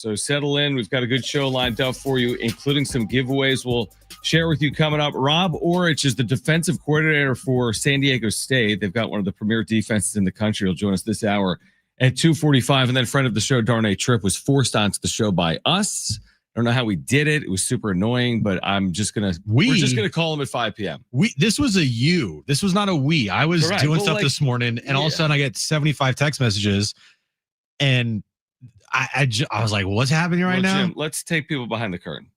So settle in. We've got a good show lined up for you, including some giveaways we'll share with you coming up. Rob Orich is the defensive coordinator for San Diego State. They've got one of the premier defenses in the country. He'll join us this hour at 2:45. And then friend of the show, Darnay Tripp, was forced onto the show by us. I don't know how we did it. It was super annoying, but we're just gonna call him at 5 p.m. This was a you. This was not a we. I was doing stuff this morning, and all of a sudden I get 75 text messages, and I was like, what's happening right now? Jim, let's take people behind the curtain.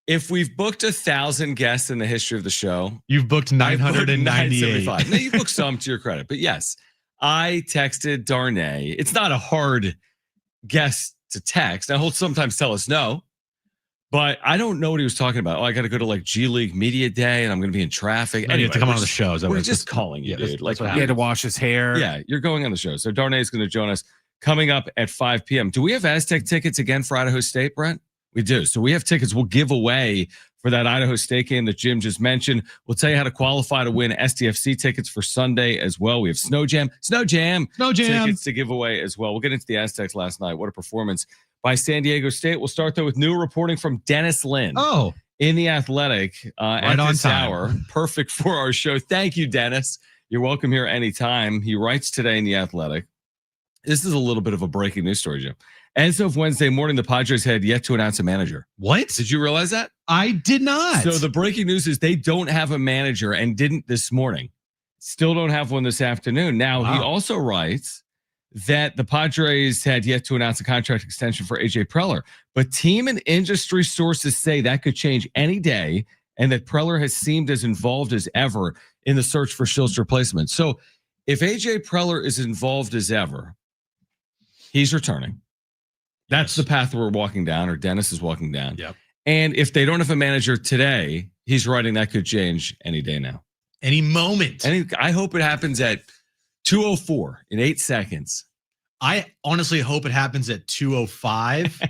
If we've booked 1,000 guests in the history of the show, you've booked 998. Now you've booked some to your credit, but yes, I texted Darnay. It's not a hard guest to text. Now he'll sometimes tell us no, but I don't know what he was talking about. Oh, I got to go to like G League Media Day, and I'm going to be in traffic. Anyway, you have to come on the show. We're just calling you, dude. Like he had to wash his hair. Yeah, you're going on the show. So Darnay is going to join us coming up at 5 p.m. Do we have Aztec tickets again for Idaho State, Brent? We do. So we have tickets we'll give away for that Idaho State game that Jim just mentioned. We'll tell you how to qualify to win SDFC tickets for Sunday as well. We have Snow Jam tickets to give away as well. We'll get into the Aztecs last night. What a performance by San Diego State. We'll start, though, with new reporting from Dennis Lin. Oh, in The Athletic at this hour. Perfect for our show. Thank you, Dennis. You're welcome here anytime. He writes today in The Athletic. This is a little bit of a breaking news story, Jim. As of Wednesday morning, the Padres had yet to announce a manager. What? Did you realize that? I did not. So the breaking news is they don't have a manager and didn't this morning. Still don't have one this afternoon. Now, He also writes that the Padres had yet to announce a contract extension for AJ Preller. But team and industry sources say that could change any day, and that Preller has seemed as involved as ever in the search for Schultz's replacement. So if AJ Preller is involved as ever, he's returning. That's the path we're walking down, or Dennis is walking down. Yep. And if they don't have a manager today, he's writing that could change any day now. Any moment. I hope it happens at 2:04 in 8 seconds. I honestly hope it happens at 2:05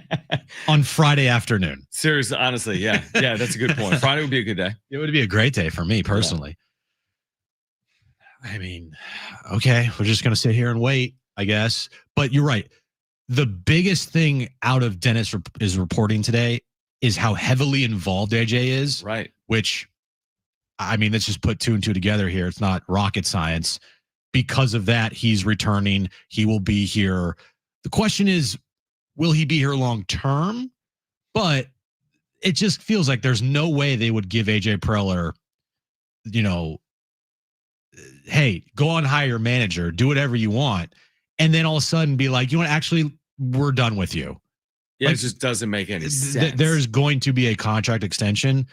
on Friday afternoon. Seriously, honestly, yeah. Yeah, that's a good point. Friday would be a good day. It would be a great day for me personally. Yeah. I mean, okay, we're just going to sit here and wait, I guess. But you're right. The biggest thing out of Dennis is reporting today is how heavily involved AJ is. Right. Which, I mean, let's just put two and two together here. It's not rocket science. Because of that, he's returning. He will be here. The question is, will he be here long term? But it just feels like there's no way they would give AJ Preller, hey, go on, hire your manager, do whatever you want. And then all of a sudden be like, you know what, actually, we're done with you. Yeah, it just doesn't make any sense. There's going to be a contract extension.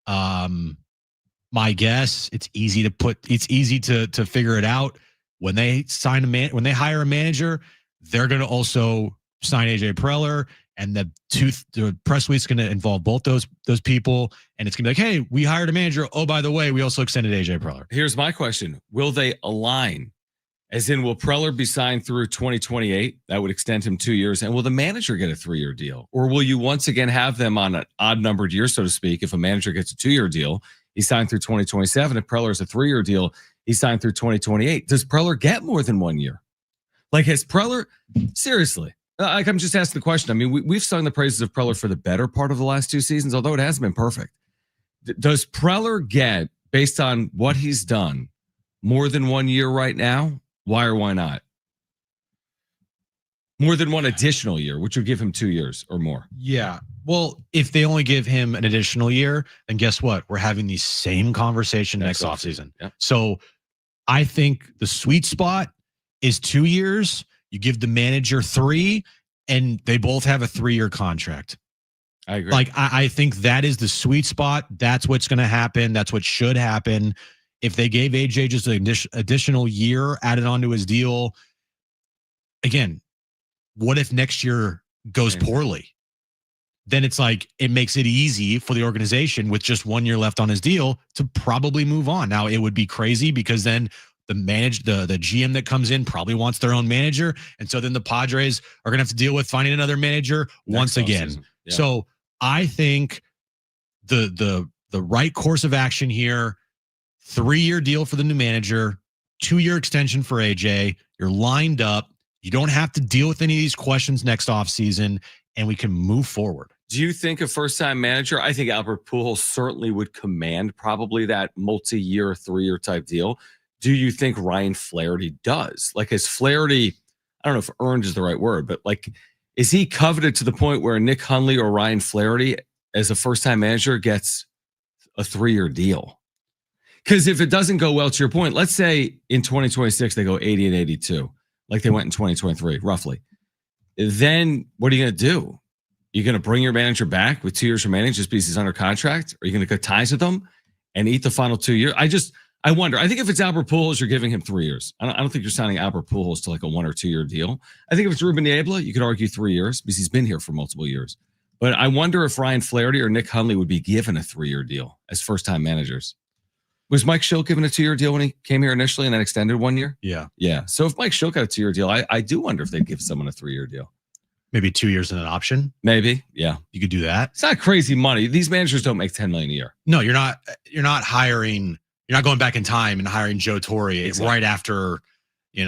My guess, it's easy to figure it out. When they when they hire a manager, they're going to also sign AJ Preller, and the press release is going to involve both those people, and it's going to be like, hey, we hired a manager. Oh, by the way, we also extended AJ Preller. Here's my question: will they align? As in, will Preller be signed through 2028? That would extend him 2 years. And will the manager get a 3-year deal? Or will you once again have them on an odd-numbered year, so to speak? If a manager gets a 2-year deal, he signed through 2027. If Preller is a 3-year deal, he signed through 2028. Does Preller get more than 1 year? Like, has Preller, seriously, like I'm just asking the question. I mean, we've sung the praises of Preller for the better part of the last 2 seasons, although it hasn't been perfect. Does Preller get, based on what he's done, more than 1 year right now? Why or why not? More than one additional year, which would give him 2 years or more. Yeah. Well, if they only give him an additional year, then guess what? We're having the same conversation next offseason. Yeah. So I think the sweet spot is 2 years. You give the manager 3, and they both have a 3-year contract. I agree. Like, I think that is the sweet spot. That's what's going to happen. That's what should happen. If they gave AJ just an additional year added onto his deal, again, what if next year goes poorly? Then it's like, it makes it easy for the organization with just 1 year left on his deal to probably move on. Now, it would be crazy because then the GM that comes in probably wants their own manager. And so then the Padres are going to have to deal with finding another manager once again. Yeah. So I think the right course of action here, 3-year deal for the new manager, 2-year extension for AJ. You're lined up. You don't have to deal with any of these questions next offseason, and we can move forward. Do you think a first-time manager? I think Albert Pujols certainly would command probably that multi-year, 3-year type deal. Do you think Ryan Flaherty does? Like, is Flaherty, I don't know if earned is the right word, but like, is he coveted to the point where Nick Hundley or Ryan Flaherty, as a first-time manager, gets a 3-year deal? Because if it doesn't go well, to your point, let's say in 2026 they go 80 and 82, like they went in 2023, roughly. Then what are you going to do? You're going to bring your manager back with 2 years remaining just because he's under contract? Are you going to cut ties with them and eat the final 2 years? I wonder. I think if it's Albert Pujols, you're giving him 3 years. I don't think you're signing Albert Pujols to like a 1 or 2 year deal. I think if it's Ruben Niebla, you could argue 3 years because he's been here for multiple years. But I wonder if Ryan Flaherty or Nick Hundley would be given a 3-year deal as first-time managers. Was Mike Schill given a 2-year deal when he came here initially and then extended 1 year? Yeah. Yeah. So if Mike Schill got a 2-year deal, I do wonder if they'd give someone a 3-year deal. Maybe 2 years and an option. Maybe. Yeah. You could do that. It's not crazy money. These managers don't make $10 million a year. No, you're not hiring, you're not going back in time and hiring Joe Torre right after, he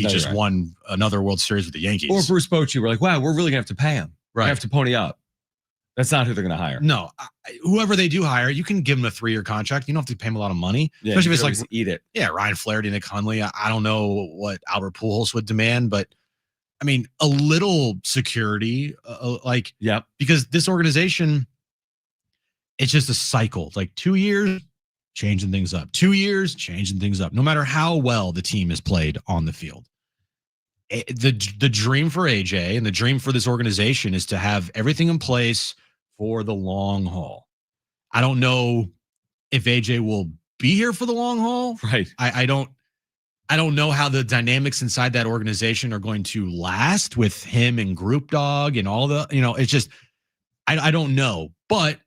just won another World Series with the Yankees. Or Bruce Bochy. We're like, wow, we're really going to have to pay him. Right. We have to pony up. That's not who they're going to hire. No, whoever they do hire, you can give them a 3-year contract. You don't have to pay them a lot of money, Yeah, especially if it's like eat it. Yeah, Ryan Flaherty, Nick Hundley. I don't know what Albert Pujols would demand, but I mean, a little security, because this organization, it's just a cycle. Like 2 years, changing things up. 2 years, changing things up. No matter how well the team is played on the field. The dream for AJ and the dream for this organization is to have everything in place for the long haul. I don't know if AJ will be here for the long haul. Right. I don't know how the dynamics inside that organization are going to last with him and Group Dog and all the, it's just, I don't know. But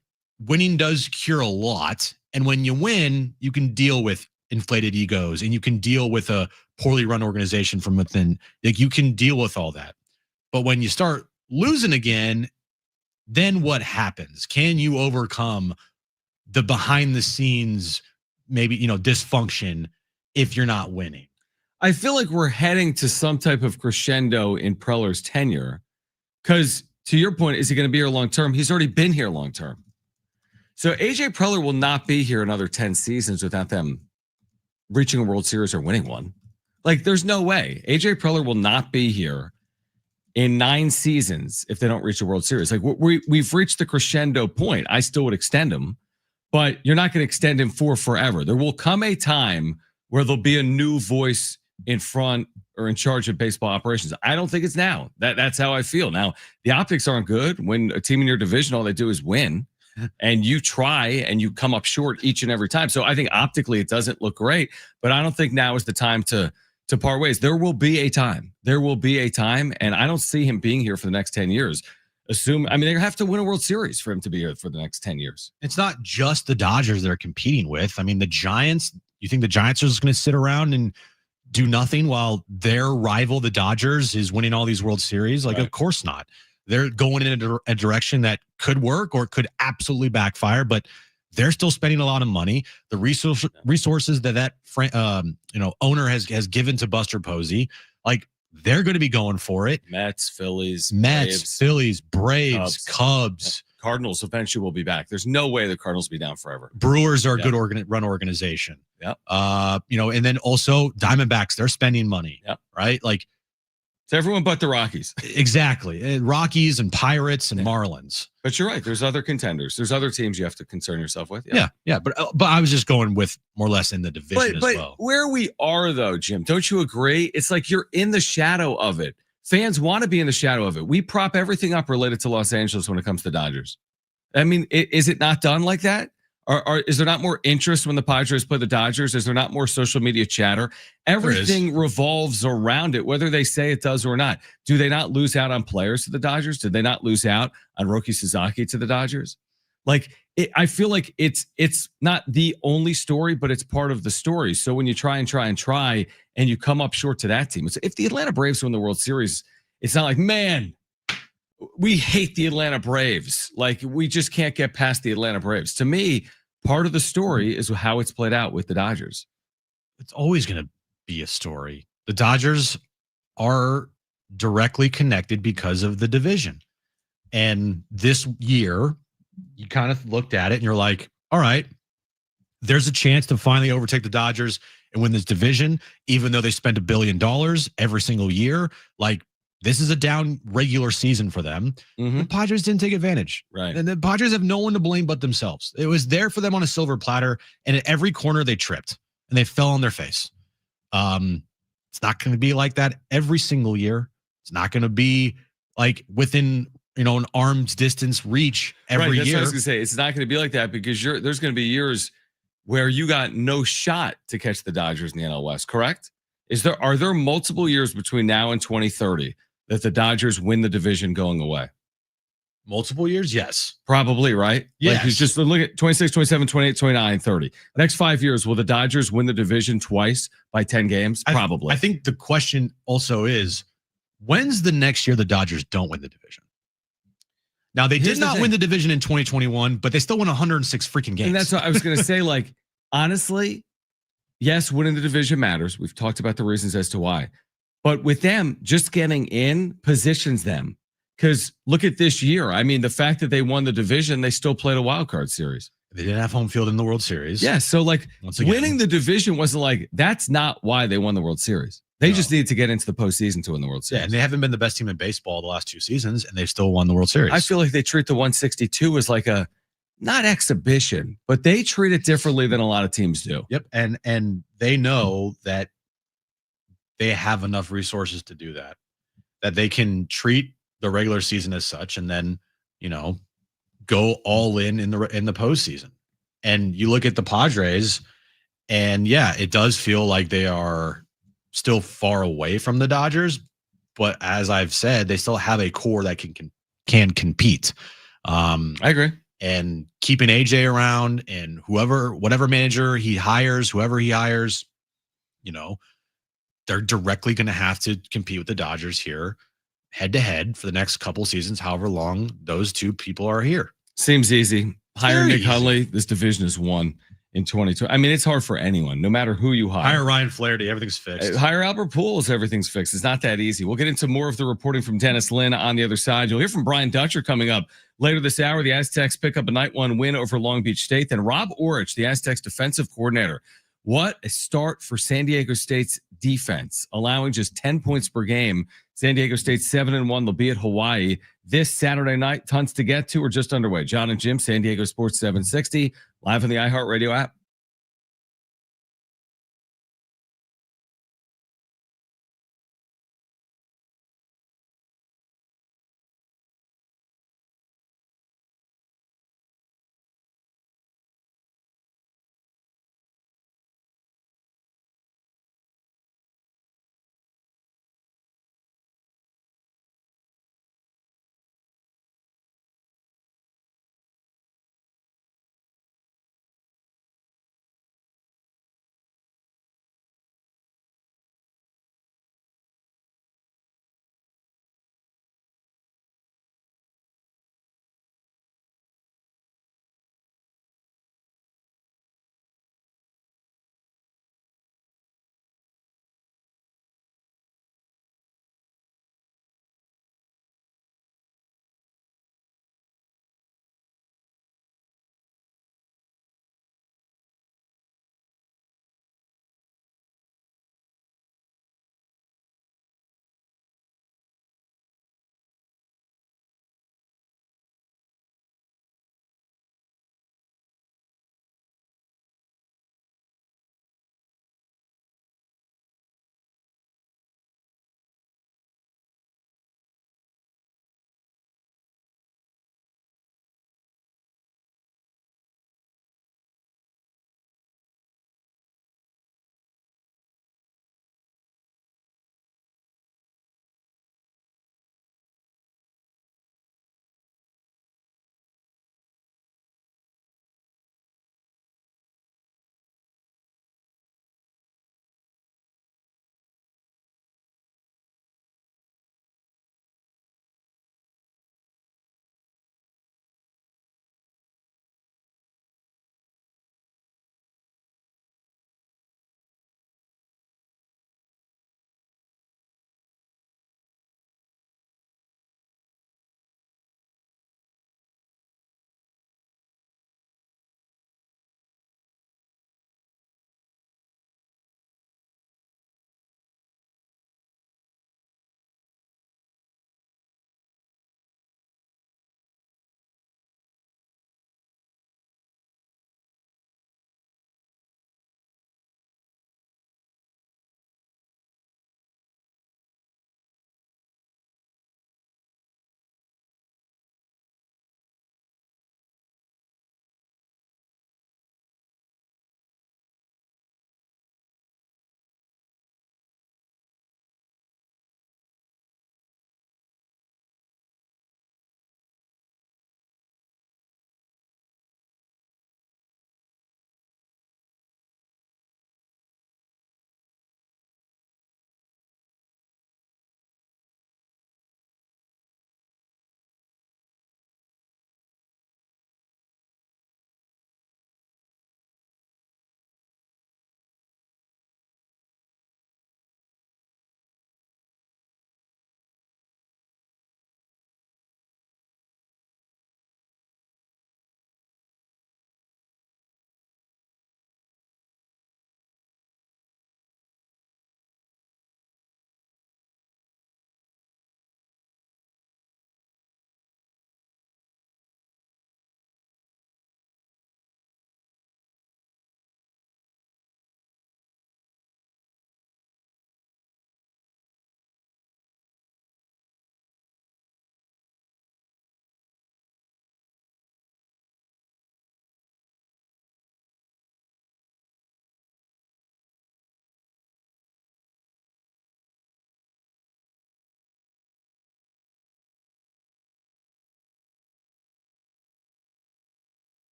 winning does cure a lot. And when you win, you can deal with inflated egos and you can deal with a poorly run organization from within. Like, you can deal with all that. But when you start losing again, then what happens? Can you overcome the behind the scenes, maybe, dysfunction if you're not winning? I feel like we're heading to some type of crescendo in Preller's tenure. Because to your point, is he going to be here long term? He's already been here long term. So AJ Preller will not be here another 10 seasons without them reaching a World Series or winning one. Like, there's no way. AJ Preller will not be here in 9 seasons if they don't reach a World Series. Like, we've reached the crescendo point. I still would extend him, but you're not going to extend him for forever. There will come a time where there'll be a new voice in front or in charge of baseball operations. I don't think it's now. That's how I feel. Now, the optics aren't good. When a team in your division, all they do is win, and you try and you come up short each and every time. So I think optically it doesn't look great, but I don't think now is the time to part ways. There will be a time. There will be a time, and I don't see him being here for the next 10 years. They have to win a World Series for him to be here for the next 10 years. It's not just the Dodgers they're competing with. I mean, the Giants, you think the Giants are just going to sit around and do nothing while their rival, the Dodgers, is winning all these World Series? Like, right. Of course not. They're going in a direction that could work or could absolutely backfire, but they're still spending a lot of money. The resources that owner has given to Buster Posey, like, they're going to be going for it. Mets, Phillies, Braves, Cubs. Cardinals eventually will be back. There's no way the Cardinals will be down forever. Brewers are a good run organization. Yep. And then also Diamondbacks, they're spending money. Yep. Right? Like, it's everyone but the Rockies. Exactly. Rockies and Pirates and Marlins. But you're right. There's other contenders. There's other teams you have to concern yourself with. Yeah. But I was just going with more or less in the division as well. Where we are, though, Jim, don't you agree? It's like you're in the shadow of it. Fans want to be in the shadow of it. We prop everything up related to Los Angeles when it comes to Dodgers. I mean, is it not done like that? Is there not more interest when the Padres play the Dodgers? Is there not more social media chatter? Everything revolves around it, whether they say it does or not. Do they not lose out on players to the Dodgers? Did they not lose out on Roki Sasaki to the Dodgers? Like, I feel like it's not the only story, but it's part of the story. So when you try and you come up short to that team, if the Atlanta Braves win the World Series, it's not like, man, we hate the Atlanta Braves. Like, we just can't get past the Atlanta Braves. To me, part of the story is how it's played out with the Dodgers. It's always going to be a story. The Dodgers are directly connected because of the division. And this year, you kind of looked at it and you're like, all right, there's a chance to finally overtake the Dodgers and win this division, even though they spent $1 billion every single year. Like, this is a down regular season for them. The Padres didn't take advantage. Right. And the Padres have no one to blame but themselves. It was there for them on a silver platter, and at every corner they tripped and they fell on their face. It's not going to be like that every single year. It's not going to be like within an arm's distance reach every That's year. what I was going to say. It's not going to be like that because there's going to be years where you got no shot to catch the Dodgers in the NL West, correct? Are there multiple years between now and 2030 that the Dodgers win the division going away? Multiple years? Yes. Probably, right? Yes. Like, you just look at 26, 27, 28, 29, 30. Next 5 years, will the Dodgers win the division twice by 10 games? Probably. I think the question also is, when's the next year the Dodgers don't win the division? Now, they did not win the division in 2021, but they still won 106 freaking games. And that's what I was going to say. Like, honestly, yes, winning the division matters. We've talked about the reasons as to why. But with them, just getting in positions them. Because look at this year. I mean, the fact that they won the division, they still played a wild card series. They didn't have home field in the World Series. Yeah, so like winning the division wasn't like, that's not why they won the World Series. They just needed to get into the postseason to win the World Series. Yeah, and they haven't been the best team in baseball the last 2 seasons, and they've still won the World Series. I feel like they treat the 162 as like a, not exhibition, but they treat it differently than a lot of teams do. Yep, and they know that they have enough resources to do that, that they can treat the regular season as such, and then go all in the postseason. And you look at the Padres, and yeah, it does feel like they are still far away from the Dodgers, but as I've said, they still have a core that can compete. I agree. And keeping AJ around and whatever manager he hires, they're directly going to have to compete with the Dodgers here head to head for the next couple seasons, however long those two people are here. Seems easy. Hire Nick Hundley. This division is won in 2020. I mean, it's hard for anyone, no matter who you hire. Hire Ryan Flaherty. Everything's fixed. Hire Albert Pujols. Everything's fixed. It's not that easy. We'll get into more of the reporting from Dennis Lin on the other side. You'll hear from Brian Dutcher coming up later this hour. The Aztecs pick up a night one win over Long Beach State. Then Rob Orich, the Aztecs defensive coordinator. What a start for San Diego State's defense, allowing just 10 points per game. San Diego State 7-1. They'll be at Hawaii this Saturday night. Tons to get to. We're just underway. John and Jim, San Diego Sports 760, live on the iHeartRadio app.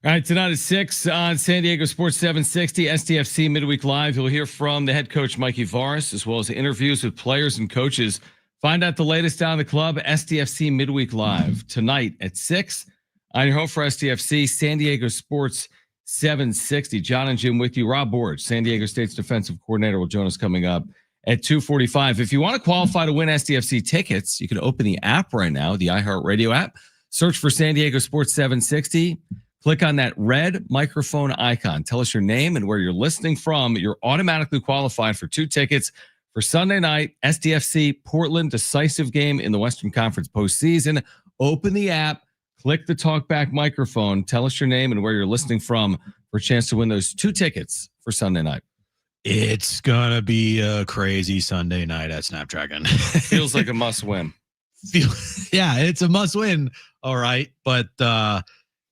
All right, tonight at 6 on San Diego Sports 760, SDFC Midweek Live. You'll hear from the head coach, Mikey Varis, as well as interviews with players and coaches. Find out the latest down the club, SDFC Midweek Live, tonight at 6 on your home for SDFC, San Diego Sports 760. John and Jim with you. Rob Borge, San Diego State's defensive coordinator, will join us coming up at 2:45. If you want to qualify to win SDFC tickets, you can open the app right now, the iHeartRadio app. Search for San Diego Sports 760. Click on that red microphone icon. Tell us your name and where you're listening from. You're automatically qualified for 2 tickets for Sunday night, SDFC Portland decisive game in the Western Conference postseason. Open the app, click the talkback microphone, tell us your name and where you're listening from for a chance to win those 2 tickets for Sunday night. It's going to be a crazy Sunday night at Snapdragon. Feels like a must win. Yeah, it's a must win. All right. But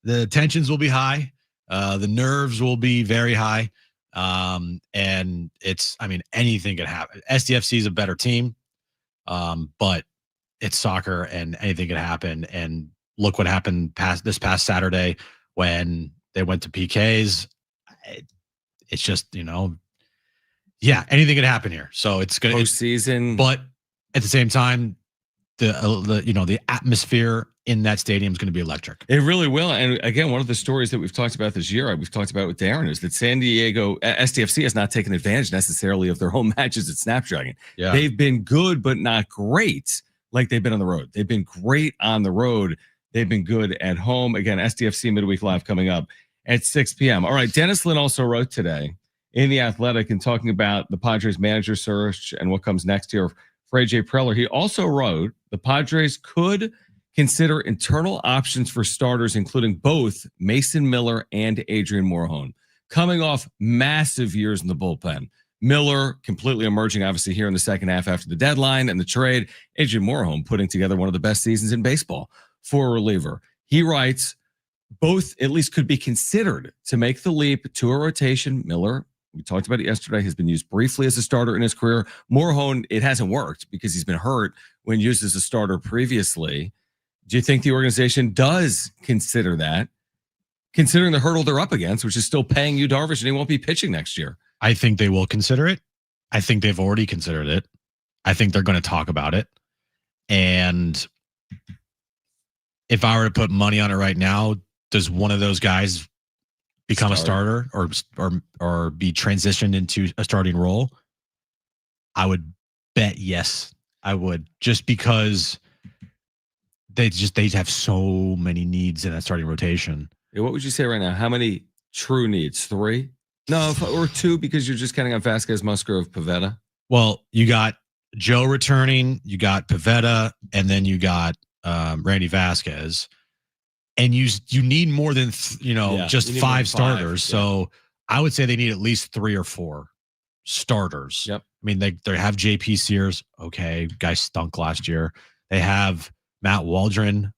the tensions will be high. The nerves will be very high. And anything could happen. SDFC is a better team. But it's soccer and anything could happen. And look what happened this past Saturday when they went to PKs. It's just, anything could happen here. So it's good postseason. But at the same time, the atmosphere in that stadium is going to be electric. It really will. And again, one of the stories that we've talked about this year, we've talked about with Darren, is that San Diego SDFC has not taken advantage necessarily of their home matches at Snapdragon. Yeah. They've been good, but not great like they've been on the road. They've been great on the road. They've been good at home. Again, SDFC Midweek Live coming up at 6 p.m. All right, Dennis Lynn also wrote today in The Athletic and talking about the Padres manager search and what comes next here for AJ Preller. He also wrote the Padres could consider internal options for starters, including both Mason Miller and Adrian Morejon, coming off massive years in the bullpen. Miller completely emerging, obviously, here in the second half after the deadline and the trade. Adrian Morejon putting together one of the best seasons in baseball for a reliever. He writes, both at least could be considered to make the leap to a rotation. Miller, we talked about it yesterday, has been used briefly as a starter in his career. Morejon, it hasn't worked because he's been hurt when used as a starter previously. Do you think the organization does consider that, considering the hurdle they're up against, which is still paying Yu Darvish and he won't be pitching next year? I think they will consider it. I think they've already considered it. I think they're going to talk about it. And if I were to put money on it right now, does one of those guys become a starter or be transitioned into a starting role? I would bet yes. I would, just because they have so many needs in that starting rotation. Yeah, what would you say right now? How many true needs? 3? No, or 2 because you're just counting on Vasquez, Musgrove, Pivetta. Well, you got Joe returning, you got Pivetta, and then you got Randy Vasquez. And you need more than just 5 starters. Yeah. So I would say they need at least 3 or 4 starters. Yep. I mean, they have JP Sears. Okay, guy stunk last year. They have Matt Waldron.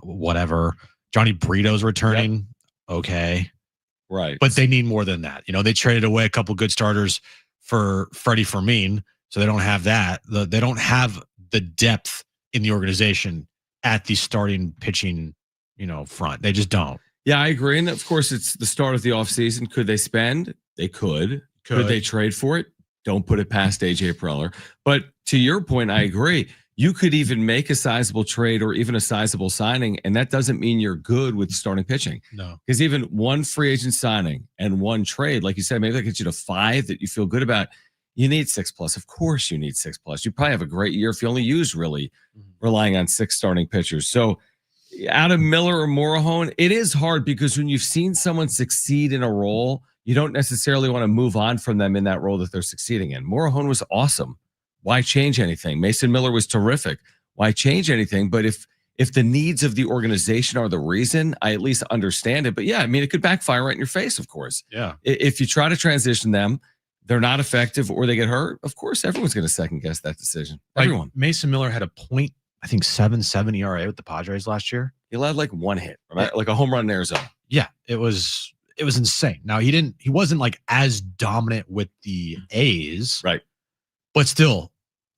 Whatever. Johnny Brito's returning. Yep. Okay. Right. But they need more than that. They traded away a couple good starters for Freddie Fermin, so they don't have that. They don't have the depth in the organization at the starting pitching front. They just don't. Yeah, I agree. And of course, it's the start of the offseason. Could they spend? They could. Could they trade for it? Don't put it past AJ Preller. But to your point, I agree. You could even make a sizable trade or even a sizable signing, and that doesn't mean you're good with starting pitching. No. Because even one free agent signing and one trade, like you said, maybe that gets you to 5 that you feel good about. You need 6+. Of course you need 6+. You probably have a great year if you only use really relying on 6 starting pitchers. So out of Miller or Morejon, it is hard because when you've seen someone succeed in a role, you don't necessarily want to move on from them in that role that they're succeeding in. Morejon was awesome. Why change anything? Mason Miller was terrific. Why change anything? But if the needs of the organization are the reason, I at least understand it. But yeah, I mean, it could backfire right in your face, of course. Yeah. If you try to transition them, they're not effective or they get hurt, of course, everyone's going to second guess that decision. Everyone. Like Mason Miller had a .77 ERA with the Padres last year. He allowed like 1 hit, right? Like a home run in Arizona. Yeah, it was insane. Now he wasn't like as dominant with the A's, right? But still,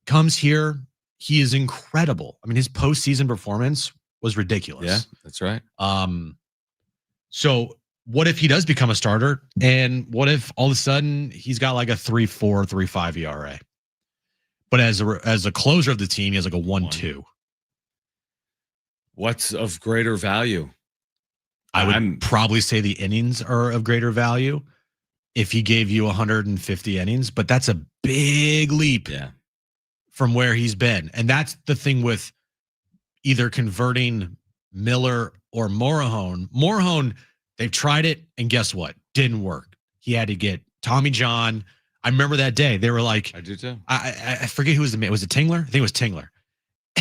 comes here, he is incredible. I mean, his postseason performance was ridiculous. Yeah, that's right. So what if he does become a starter? And what if all of a sudden he's got like a 3.4, 3.5 ERA? But as a closer of the team, he has like a 1.2. What's of greater value? I would probably say the innings are of greater value if he gave you 150 innings, but that's a big leap from where he's been. And that's the thing with either converting Miller or Morahone. Morahone, they've tried it, and guess what? Didn't work. He had to get Tommy John. I remember that day. They were like, I do too. I forget who was the man. Was it Tingler? I think it was Tingler.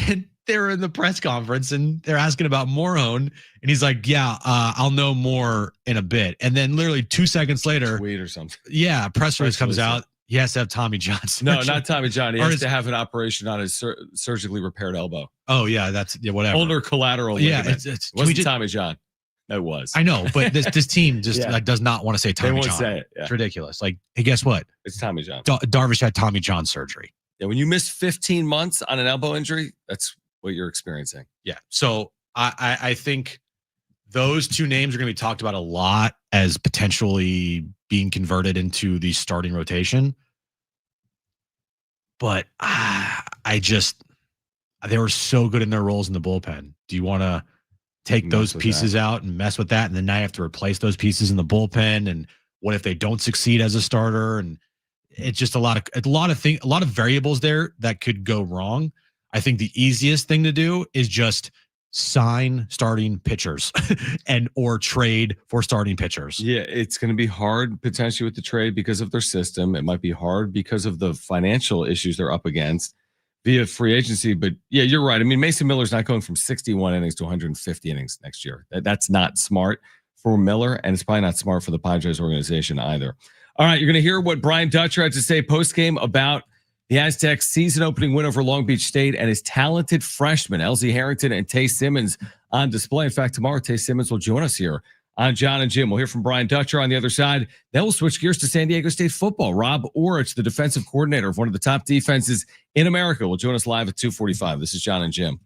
And they were in the press conference and they're asking about Morahone. And he's like, yeah, I'll know more in a bit. And then literally 2 seconds later, tweet or something. Yeah, press release comes out. He has to have Tommy John surgery. No, not Tommy John. He has to have an operation on his surgically repaired elbow. Oh, yeah, that's whatever. Ulnar collateral ligament. It wasn't Tommy John. It was. I know, but this team just does not want to say Tommy John. They won't say it. Yeah. It's ridiculous. Like, hey, guess what? It's Tommy John. Darvish had Tommy John surgery. Yeah, when you miss 15 months on an elbow injury, that's what you're experiencing. Yeah. So I think those two names are going to be talked about a lot as potentially being converted into the starting rotation. But they were so good in their roles in the bullpen. Do you want to take those pieces out and mess with that? And then now you have to replace those pieces in the bullpen. And what if they don't succeed as a starter? And it's just a lot of variables there that could go wrong. I think the easiest thing to do is just sign starting pitchers or trade for starting pitchers. Yeah, it's going to be hard potentially with the trade because of their system. It might be hard because of the financial issues they're up against via free agency. But yeah, you're right. I mean, Mason Miller's not going from 61 innings to 150 innings next year. That's not smart for Miller, and it's probably not smart for the Padres organization either. All right, you're going to hear what Brian Dutcher had to say post-game about the Aztecs' season-opening win over Long Beach State and his talented freshmen, LZ Harrington and Tay Simmons, on display. In fact, tomorrow, Tay Simmons will join us here on John and Jim. We'll hear from Brian Dutcher on the other side. Then we'll switch gears to San Diego State football. Rob Orich, the defensive coordinator of one of the top defenses in America, will join us live at 2:45. This is John and Jim.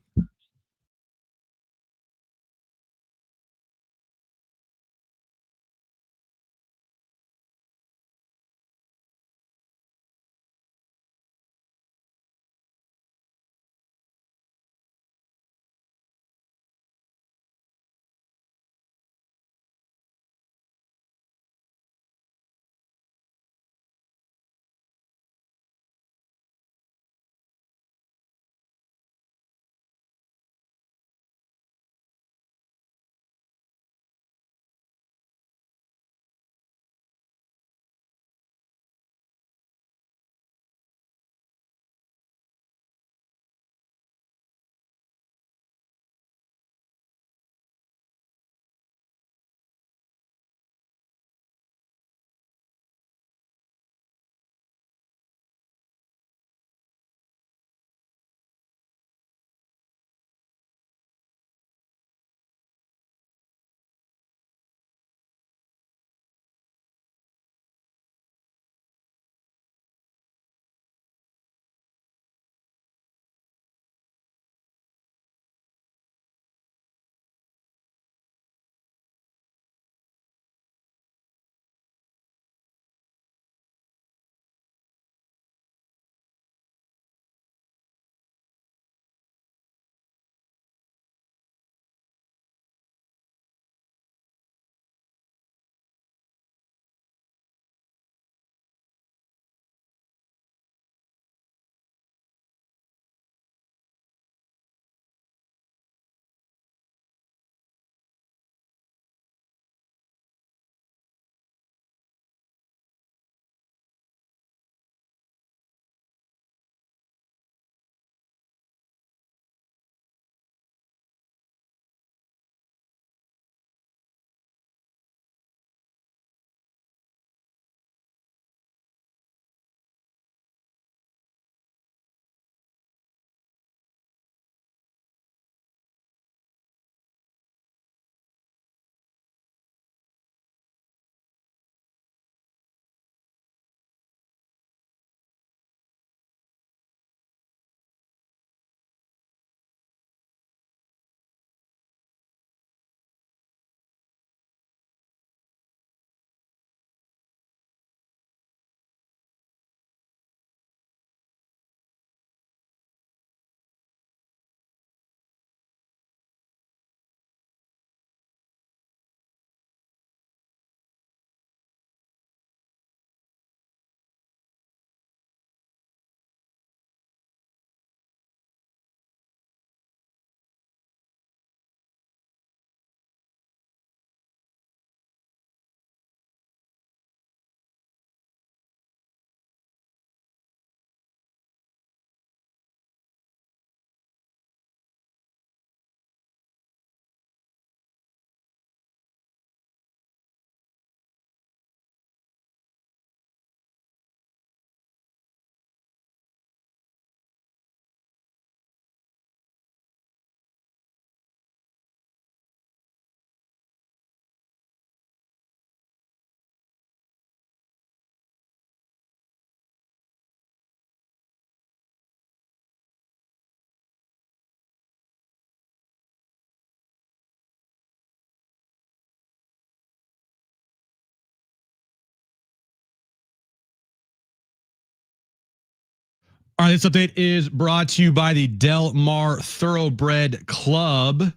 All right, this update is brought to you by the Del Mar Thoroughbred Club.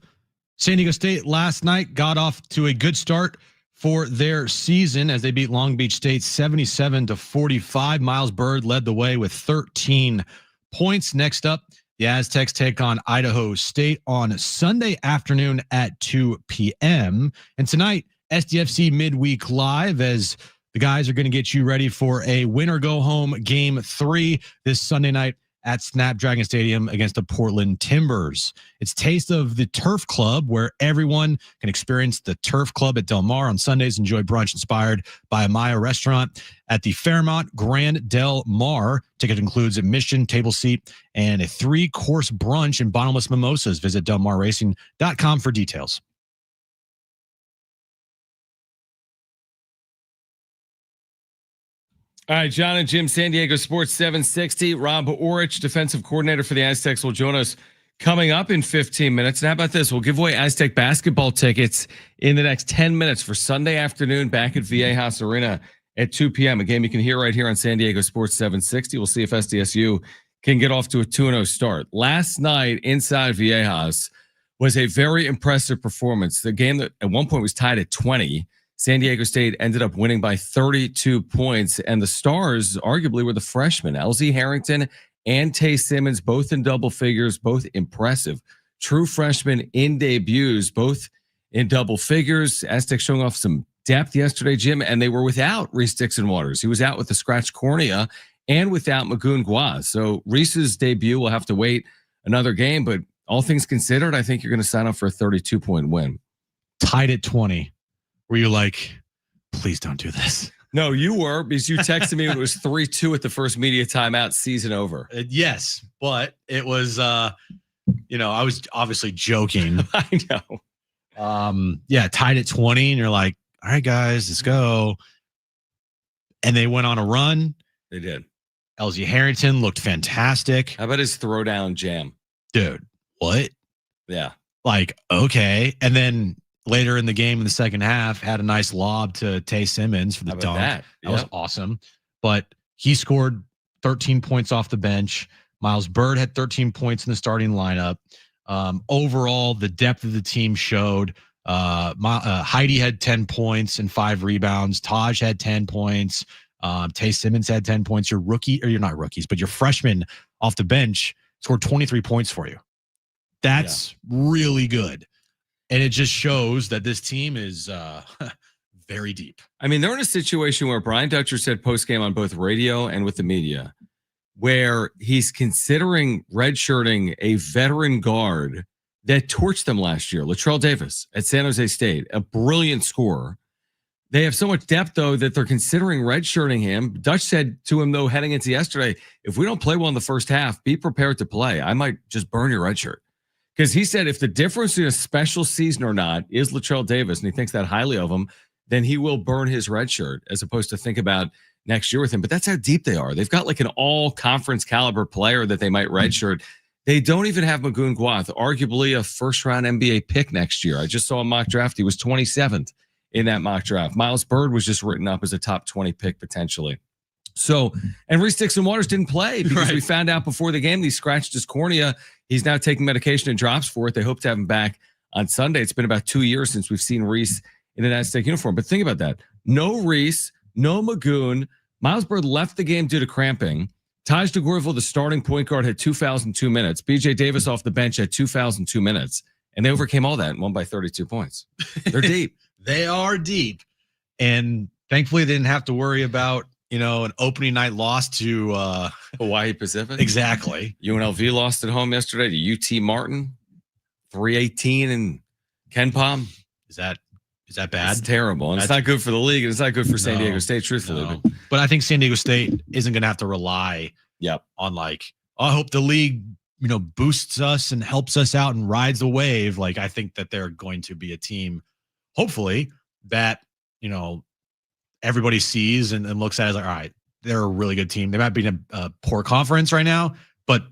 San Diego State last night got off to a good start for their season as they beat Long Beach State 77-45. Miles Bird led the way with 13 points. Next up, the Aztecs take on Idaho State on Sunday afternoon at 2 p.m. And tonight, SDFC Midweek Live as the guys are going to get you ready for a win-or-go-home Game 3 this Sunday night at Snapdragon Stadium against the Portland Timbers. It's Taste of the Turf Club, where everyone can experience the Turf Club at Del Mar on Sundays. Enjoy brunch inspired by Amaya Restaurant at the Fairmont Grand Del Mar. Ticket includes admission, table seat, and a 3-course brunch and bottomless mimosas. Visit delmarracing.com for details. All right, John and Jim, San Diego Sports 760. Rob Orich, defensive coordinator for the Aztecs, will join us coming up in 15 minutes. And how about this? We'll give away Aztec basketball tickets in the next 10 minutes for Sunday afternoon back at Viejas Arena at 2 p.m. A game you can hear right here on San Diego Sports 760. We'll see if SDSU can get off to a 2-0 start. Last night inside Viejas was a very impressive performance. The game that at one point was tied at 20. San Diego State ended up winning by 32 points, and the stars arguably were the freshmen, LZ Harrington and Tay Simmons, both in double figures, both impressive. True freshmen in debuts, both in double figures. Aztecs showing off some depth yesterday, Jim, and they were without Reese Dixon-Waters. He was out with a scratched cornea and without Magoon Guaz. So Reese's debut will have to wait another game, but all things considered, I think you're going to sign up for a 32-point win. Tied at 20. Were you like, please don't do this? No, you were, because you texted me when it was 3-2 at the first media timeout, season over. Yes, but it was, I was obviously joking. I know. Yeah, tied at 20, and you're like, all right, guys, let's go. And they went on a run. They did. LZ Harrington looked fantastic. How about his throwdown jam? Dude, what? Yeah. Like, okay. And then later in the game in the second half, had a nice lob to Tay Simmons for the dunk. That was awesome. But he scored 13 points off the bench. Miles Bird had 13 points in the starting lineup. Overall, the depth of the team showed. Heidi had 10 points and 5 rebounds. Taj had 10 points. Tay Simmons had 10 points. Your rookie, or you're not rookies, but your freshman off the bench scored 23 points for you. That's really good. And it just shows that this team is very deep. I mean, they're in a situation where Brian Dutcher said post-game on both radio and with the media, where he's considering redshirting a veteran guard that torched them last year, Latrell Davis at San Jose State, a brilliant scorer. They have so much depth, though, that they're considering redshirting him. Dutch said to him, though, heading into yesterday, if we don't play well in the first half, be prepared to play. I might just burn your redshirt. Because he said if the difference in a special season or not is Latrell Davis, and he thinks that highly of him, then he will burn his red shirt as opposed to think about next year with him. But that's how deep they are. They've got like an all-conference caliber player that they might redshirt. They don't even have Magoon Guaz, arguably a first-round NBA pick next year. I just saw a mock draft. He was 27th in that mock draft. Miles Bird was just written up as a top 20 pick potentially. So, and Reese Dixon-Waters didn't play because we found out before the game he scratched his cornea. He's now taking medication and drops for it. They hope to have him back on Sunday. It's been about 2 years since we've seen Reese in an Aztec uniform. But think about that. No Reese, no Magoon. Miles Bird left the game due to cramping. Taj DeGorville, the starting point guard, had 2 fouls in 2 minutes. BJ Davis off the bench had 2 fouls in 2 minutes. And they overcame all that and won by 32 points. They're deep. They are deep. And thankfully they didn't have to worry about, an opening night loss to Hawaii Pacific. Exactly. UNLV lost at home yesterday to UT Martin, 318 in Ken Palm. Is that bad? It's terrible. And it's not good for the league, and it's not good for San Diego State, truthfully. No. But I think San Diego State isn't going to have to rely on I hope the league, boosts us and helps us out and rides the wave. Like, I think that they're going to be a team, hopefully, that, everybody sees and looks at it as like, all right, they're a really good team. They might be in a poor conference right now, but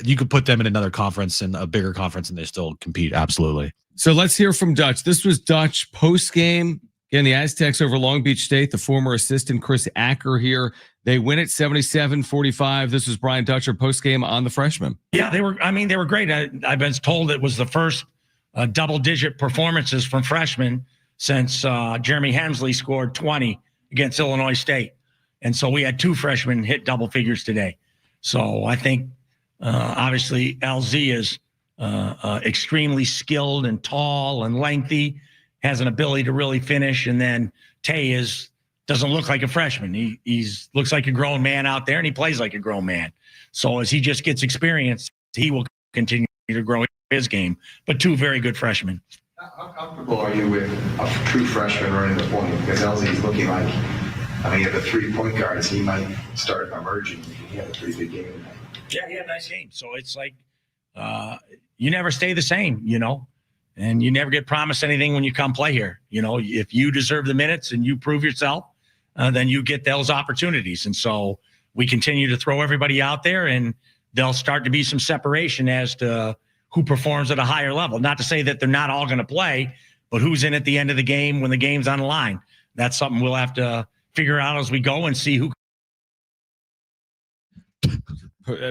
you could put them in another conference and a bigger conference and they still compete. Absolutely. So let's hear from Dutch. This was Dutch post-game Again, the Aztecs over Long Beach State, the former assistant Chris Acker here. They win it 77-45. This was Brian Dutcher postgame on the freshman. Yeah, they were great. I've been told it was the first double-digit performances from freshmen since Jeremy Hensley scored 20 against Illinois State. And so we had 2 freshmen hit double figures today. So I think obviously LZ is extremely skilled and tall and lengthy, has an ability to really finish. And then Tay doesn't look like a freshman. He looks like a grown man out there, and he plays like a grown man. So as he just gets experience, he will continue to grow his game. But 2 very good freshmen. How comfortable are you with a true freshman running the point? Because LZ is looking like, you have the 3 point guards. He might start emerging. He had a pretty good game tonight. Yeah, he had a nice game. So it's like you never stay the same, and you never get promised anything when you come play here. If you deserve the minutes and you prove yourself, then you get those opportunities. And so we continue to throw everybody out there, and there'll start to be some separation as to who performs at a higher level. Not to say that they're not all going to play, but who's in at the end of the game when the game's on the line. That's something we'll have to figure out as we go and see who.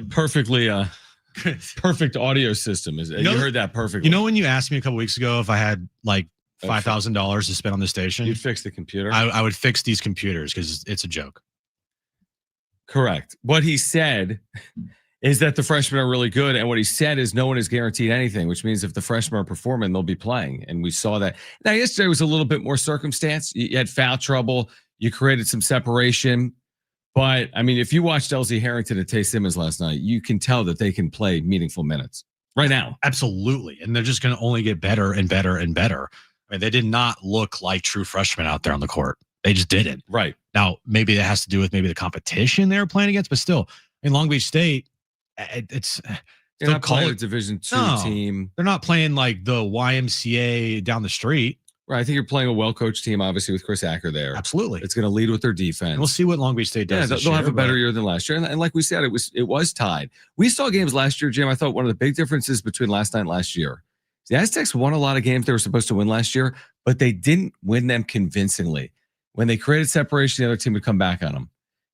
Perfectly perfect audio system. You heard that perfectly. When you asked me a couple weeks ago if I had like $5,000 to spend on the station, you'd fix the computer. I would fix these computers because it's a joke. Correct. What he said is that the freshmen are really good, and what he said is no one is guaranteed anything, which means if the freshmen are performing, they'll be playing. And we saw that. Now, yesterday was a little bit more circumstance. You had foul trouble. You created some separation. But, if you watched LZ Harrington and Tay Simmons last night, you can tell that they can play meaningful minutes right now. Absolutely. And they're just going to only get better and better and better. They did not look like true freshmen out there on the court. They just didn't. Right. Now, maybe that has to do with maybe the competition they were playing against, but still, Long Beach State, it's they're not playing a Division II team. They're not playing like the YMCA down the street. Right. I think you're playing a well-coached team, obviously, with Chris Acker there. Absolutely. It's going to lead with their defense. And we'll see what Long Beach State does. Yeah, they'll have a better year than last year. And like we said, it was tied. We saw games last year, Jim. I thought one of the big differences between last night and last year, the Aztecs won a lot of games they were supposed to win last year, but they didn't win them convincingly. When they created separation, the other team would come back on them.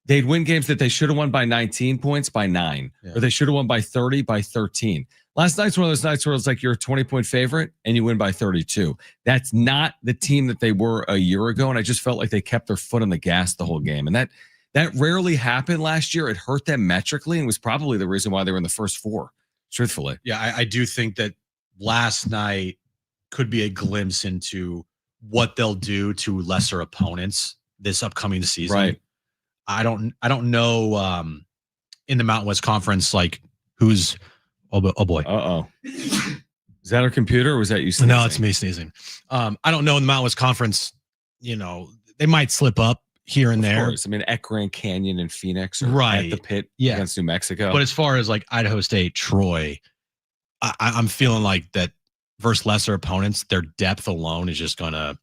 They'd win games that they should have won by 19 points by 9, or they should have won by 30 by 13. Last night's one of those nights where it's like you're a 20-point favorite and you win by 32. That's not the team that they were a year ago, and I just felt like they kept their foot on the gas the whole game. And that rarely happened last year. It hurt them metrically and was probably the reason why they were in the first 4, truthfully. Yeah, I do think that last night could be a glimpse into what they'll do to lesser opponents this upcoming season. Right. I don't know in the Mountain West Conference, like who's oh boy. Is that our computer or was that you sneezing? No, it's me sneezing. I don't know in the Mountain West Conference, they might slip up here and there. Of course. At Grand Canyon and Phoenix or right. at the Pit against New Mexico. But as far as like Idaho State, Troy, I'm feeling like that versus lesser opponents, their depth alone is just going to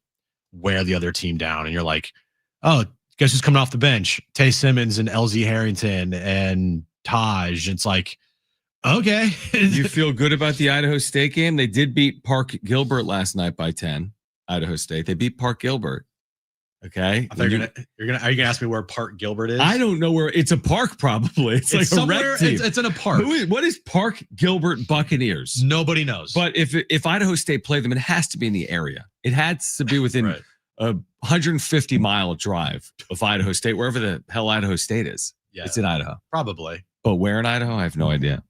wear the other team down. And you're like, oh, guess who's coming off the bench? Tay Simmons and LZ Harrington and Taj. It's like, okay. You feel good about the Idaho State game? They did beat Park Gilbert last night by 10. Idaho State. They beat Park Gilbert. Okay. Are you gonna ask me where Park Gilbert is? I don't know where. It's a park, probably. It's like a rec team. It's in a park. What is Park Gilbert Buccaneers? Nobody knows. But if Idaho State played them, it has to be in the area. It has to be within right. a 150-mile drive of Idaho State, wherever the hell Idaho State is. Yeah, it's in Idaho. Probably. But where in Idaho? I have no idea.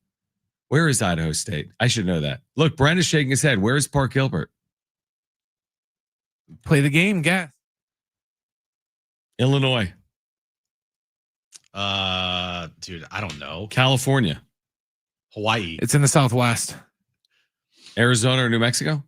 Where is Idaho State? I should know that. Look, Brent is shaking his head. Where is Park Gilbert? Play the game, guys. Illinois. Dude, I don't know. California. Hawaii. It's in the Southwest. Arizona or New Mexico?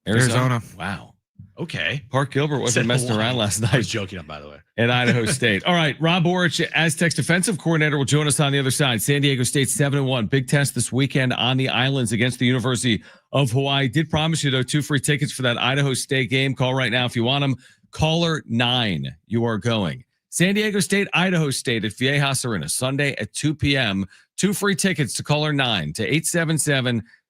Arizona. Wow. Okay. Park Gilbert wasn't messing around last night. I was joking, by the way. At Idaho State. All right. Rob Orich, Aztecs defensive coordinator, will join us on the other side. San Diego State 7-1. Big test this weekend on the islands against the University of Hawaii. Did promise you, though, 2 free tickets for that Idaho State game. Call right now if you want them. Caller 9. You are going. San Diego State, Idaho State at Viejas Arena, Sunday at 2 p.m. 2 free tickets to caller 9 to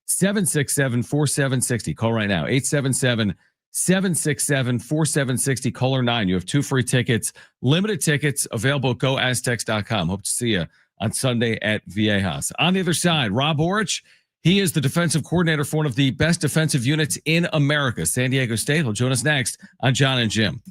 877-767-4760. Call right now. 877 767-4760, caller 9. You have 2 free tickets, limited tickets available at goaztecs.com. Hope to see you on Sunday at Viejas. On the other side, Rob Orich, he is the defensive coordinator for one of the best defensive units in America, San Diego State. He'll join us next on John and Jim.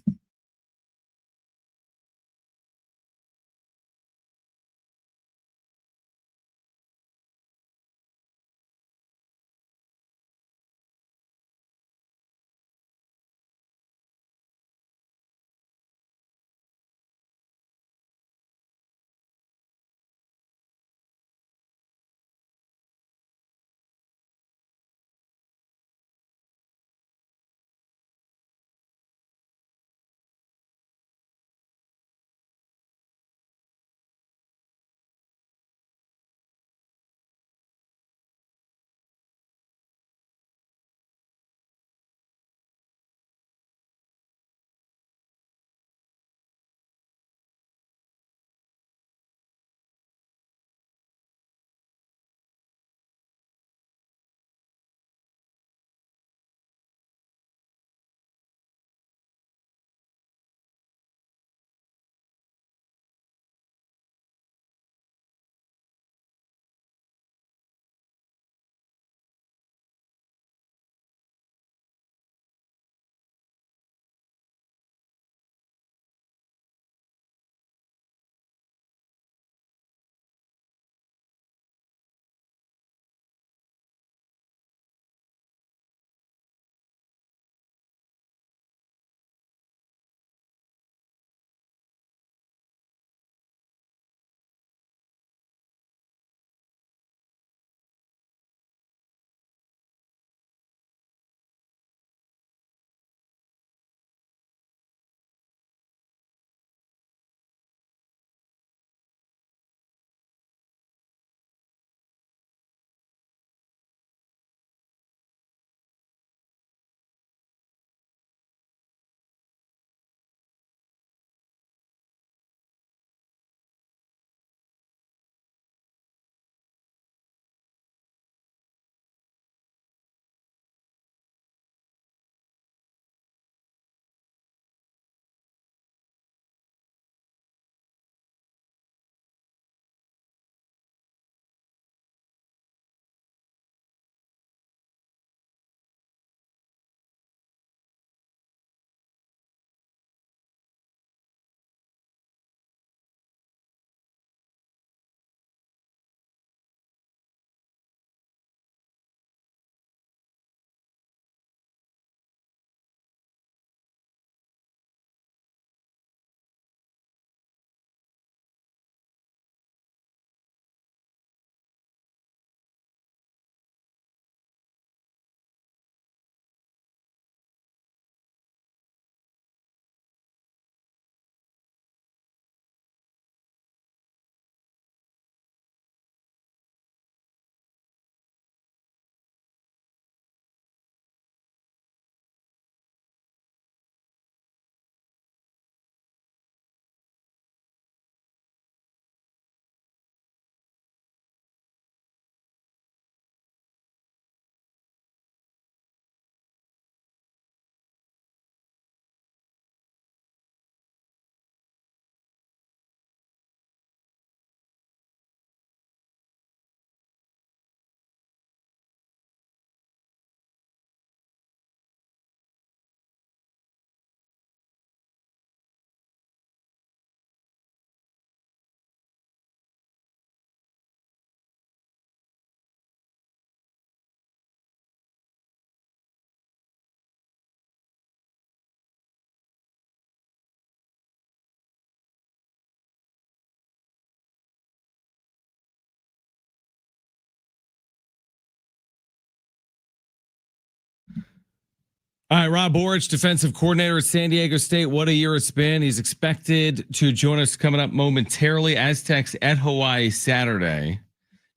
All right, Rob Orich, defensive coordinator at San Diego State. What a year it's been. He's expected to join us coming up momentarily. Aztecs at Hawaii Saturday.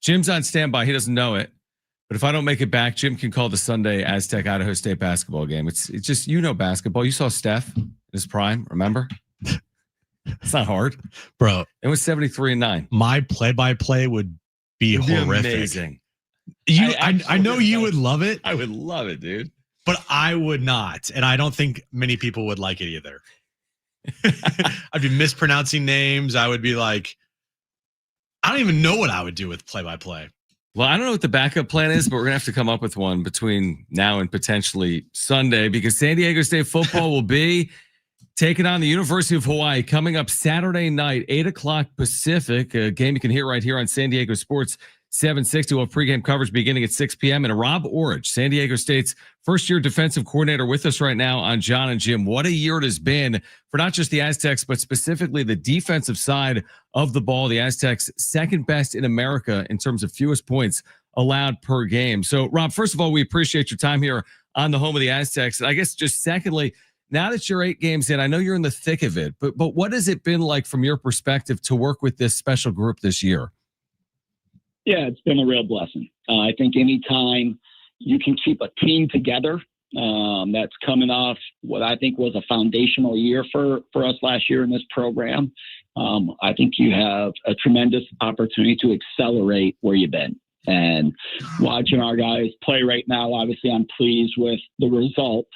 Jim's on standby. He doesn't know it. But if I don't make it back, Jim can call the Sunday Aztec Idaho State basketball game. It's just, you know, basketball. You saw Steph in his prime, remember? It's not hard. Bro. It was 73-9. My play-by-play would be horrific. Amazing. I know you would love it. I would love it, dude. but I would not. And I don't think many people would like it either. I'd be mispronouncing names. I would be like, I don't even know what I would do with play-by-play. Well, I don't know what the backup plan is, but we're going to have to come up with one between now and potentially Sunday, because San Diego State football will be taking on the University of Hawaii coming up Saturday night, 8 o'clock Pacific, a game you can hear right here on San Diego Sports 760. We'll have pregame coverage beginning at 6 p.m. And Rob Orich, San Diego State's first-year defensive coordinator, with us right now on John and Jim. What a year it has been for not just the Aztecs, but specifically the defensive side of the ball. The Aztecs second best in America in terms of fewest points allowed per game. So, Rob, first of all, we appreciate your time here on the home of the Aztecs. And I guess just secondly, now that you're 8 games in, I know you're in the thick of it, but what has it been like from your perspective to work with this special group this year? Yeah, it's been a real blessing. I think anytime you can keep a team together that's coming off what I think was a foundational year for us last year in this program, I think you have a tremendous opportunity to accelerate where you've been. And watching our guys play right now, obviously I'm pleased with the result.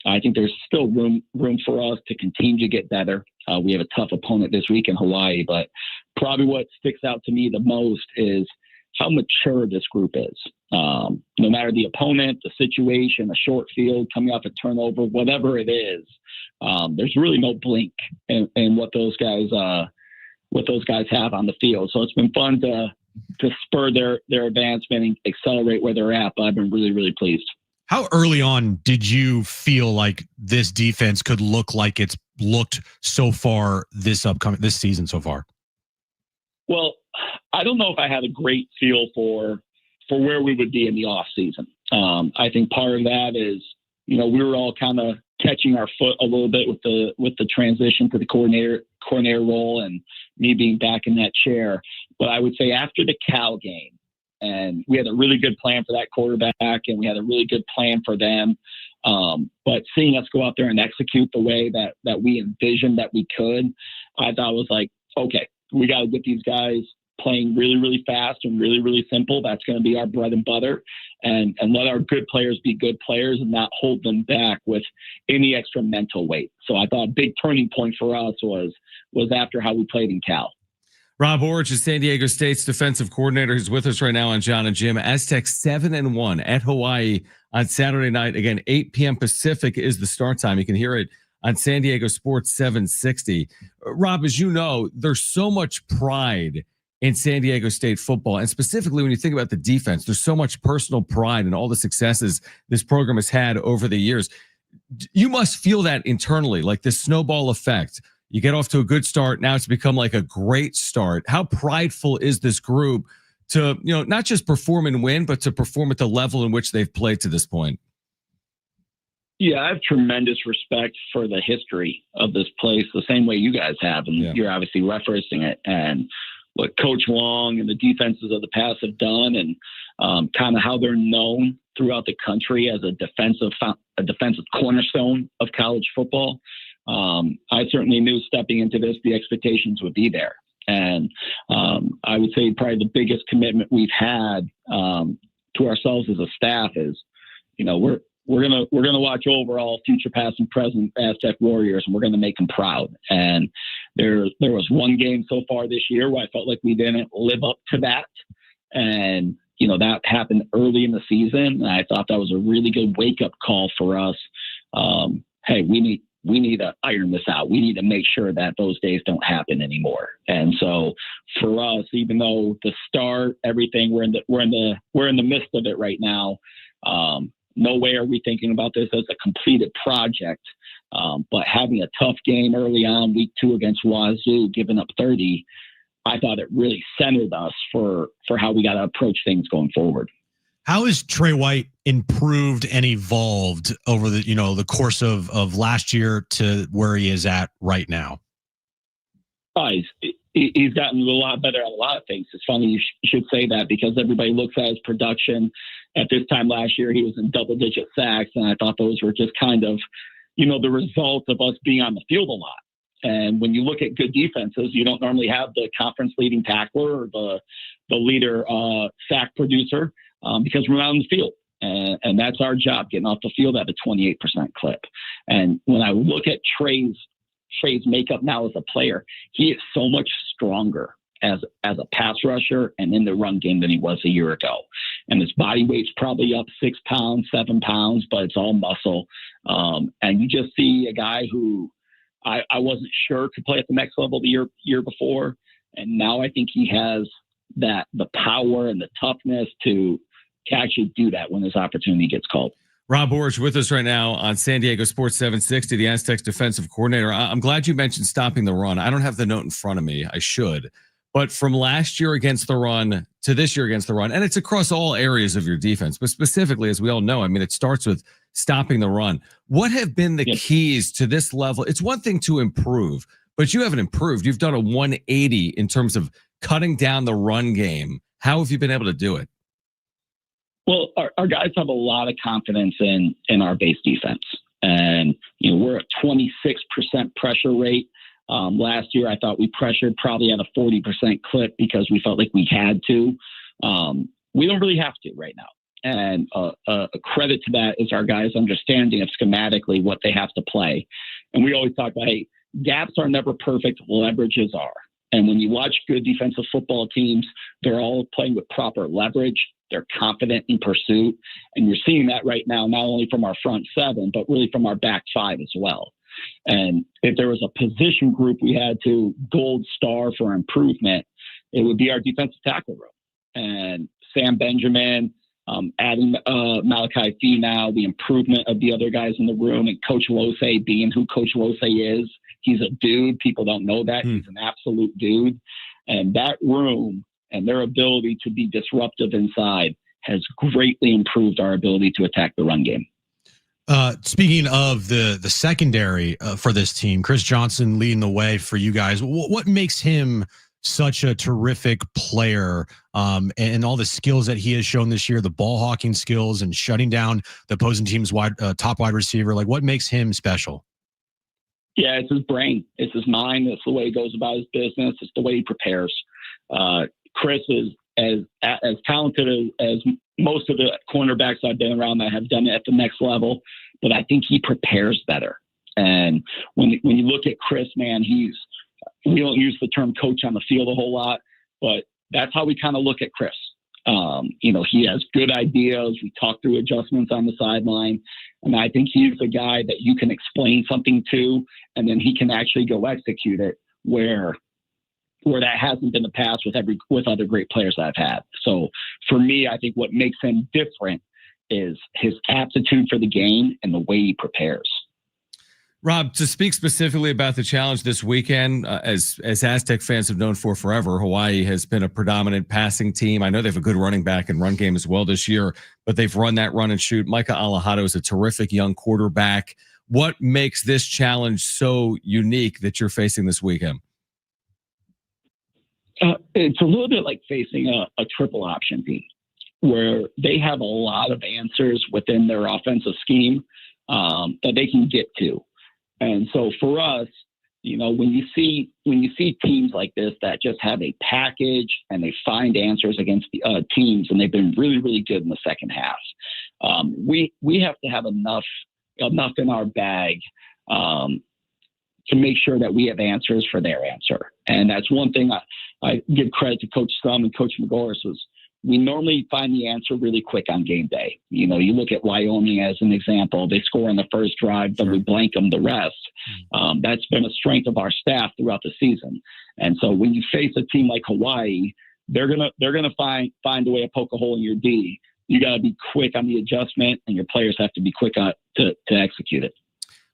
I think there's still room for us to continue to get better. We have a tough opponent this week in Hawaii, but probably what sticks out to me the most is how mature this group is. No matter the opponent, the situation, a short field, coming off a turnover, whatever it is, there's really no blink in what those guys have on the field. So it's been fun to spur their advancement and accelerate where they're at. But I've been really, really pleased. How early on did you feel like this defense could look like it's looked so far this season so far? Well, I don't know if I had a great feel for where we would be in the off season. I think part of that is, we were all kind of catching our foot a little bit with the transition to the coordinator role and me being back in that chair. But I would say after the Cal game, and we had a really good plan for that quarterback, and we had a really good plan for them. But seeing us go out there and execute the way that we envisioned that we could, I thought was like, okay, we got to get these guys playing really, really fast and really, really simple. That's going to be our bread and butter, and let our good players be good players and not hold them back with any extra mental weight. So I thought a big turning point for us was after how we played in Cal. Rob Orich is San Diego State's defensive coordinator, who's with us right now on John and Jim. Aztecs 7-1 at Hawaii on Saturday night. Again, 8 p.m. Pacific is the start time. You can hear it on San Diego Sports 760. Rob, as you know, there's so much pride in San Diego State football. And specifically when you think about the defense, there's so much personal pride in all the successes this program has had over the years. You must feel that internally, like this snowball effect. You get off to a good start. Now it's become like a great start. How prideful is this group to, not just perform and win, but to perform at the level in which they've played to this point? Yeah, I have tremendous respect for the history of this place, the same way you guys have. And You're obviously referencing it. And what Coach Long and the defenses of the past have done, and kind of how they're known throughout the country as a defensive cornerstone of college football. I certainly knew stepping into this, the expectations would be there. And I would say probably the biggest commitment we've had to ourselves as a staff is, we're gonna watch over all future, past, and present Aztec Warriors, and we're gonna make them proud. And there was one game so far this year where I felt like we didn't live up to that, and that happened early in the season. And I thought that was a really good wake up call for us. Hey, we need to iron this out. We need to make sure that those days don't happen anymore. And so for us, even though the start, everything, we're in the midst of it right now. No way are we thinking about this as a completed project. But having a tough game early on, week 2 against Wazoo, giving up 30, I thought it really centered us for how we got to approach things going forward. How has Trey White improved and evolved over the course of last year to where he is at right now? He's gotten a lot better at a lot of things. It's funny you should say that, because everybody looks at his production. At this time last year, he was in double-digit sacks, and I thought those were just kind of, the result of us being on the field a lot. And when you look at good defenses, you don't normally have the conference leading tackler or the leader sack producer because we're not on the field. And that's our job, getting off the field at a 28% clip. And when I look at Trey's makeup now as a player, he is so much stronger as a pass rusher and in the run game than he was a year ago. And his body weight's probably up 6 pounds, 7 pounds, but it's all muscle. And you just see a guy who I wasn't sure could play at the next level the year before. And now I think he has the power and the toughness to actually do that when his opportunity gets called. Rob Orich with us right now on San Diego Sports 760, the Aztecs defensive coordinator. I'm glad you mentioned stopping the run. I don't have the note in front of me. I should. But from last year against the run to this year against the run, and it's across all areas of your defense, but specifically, as we all know, I mean, it starts with stopping the run. What have been the keys to this level? It's one thing to improve, but you haven't improved. You've done a 180 in terms of cutting down the run game. How have you been able to do it? Well, our guys have a lot of confidence in our base defense. And, we're at 26% pressure rate. Last year, I thought we pressured probably at a 40% clip because we felt like we had to. We don't really have to right now. And a credit to that is our guys' understanding of schematically what they have to play. And we always talk about, hey, gaps are never perfect, leverages are. And when you watch good defensive football teams, they're all playing with proper leverage. They're confident in pursuit. And you're seeing that right now, not only from our front seven, but really from our back five as well. And if there was a position group we had to gold star for improvement, it would be our defensive tackle room. And Sam Benjamin, adding Malachi Fee now, the improvement of the other guys in the room, and Coach Losey being who Coach Losey is. He's a dude. People don't know that. He's an absolute dude. And that room and their ability to be disruptive inside has greatly improved our ability to attack the run game. Speaking of the secondary for this team, Chris Johnson leading the way for you guys. What makes him such a terrific player, and all the skills that he has shown this year, the ball hawking skills and shutting down the opposing team's top wide receiver? Like, what makes him special? Yeah, it's his brain. It's his mind. It's the way he goes about his business. It's the way he prepares. Chris is as talented as most of the cornerbacks I've been around that have done it at the next level, but I think he prepares better. And when you look at Chris, man, we don't use the term coach on the field a whole lot, but that's how we kind of look at Chris. He has good ideas. We talk through adjustments on the sideline. And I think he's the guy that you can explain something to, and then he can actually go execute it where that hasn't been the past with other great players that I've had. So for me, I think what makes him different is his aptitude for the game and the way he prepares. Rob, to speak specifically about the challenge this weekend, as Aztec fans have known for forever, Hawaii has been a predominant passing team. I know they have a good running back and run game as well this year, but they've run that run and shoot. Micah Alejado is a terrific young quarterback. What makes this challenge so unique that you're facing this weekend? It's a little bit like facing a triple option team where they have a lot of answers within their offensive scheme that they can get to. And so for us, when you see teams like this that just have a package and they find answers against teams, and they've been really, really good in the second half, we have to have enough in our bag to make sure that we have answers for their answer. And that's one thing I give credit to Coach Sum and Coach McGorris was we normally find the answer really quick on game day. You look at Wyoming as an example. They score on the first drive, but we blank them the rest. That's been a strength of our staff throughout the season. And so when you face a team like Hawaii, they're gonna find a way to poke a hole in your D. You got to be quick on the adjustment, and your players have to be quick to execute it.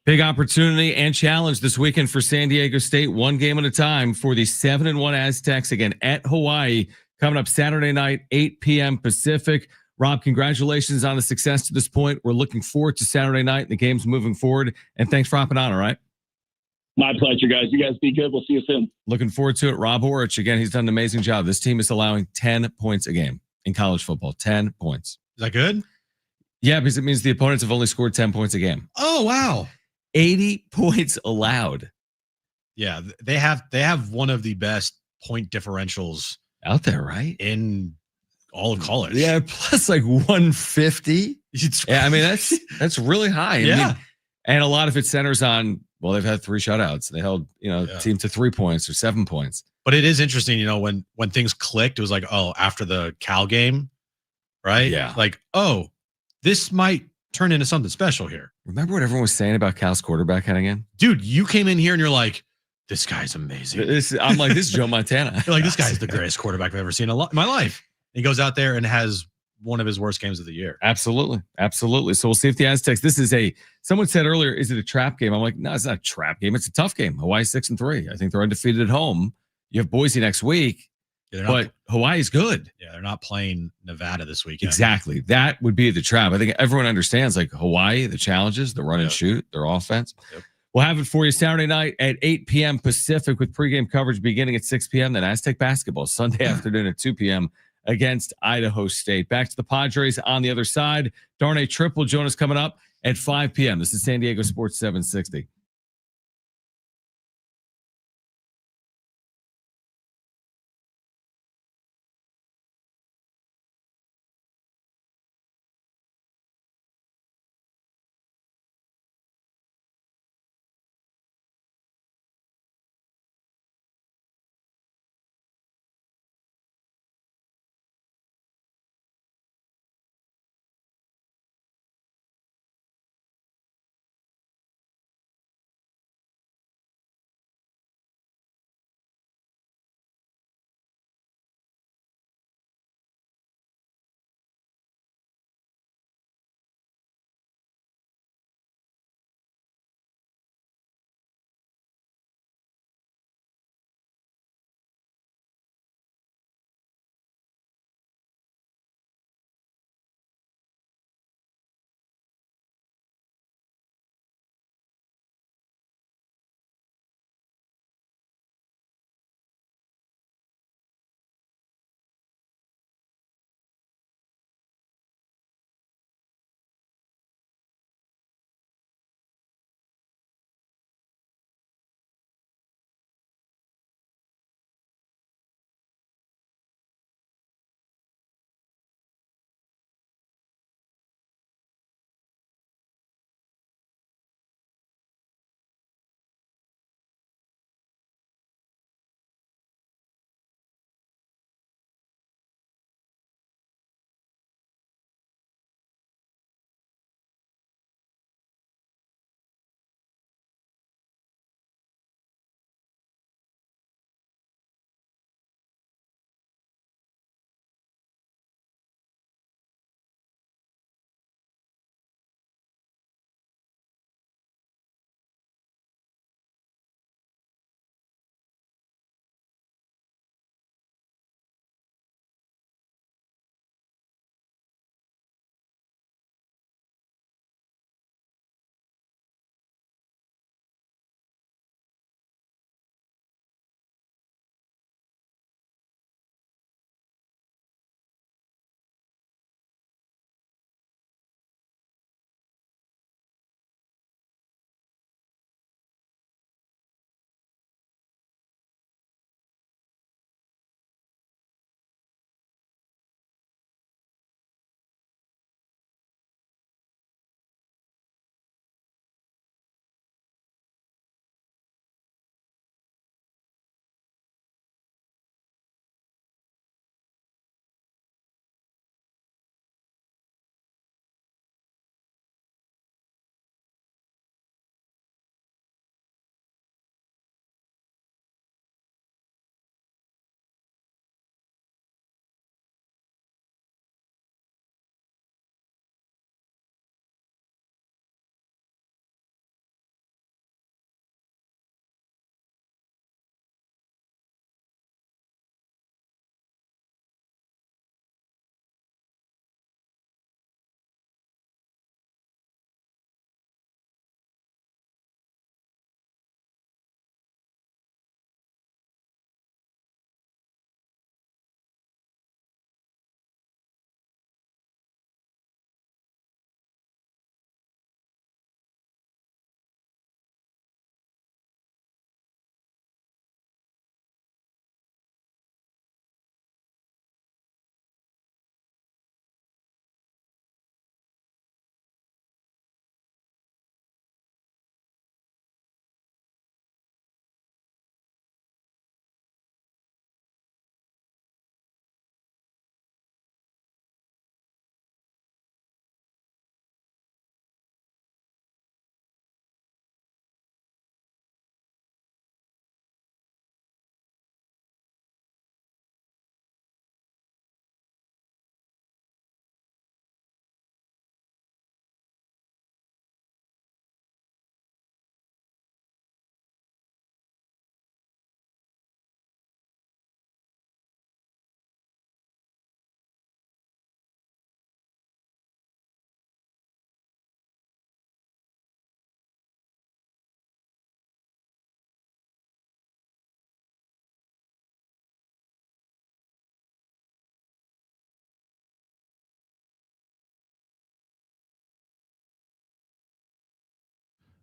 Big opportunity and challenge this weekend for San Diego State, one game at a time for the 7-1 Aztecs, again at Hawaii, coming up Saturday night, 8 p.m. Pacific. Rob, congratulations on the success to this point. We're looking forward to Saturday night and the games moving forward. And thanks for hopping on, all right? My pleasure, guys. You guys be good. We'll see you soon. Looking forward to it. Rob Orich, again, he's done an amazing job. This team is allowing 10 points a game in college football. 10 points. Is that good? Yeah, because it means the opponents have only scored 10 points a game. Oh, wow. 80 points allowed. Yeah, they have one of the best point differentials out there, right? In all of college. Yeah, plus like 150. Yeah, I mean that's really high. Yeah. And a lot of it centers on, well, they've had 3 shutouts. They held, team to 3 points or 7 points. But it is interesting, when things clicked, it was like, oh, after the Cal game, right? Yeah. Like, oh, this might turn into something special here. Remember what everyone was saying about Cal's quarterback heading in? Dude, you came in here and you're like, this guy's amazing. I'm like, this is Joe Montana. You're like, this guy's the greatest quarterback I've ever seen in my life. He goes out there and has one of his worst games of the year. Absolutely. So we'll see if the Aztecs, someone said earlier, is it a trap game? I'm like, no, it's not a trap game. It's a tough game. Hawaii's 6-3. I think they're undefeated at home. You have Boise next week, but Hawaii's good. Yeah, they're not playing Nevada this weekend. Exactly. That would be the trap. I think everyone understands, like, Hawaii, the challenges, the run and shoot, their offense. Yep. We'll have it for you Saturday night at 8 p.m. Pacific with pregame coverage beginning at 6 p.m. Then Aztec basketball Sunday afternoon at 2 p.m. against Idaho State. Back to the Padres on the other side. Darnay Tripp will join us coming up at 5 p.m. This is San Diego Sports 760.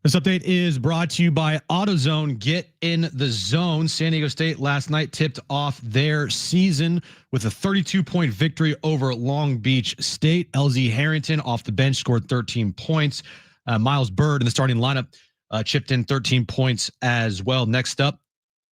This update is brought to you by AutoZone. Get in the zone. San Diego State last night tipped off their season with a 32-point victory over Long Beach State. LZ Harrington off the bench scored 13 points. Miles Bird in the starting lineup chipped in 13 points as well. Next up,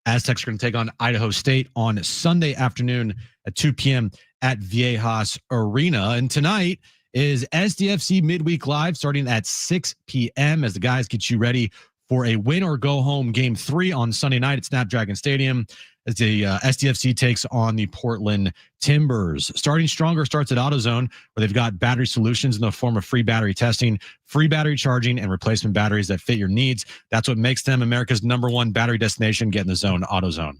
Aztecs are going to take on Idaho State on Sunday afternoon at 2 p.m. at Viejas Arena. And tonight is SDFC Midweek Live starting at 6 p.m. as the guys get you ready for a win or go home game 3 on Sunday night at Snapdragon Stadium as the SDFC takes on the Portland Timbers. Starting stronger starts at AutoZone, where they've got battery solutions in the form of free battery testing, free battery charging, and replacement batteries that fit your needs. That's what makes them America's #1 battery destination. Get in the zone, AutoZone.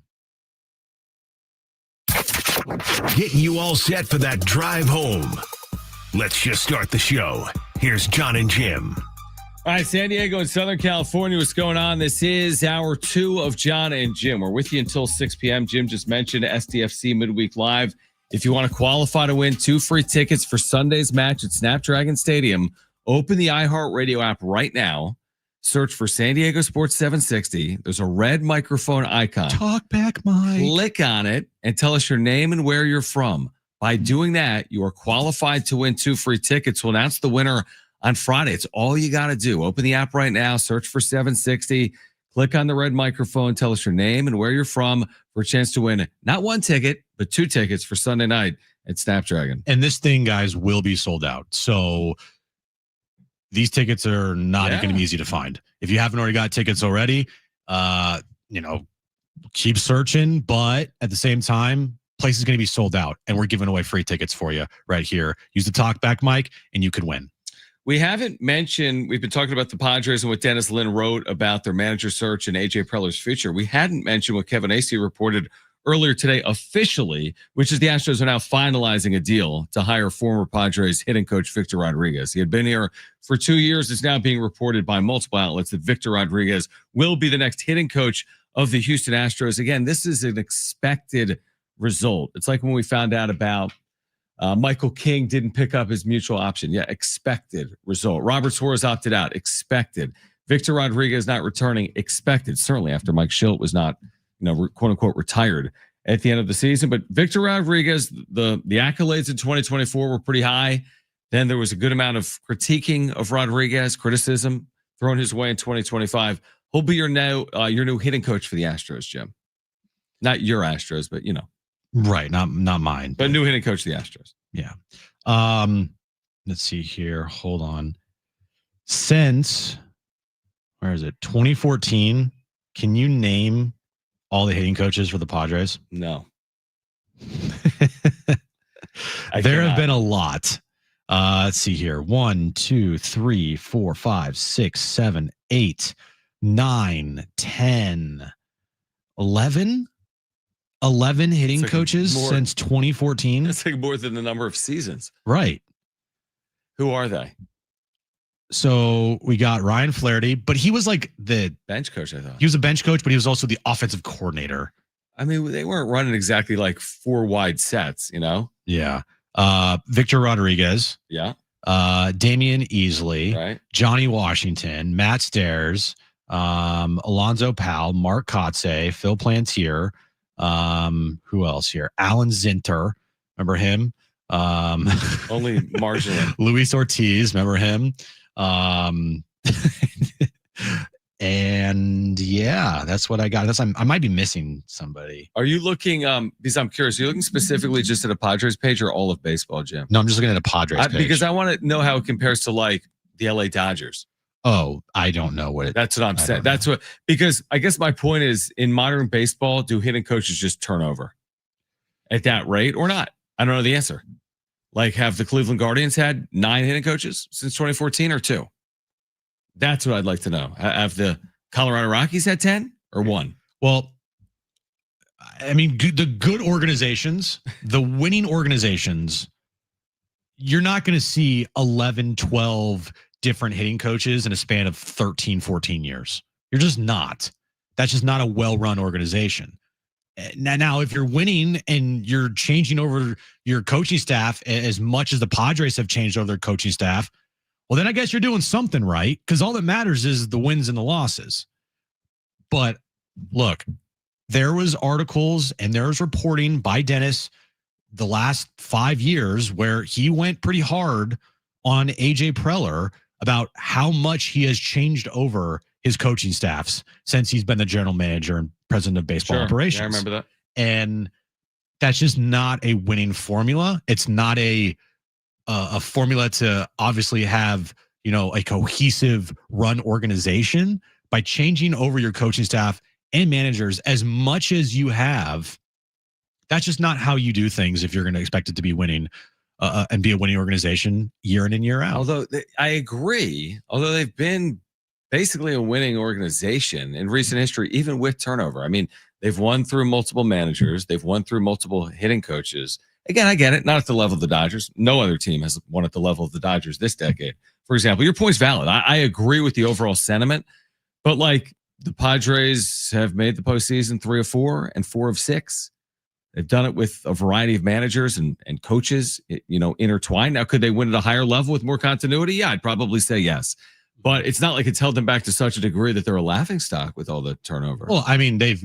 Getting you all set for that drive home. Let's just start the show. Here's John and Jim. All right, San Diego and Southern California, what's going on? This is hour 2 of John and Jim. We're with you until 6 p.m. Jim just mentioned SDFC Midweek Live. If you want to qualify to win 2 free tickets for Sunday's match at Snapdragon Stadium, open the iHeartRadio app right now. Search for San Diego Sports 760. There's a red microphone icon. Talk back, Mike. Click on it and tell us your name and where you're from. By doing that, you are qualified to win 2 free tickets. We'll announce the winner on Friday. It's all you got to do. Open the app right now, search for 760, click on the red microphone, tell us your name and where you're from for a chance to win not 1 ticket, but 2 tickets for Sunday night at Snapdragon. And this thing, guys, will be sold out. So these tickets are not going to be easy to find. If you haven't already got tickets already, keep searching. But at the same time, place is going to be sold out, and we're giving away free tickets for you right here. Use the talkback mic, and you could win. We haven't mentioned, we've been talking about the Padres and what Dennis Lin wrote about their manager search and AJ Preller's future. We hadn't mentioned what Kevin Acee reported earlier today officially, which is the Astros are now finalizing a deal to hire former Padres hitting coach Victor Rodriguez. He had been here for 2 years. It's now being reported by multiple outlets that Victor Rodriguez will be the next hitting coach of the Houston Astros. Again, this is an expected result. It's like when we found out about Michael King didn't pick up his mutual option. Yeah, expected result. Robert Suarez opted out. Expected. Victor Rodriguez not returning. Expected. Certainly after Mike Schilt was not, quote unquote, retired at the end of the season. But Victor Rodriguez, the accolades in 2024 were pretty high. Then there was a good amount of critiquing of Rodriguez, criticism thrown his way in 2025. He'll be your new hitting coach for the Astros, Jim. Not your Astros, but Right, not mine. But new hitting coach of the Astros. Yeah. Let's see here. Hold on. Since, where is it? 2014. Can you name all the hitting coaches for the Padres? No. There have been a lot. Let's see here. 1, 2, 3, 4, 5, 6, 7, 8, 9, 10, 11. 11 hitting coaches since 2014. That's like more than the number of seasons. Right. Who are they? So we got Ryan Flaherty, but he was like the bench coach, I thought. He was a bench coach, but he was also the offensive coordinator. I mean, they weren't running exactly like 4 wide sets, Yeah. Victor Rodriguez. Yeah. Damian Easley. Right. Johnny Washington. Matt Stairs. Alonzo Powell. Mark Kotze. Phil Plantier. Who else here? Alan Zinter, remember him? Only marginally. Luis Ortiz, remember him? And yeah, that's what I got. I might be missing somebody. Are you looking? Because I'm curious. Are you looking specifically just at a Padres page or all of baseball, Jim? No, I'm just looking at a Padres page because I want to know how it compares to like the LA Dodgers. Oh, I don't know what it. That's what I'm saying. That's what, because I guess my point is, in modern baseball, do hitting coaches just turn over at that rate or not? I don't know the answer. Like, have the Cleveland Guardians had 9 hitting coaches since 2014 or 2? That's what I'd like to know. Have the Colorado Rockies had 10 or 1? Well, I mean, the good organizations, the winning organizations, you're not going to see 11, 12 different hitting coaches in a span of 13, 14 years. You're just not. That's just not a well-run organization. Now, if you're winning and you're changing over your coaching staff as much as the Padres have changed over their coaching staff, Well, then I guess you're doing something right, because all that matters is the wins and the losses. But look, there was articles and there was reporting by Dennis the last 5 years where he went pretty hard on AJ Preller about how much he has changed over his coaching staffs since he's been the general manager and president of baseball operations. Yeah, I remember that. And that's just not a winning formula. It's not a formula to obviously have, a cohesive run organization. By changing over your coaching staff and managers as much as you have, that's just not how you do things if you're going to expect it to be winning and be a winning organization year in and year out. Although I agree, although they've been basically a winning organization in recent history, even with turnover. I mean, they've won through multiple managers. They've won through multiple hitting coaches. Again, I get it. Not at the level of the Dodgers. No other team has won at the level of the Dodgers this decade. For example, your point's valid. I agree with the overall sentiment. But like the Padres have made the postseason 3 of 4 and 4 of 6. They've done it with a variety of managers and coaches, intertwined. Now, could they win at a higher level with more continuity? Yeah, I'd probably say yes. But it's not like it's held them back to such a degree that they're a laughingstock with all the turnover. Well, I mean, they've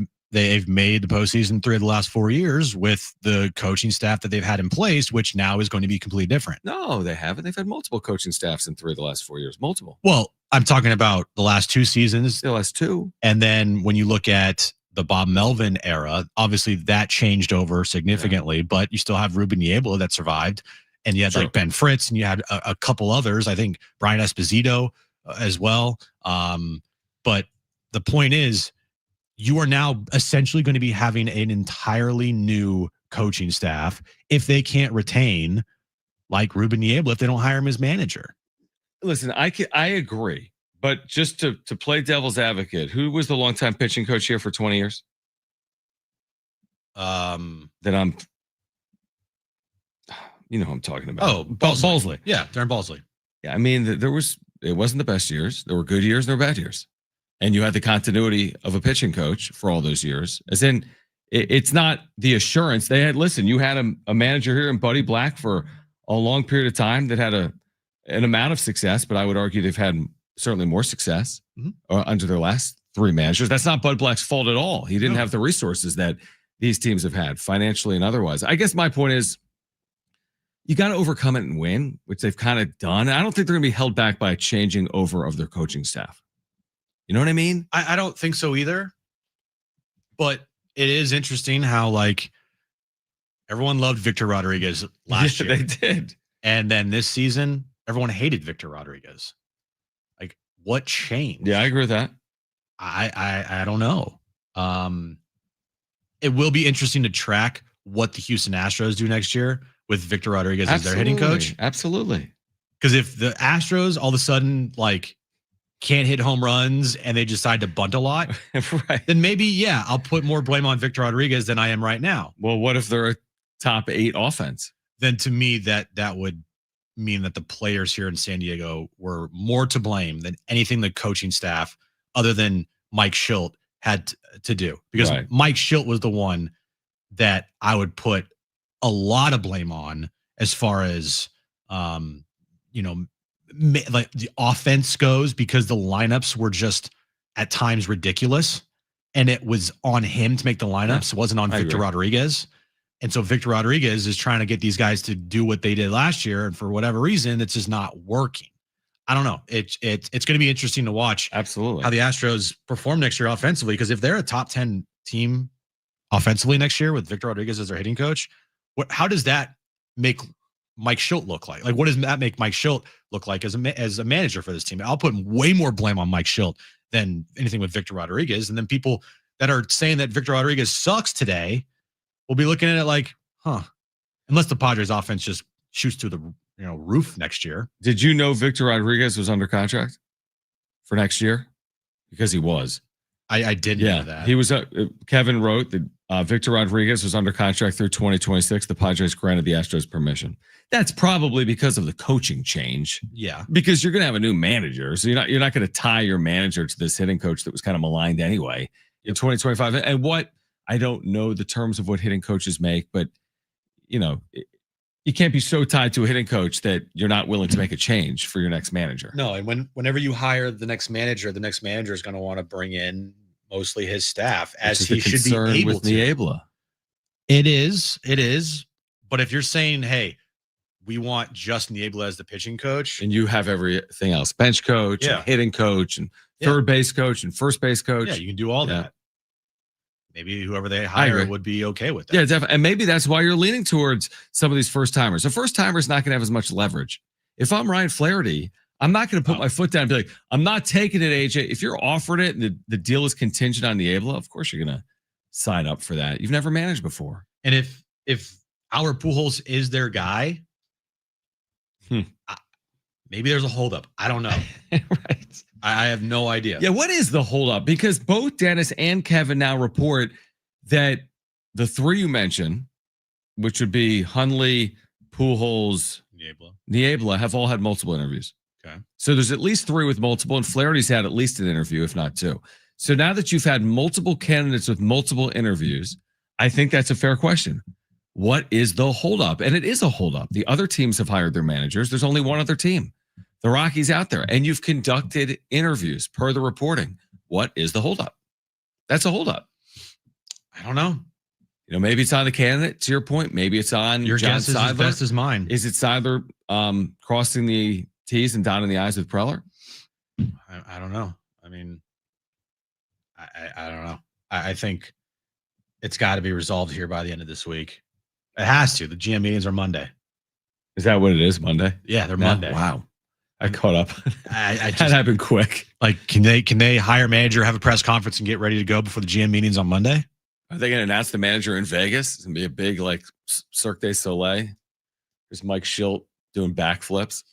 made the postseason 3 of the last 4 years with the coaching staff that they've had in place, which now is going to be completely different. No, they haven't. They've had multiple coaching staffs in 3 of the last 4 years. Multiple. Well, I'm talking about the last 2 seasons. The last 2. And then when you look at the Bob Melvin era, obviously that changed over significantly, but you still have Ruben Niebla that survived. And you had like Ben Fritz, and you had a couple others. I think Brian Esposito as well. But the point is, you are now essentially going to be having an entirely new coaching staff if they can't retain like Ruben Niebla, if they don't hire him as manager. Listen, I agree, but just to play devil's advocate, who was the longtime pitching coach here for 20 years? That I'm, who I'm talking about. Oh, Balsley. Yeah, Darren Balsley. Yeah, I mean, it wasn't the best years. There were good years, there were bad years. And you had the continuity of a pitching coach for all those years. As in, it's not the assurance. You had a manager here in Buddy Black for a long period of time that had an amount of success, but I would argue they've had certainly more success under their last 3 managers. That's not Bud Black's fault at all. He didn't have the resources that these teams have had financially and otherwise. I guess my point is, you got to overcome it and win, which they've kind of done. I don't think they're going to be held back by a changing over of their coaching staff. You know what I mean? I don't think so either. But it is interesting how everyone loved Victor Rodriguez last year. They did. And then this season, everyone hated Victor Rodriguez. What changed? Yeah, I agree with that. I don't know. It will be interesting to track what the Houston Astros do next year with Victor Rodriguez as their hitting coach. Absolutely. Because if the Astros all of a sudden can't hit home runs and they decide to bunt a lot, right, then maybe, I'll put more blame on Victor Rodriguez than I am right now. Well, what if they're a top 8 offense? Then to me, that would mean that the players here in San Diego were more to blame than anything the coaching staff other than Mike Schilt had to do. Because Mike Schilt was the one that I would put a lot of blame on as far as, the offense goes, because the lineups were just at times ridiculous, and it was on him to make the lineups. It wasn't on Victor Rodriguez. And so Victor Rodriguez is trying to get these guys to do what they did last year, and for whatever reason, it's just not working. I don't know. It's going to be interesting to watch absolutely how the Astros perform next year offensively, because if they're a top 10 team offensively next year with Victor Rodriguez as their hitting coach, how does that make Mike Schilt look like? What does that make Mike Schilt look like as a manager for this team? I'll put way more blame on Mike Schilt than anything with Victor Rodriguez. And then people that are saying that Victor Rodriguez sucks today will be looking at it unless the Padres offense just shoots through the roof next year. Did you know Victor Rodriguez was under contract for next year? Because he was. I didn't know that. He was. Kevin wrote that Victor Rodriguez was under contract through 2026. The Padres granted the Astros permission. That's probably because of the coaching change. Yeah, because you're going to have a new manager, so you're not going to tie your manager to this hitting coach that was kind of maligned anyway in 2025. And I don't know the terms of what hitting coaches make, but You can't be so tied to a hitting coach that you're not willing to make a change for your next manager. No, and whenever you hire the next manager is going to want to bring in mostly his staff, as he should be able with to. Niebla. It is. But if you're saying, hey, we want just Niebla as the pitching coach, and you have everything else, bench coach, and hitting coach, and third base coach, and first base coach. Yeah, you can do all that. Maybe whoever they hire would be okay with that. Yeah, definitely. And maybe that's why you're leaning towards some of these first timers. A first timer is not going to have as much leverage. If I'm Ryan Flaherty, I'm not going to put my foot down and be like, I'm not taking it, AJ. If you're offered it and the deal is contingent on Niebla, of course you're going to sign up for that. You've never managed before. And if our Pujols is their guy, maybe there's a holdup. I don't know. Right. I have no idea. Yeah, what is the holdup? Because both Dennis and Kevin now report that the three you mentioned, which would be Hundley, Pujols, Niebla, have all had multiple interviews. Okay. So there's at least three with multiple, and Flaherty's had at least an interview, if not two. So now that you've had multiple candidates with multiple interviews, I think that's a fair question. What is the holdup? And it is a holdup. The other teams have hired their managers. There's only one other team. The Rockies out there, and you've conducted interviews per the reporting. What is the holdup? That's a holdup. I don't know. Maybe it's on the candidate, to your point. Maybe it's on your John guess is Seidler. as best as mine. Is it Seidler crossing the T's and dotting the I's with Preller? I don't know. I mean, I don't know. I think it's got to be resolved here by the end of this week. It has to. The GM meetings are Monday. Is that what it is? Monday? Yeah, they're Monday. Wow. I caught up. I just, that happened quick. Like, can they hire a manager, have a press conference, and get ready to go before the GM meetings on Monday? Are they going to announce the manager in Vegas? It's going to be a big, like, Cirque du Soleil. There's Mike Schilt doing backflips.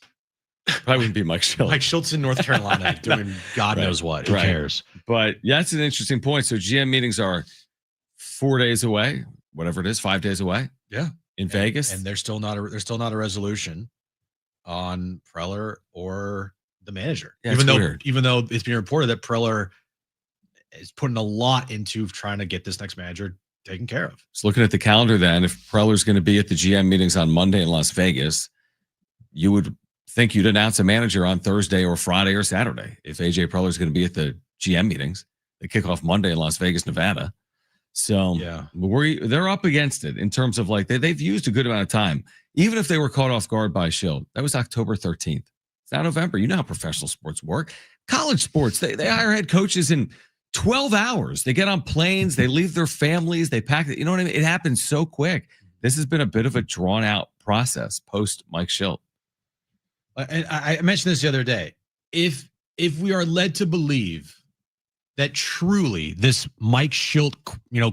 Probably wouldn't be Mike Schilt. Mike Schilt's in North Carolina doing God knows what. Who cares? But yeah, that's an interesting point. So GM meetings are 4 days away, whatever it is, 5 days away. Yeah, in Vegas, and there's still not a resolution on Preller or the manager. Yeah, even though it's being reported that Preller is putting a lot into trying to get this next manager taken care of. So looking at the calendar, then, if Preller's going to be at the GM meetings on Monday in Las Vegas, you would think you'd announce a manager on Thursday or Friday or Saturday. If AJ Preller's going to be at the GM meetings, they kick off Monday in Las Vegas, Nevada. So yeah, they're up against it in terms of like they've used a good amount of time. Even if they were caught off guard by Schilt, that was October 13th. It's now November. You know how professional sports work. College sports, they hire head coaches in 12 hours. They get on planes, they leave their families, they pack it. You know what I mean? It happens so quick. This has been a bit of a drawn out process post Mike Schilt. And I mentioned this the other day. If we are led to believe that truly this Mike Schilt,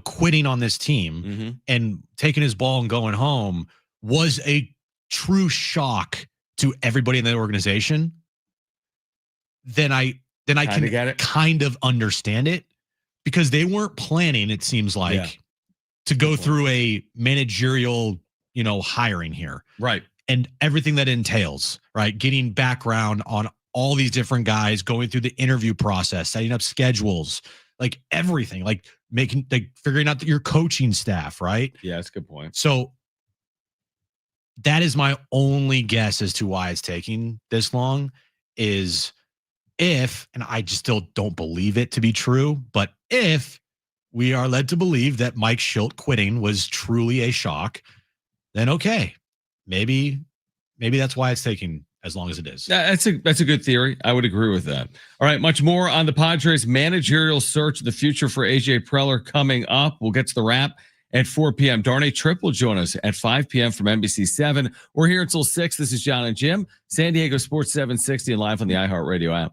quitting on this team and taking his ball and going home was a true shock to everybody in the organization, then I can kind of understand it, because they weren't planning, it seems like, to go through a managerial, hiring here. Right. And everything that entails, right? Getting background on all these different guys, going through the interview process, setting up schedules, like everything, like figuring out your coaching staff, right? Yeah, that's a good point. So that is my only guess as to why it's taking this long, is if, and I just still don't believe it to be true, but if we are led to believe that Mike Schilt quitting was truly a shock, then okay, maybe that's why it's taking as long as it is. Yeah, that's a good theory. I would agree with that. All right, much more on the Padres managerial search of the future for AJ Preller coming up. We'll get to the wrap at 4 p.m. Darnay Tripp will join us at 5 p.m. from NBC 7. We're here until 6. This is John and Jim, San Diego Sports 760, and live on the iHeartRadio app.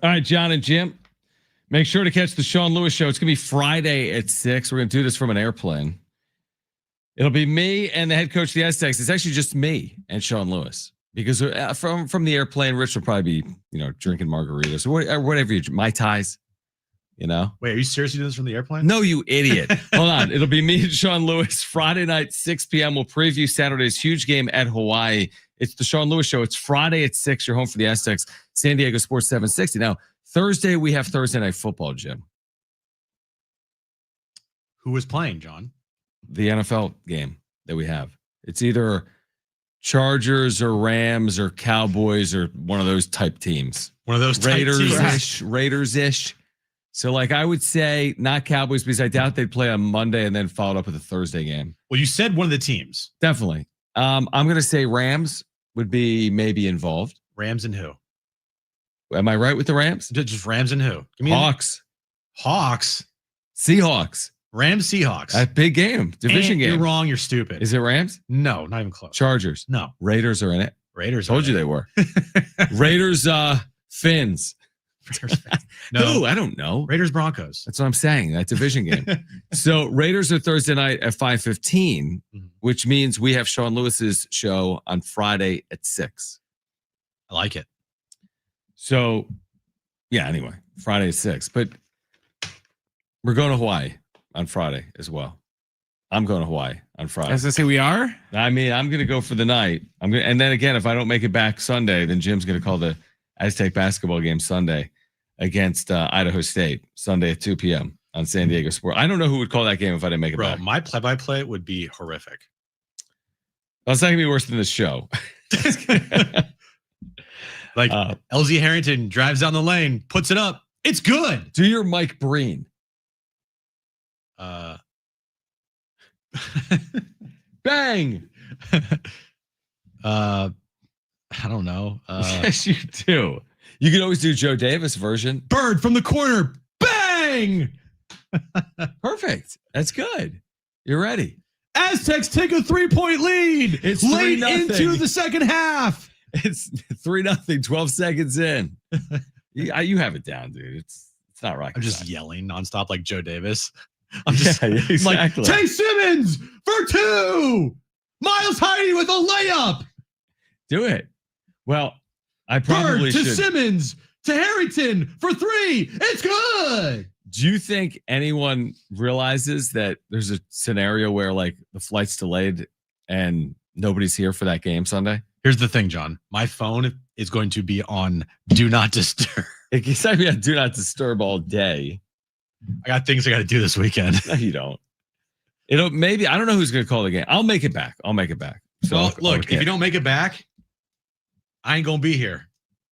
All right, John and Jim. Make sure to catch the Sean Lewis show. It's going to be Friday at 6. We're going to do this from an airplane. It'll be me and the head coach of the Aztecs. It's actually just me and Sean Lewis. Because from the airplane, Rich will probably be, drinking margaritas or whatever Mai Tais, Wait, are you seriously doing this from the airplane? No, you idiot. Hold on. It'll be me and Sean Lewis Friday night, 6 p.m. We'll preview Saturday's huge game at Hawaii. It's the Sean Lewis show. It's Friday at 6. You're home for the Aztecs, San Diego Sports 760. Now, Thursday, we have Thursday Night Football, Jim. Who was playing, John? The NFL game that we have. It's either Chargers or Rams or Cowboys or one of those type teams. One of those type teams. Raiders-ish. So, I would say not Cowboys because I doubt they'd play on Monday and then followed up with a Thursday game. Well, you said one of the teams. Definitely. I'm going to say Rams would be maybe involved. Rams and who? Am I right with the Rams? Just Rams and who? Give me Hawks. Hawks. Seahawks. Rams, Seahawks. A big game. Division game. You're wrong. You're stupid. Is it Rams? No, not even close. Chargers. No. Raiders are in it. Raiders. Told you they were. Raiders, Fins. No, Who? I don't know. Raiders, Broncos. That's what I'm saying. That division game. So Raiders are Thursday night at 5:15, which means we have Sean Lewis's show on Friday at 6. I like it. So, yeah, anyway, Friday at 6. But we're going to Hawaii on Friday as well. I'm going to Hawaii on Friday. As I say, we are? I mean, I'm going to go for the night. And then again, if I don't make it back Sunday, then Jim's going to call the Aztec basketball game Sunday against Idaho State, Sunday at 2 p.m. on San Diego Sport. I don't know who would call that game if I didn't make it back. My play-by-play would be horrific. Well, it's not going to be worse than this show. LZ Harrington drives down the lane, puts it up. It's good. Do your Mike Breen. Bang. I don't know. Yes, you do. You can always do Joe Davis version. Bird from the corner. Bang. Perfect. That's good. You're ready. Aztecs take a 3-point lead. It's late 3-0. into the second half. It's 3-0, 12 seconds in. You have it down, dude. It's not rocket I'm just science. yelling nonstop like Joe Davis. I'm just exactly. Tay Simmons for 2. Miles Heidi with a layup. Do it. Well, I probably Bird to should. Simmons to Harrington for 3. It's good. Do you think anyone realizes that there's a scenario where the flight's delayed and nobody's here for that game Sunday? Here's the thing, John. My phone is going to be on Do Not Disturb. It's not on Do Not Disturb all day. I got things I got to do this weekend. No, you don't. Maybe I don't know who's going to call the game. I'll make it back. So well, look, if you don't make it back, I ain't gonna be here.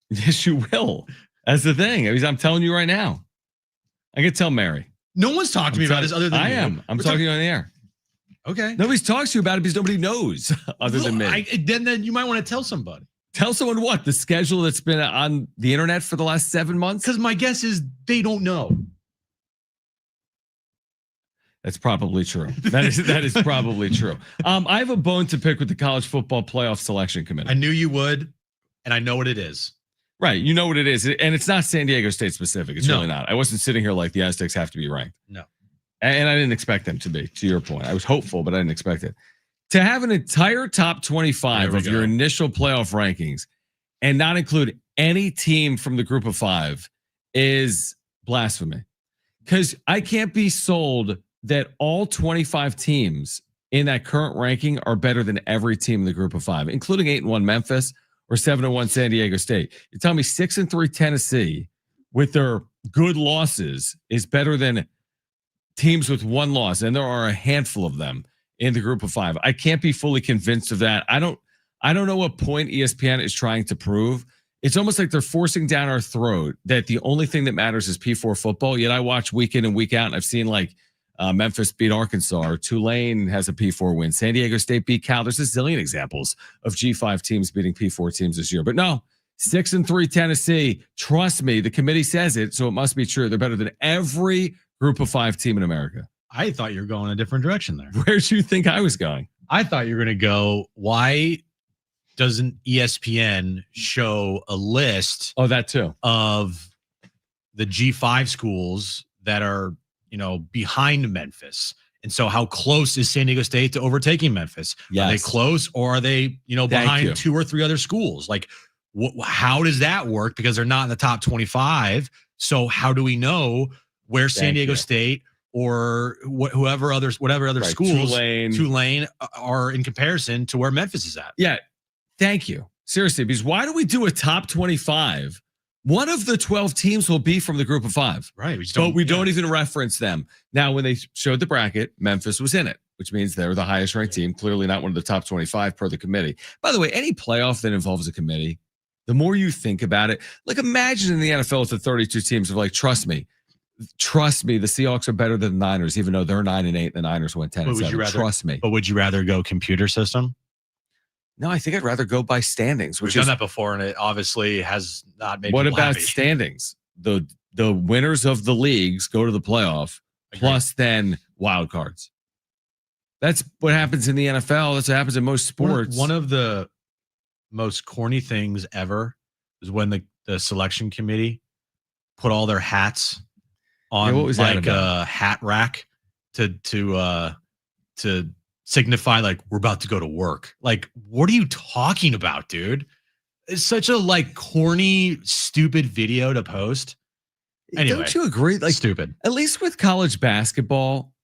Yes, you will. That's the thing. I'm telling you right now. I can tell Mary. No one's talked to me about this other than I you. am. I'm talking on the air. Okay. Nobody's talks to you about it because nobody knows other than me. Then you might want to tell somebody. Tell someone what? The schedule that's been on the internet for the last 7 months? Because my guess is they don't know. That's probably true. That is probably true. I have a bone to pick with the college football playoff selection committee. I knew you would, and I know what it is. Right. You know what it is. And it's not San Diego State specific. It's really not. I wasn't sitting here like the Aztecs have to be ranked. No. And I didn't expect them to be, to your point. I was hopeful, but I didn't expect it. To have an entire top 25 of your initial playoff rankings and not include any team from the group of 5 is blasphemy. Because I can't be sold that all 25 teams in that current ranking are better than every team in the group of 5, including 8-1 Memphis or 7-1 San Diego State. You tell me 6-3 Tennessee with their good losses is better than teams with 1 loss, and there are a handful of them in the group of 5. I can't be fully convinced of that. I don't know what point ESPN is trying to prove. It's almost like they're forcing down our throat that the only thing that matters is P4 football. Yet I watch week in and week out, and I've seen Memphis beat Arkansas, or Tulane has a P4 win. San Diego State beat Cal. There's a zillion examples of G5 teams beating P4 teams this year. But no, 6-3 Tennessee. Trust me, the committee says it, so it must be true. They're better than every group of 5 team in America. I thought you were going a different direction there. Where'd you think I was going? I thought you were going to go, why doesn't ESPN show a list that too of the G5 schools that are, behind Memphis. And so how close is San Diego State to overtaking Memphis? Yes. Are they close, or are they, behind 2 or 3 other schools? Like, how does that work? Because they're not in the top 25. So how do we know where San Diego State or whatever other schools, Tulane are in comparison to where Memphis is at? Yeah. Thank you. Seriously, because why do we do a top 25? One of the 12 teams will be from the group of 5. Right. We don't even reference them. Now, when they showed the bracket, Memphis was in it, which means they're the highest ranked team, clearly not one of the top 25 per the committee. By the way, any playoff that involves a committee, the more you think about it, like imagine in the NFL with the 32 teams of like, trust me, the Seahawks are better than the Niners, even though they're 9-8 and the Niners went 10-7. Trust me. But would you rather go computer system? No, I think I'd rather go by standings. We've done that before, and it obviously has not made. What people about happy. standings? The winners of the leagues go to the playoff, plus then wild cards. That's what happens in the NFL. That's what happens in most sports. One of the most corny things ever is when the selection committee put all their hats on like a hat rack to signify like we're about to go to work. Like, what are you talking about, dude? It's such a like corny, stupid video to post. Anyway, don't you agree? Like, stupid. At least with college basketball,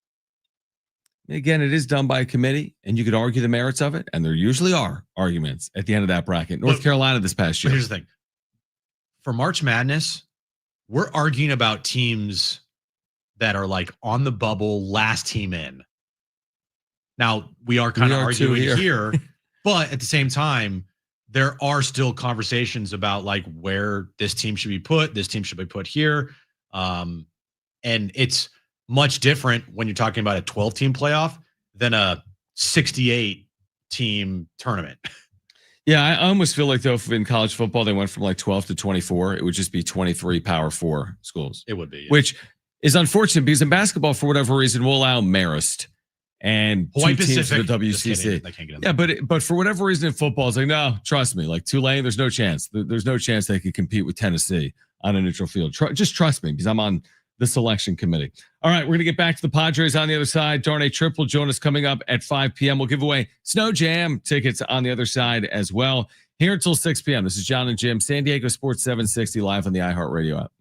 again, it is done by a committee, and you could argue the merits of it, and there usually are arguments at the end of that bracket. North Carolina this past year. But here's the thing: for March Madness, we're arguing about teams that are like on the bubble, last team in. Now, we are kind of arguing here, but at the same time, there are still conversations about like where this team should be put. This team should be put here. And it's much different when you're talking about a 12-team playoff than a 68-team tournament. Yeah, I almost feel like, though, if in college football, they went from like 12 to 24, it would just be 23 Power 4 schools. It would be. Yeah. Which is unfortunate because in basketball, for whatever reason, we'll allow Marist and Hawaii 2 teams Pacific. in the WCC. They can't get in Yeah, but for whatever reason in football, it's like, no, trust me. Like Tulane, there's no chance. There's no chance they could compete with Tennessee on a neutral field. Just trust me because I'm on the selection committee. All right, we're going to get back to the Padres on the other side. Darnay Triple join us coming up at 5 p.m. We'll give away Snow Jam tickets on the other side as well. Here until 6 p.m. This is John and Jim, San Diego Sports 760 live on the iHeartRadio app.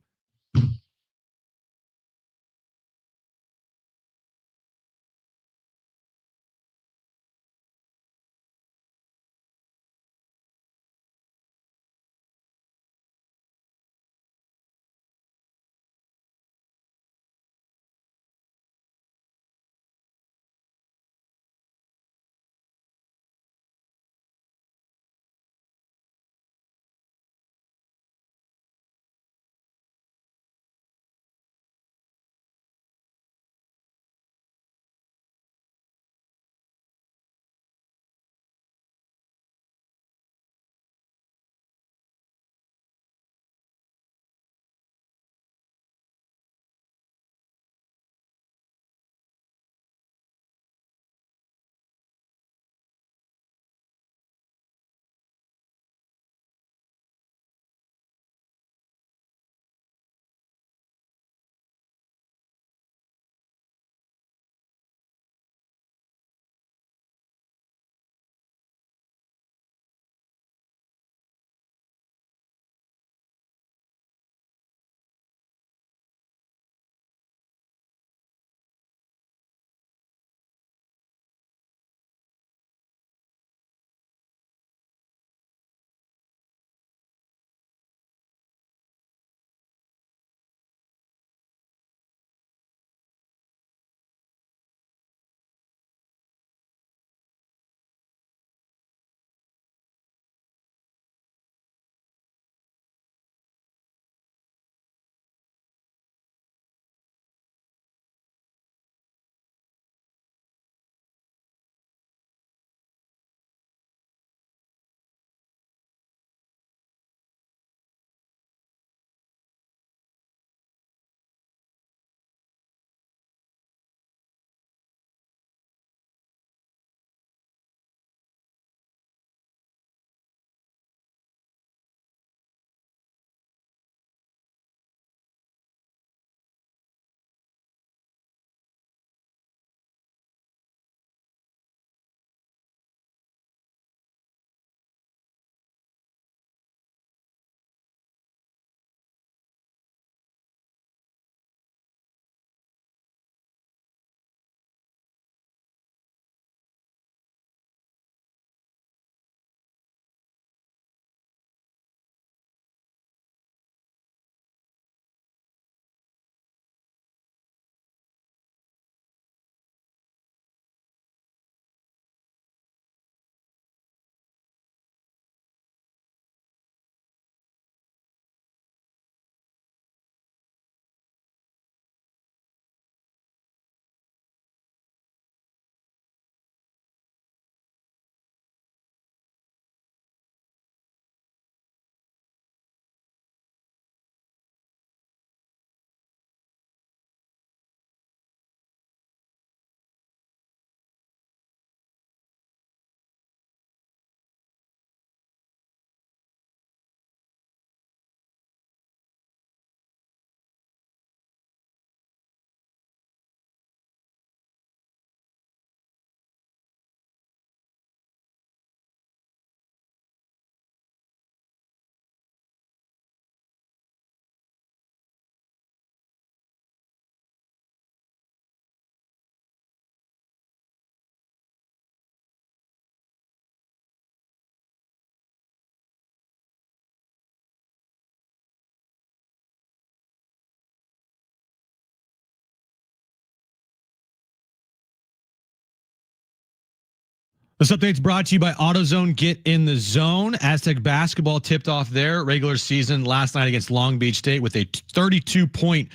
This update's brought to you by AutoZone. Get in the zone. Aztec basketball tipped off their regular season last night against Long Beach State with a 32-point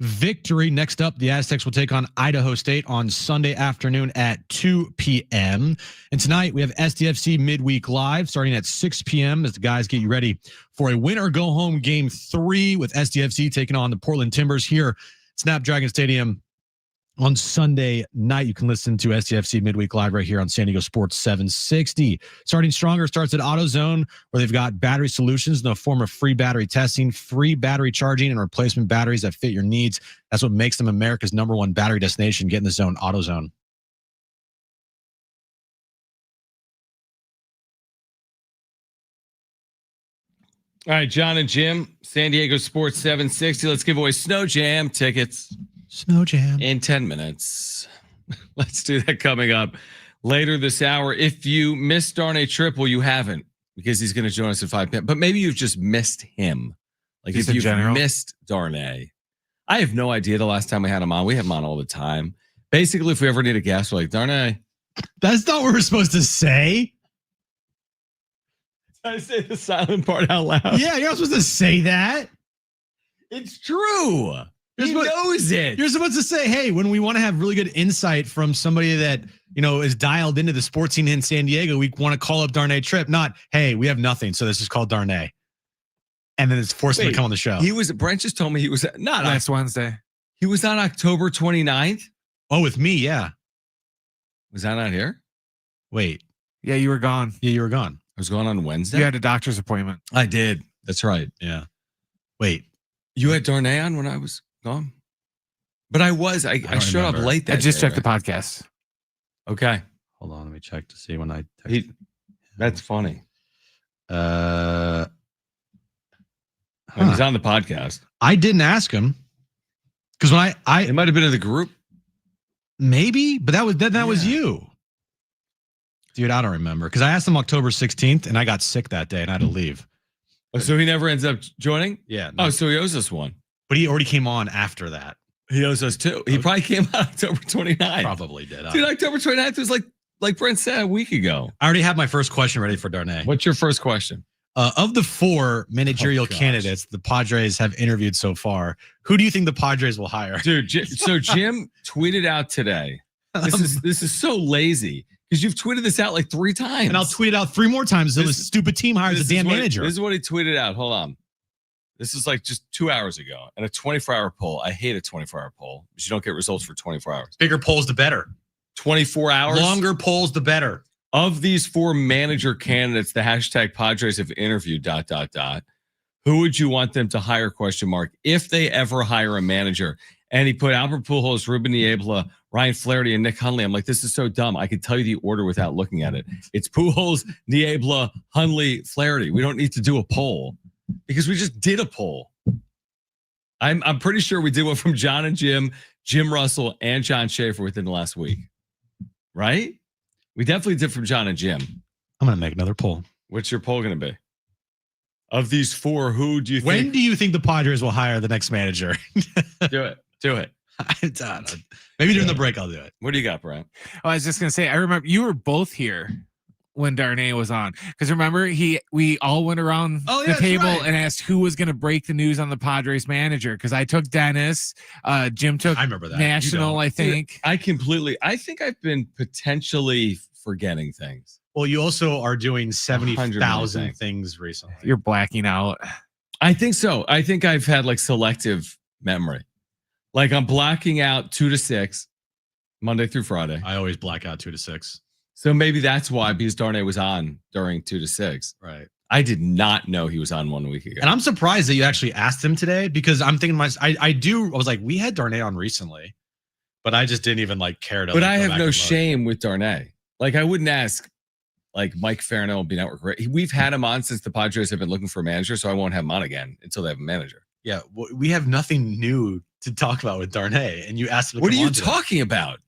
victory. Next up, the Aztecs will take on Idaho State on Sunday afternoon at 2 p.m. And tonight we have SDFC Midweek Live starting at 6 p.m. as the guys get you ready for a win or go home game 3 with SDFC taking on the Portland Timbers here at Snapdragon Stadium on Sunday night. You can listen to SDFC Midweek Live right here on San Diego Sports 760. Starting Stronger starts at AutoZone, where they've got battery solutions in the form of free battery testing, free battery charging, and replacement batteries that fit your needs. That's what makes them America's #1 battery destination. Get in the zone, AutoZone. All right, John and Jim, San Diego Sports 760. Let's give away Snow Jam tickets. Snow Jam. In 10 minutes. Let's do that coming up later this hour. If you missed Darnay Tripp, well, you haven't, because he's going to join us at 5 p.m. But maybe you've just missed him. Like Just if in you've general? missed Darnay. I have no idea the last time we had him on. We have him on all the time. Basically, if we ever need a guest, we're like, Darnay. That's not what we're supposed to say. I say the silent part out loud. Yeah, you're not supposed to say that. It's true. He knows it. You're supposed to say, hey, when we want to have really good insight from somebody that, you know, is dialed into the sports scene in San Diego, we want to call up Darnay Tripp, not, hey, we have nothing, so this is called Darnay. And then it's forced him to come on the show. Brent just told me he was not Last Wednesday. He was on October 29th. Oh, with me, yeah. Was that not here? Wait. Yeah, you were gone. Yeah, you were gone. I was going on Wednesday. You had a doctor's appointment. I did. That's right. Yeah. Wait. You had Darnay on when I was gone? But I showed up late that I just day, checked the podcast. Okay. Hold on, let me check to see when I That's funny. He's on the podcast. I didn't ask him. Because when It might have been in the group. maybe, but that was you. Dude, I don't remember. Because I asked him October 16th and I got sick that day and I had to leave. Oh, so he never ends up joining? Yeah. Oh, so he owes us one. But he already came on after that. He owes us two. He probably came out October 29th. Probably did. Dude, October 29th was like Brent said a week ago. I already have my first question ready for Darnay. What's your first question? Of the 4 managerial candidates the Padres have interviewed so far, who do you think the Padres will hire? Dude, so Jim tweeted out today. This is so lazy because you've tweeted this out like 3 times. And I'll tweet it out 3 more times until this stupid team hires a damn manager. This is what he tweeted out. Hold on. This is like just 2 hours ago. And a 24-hour poll. I hate a 24-hour poll because you don't get results for 24 hours. Bigger polls, the better. 24 hours? Longer polls, the better. Of these 4 manager candidates, the hashtag Padres have interviewed ... Who would you want them to hire ? If they ever hire a manager. And he put Albert Pujols, Ruben Niebla, Ryan Flaherty, and Nick Hundley. I'm like, this is so dumb. I could tell you the order without looking at it. It's Pujols, Niebla, Hundley, Flaherty. We don't need to do a poll because we just did a poll. I'm pretty sure we did one from John and Jim, Jim Russell, and John Schaefer within the last week. Right? We definitely did from John and Jim. I'm going to make another poll. What's your poll going to be? Of these 4, who do you think? When do you think the Padres will hire the next manager? Do it. Do it. I don't know. Maybe during the break, I'll do it. What do you got, Brent? Oh, I was just gonna say, I remember you were both here when Darnay was on. Because remember, we all went around the table and asked who was gonna break the news on the Padres manager. Because I took Dennis, Jim took I remember that. National, I think. I think I've been potentially forgetting things. Well, you also are doing 100 70,000 things recently. You're blacking out. I think so. I think I've had like selective memory. Like I'm blacking out 2 to 6, Monday through Friday. I always black out 2 to 6. So maybe that's why, because Darnay was on during 2 to 6. Right. I did not know he was on 1 week ago. And I'm surprised that you actually asked him today because I'm thinking I was like, we had Darnay on recently, but I just didn't even like care to. But like, I go have back no and look. shame with Darnay. Like I wouldn't ask like Mike Farnell will be network. We've had him on since the Padres have been looking for a manager, so I won't have him on again until they have a manager. Yeah, we have nothing new to talk about with Darnay, and you asked him. What are you talking about?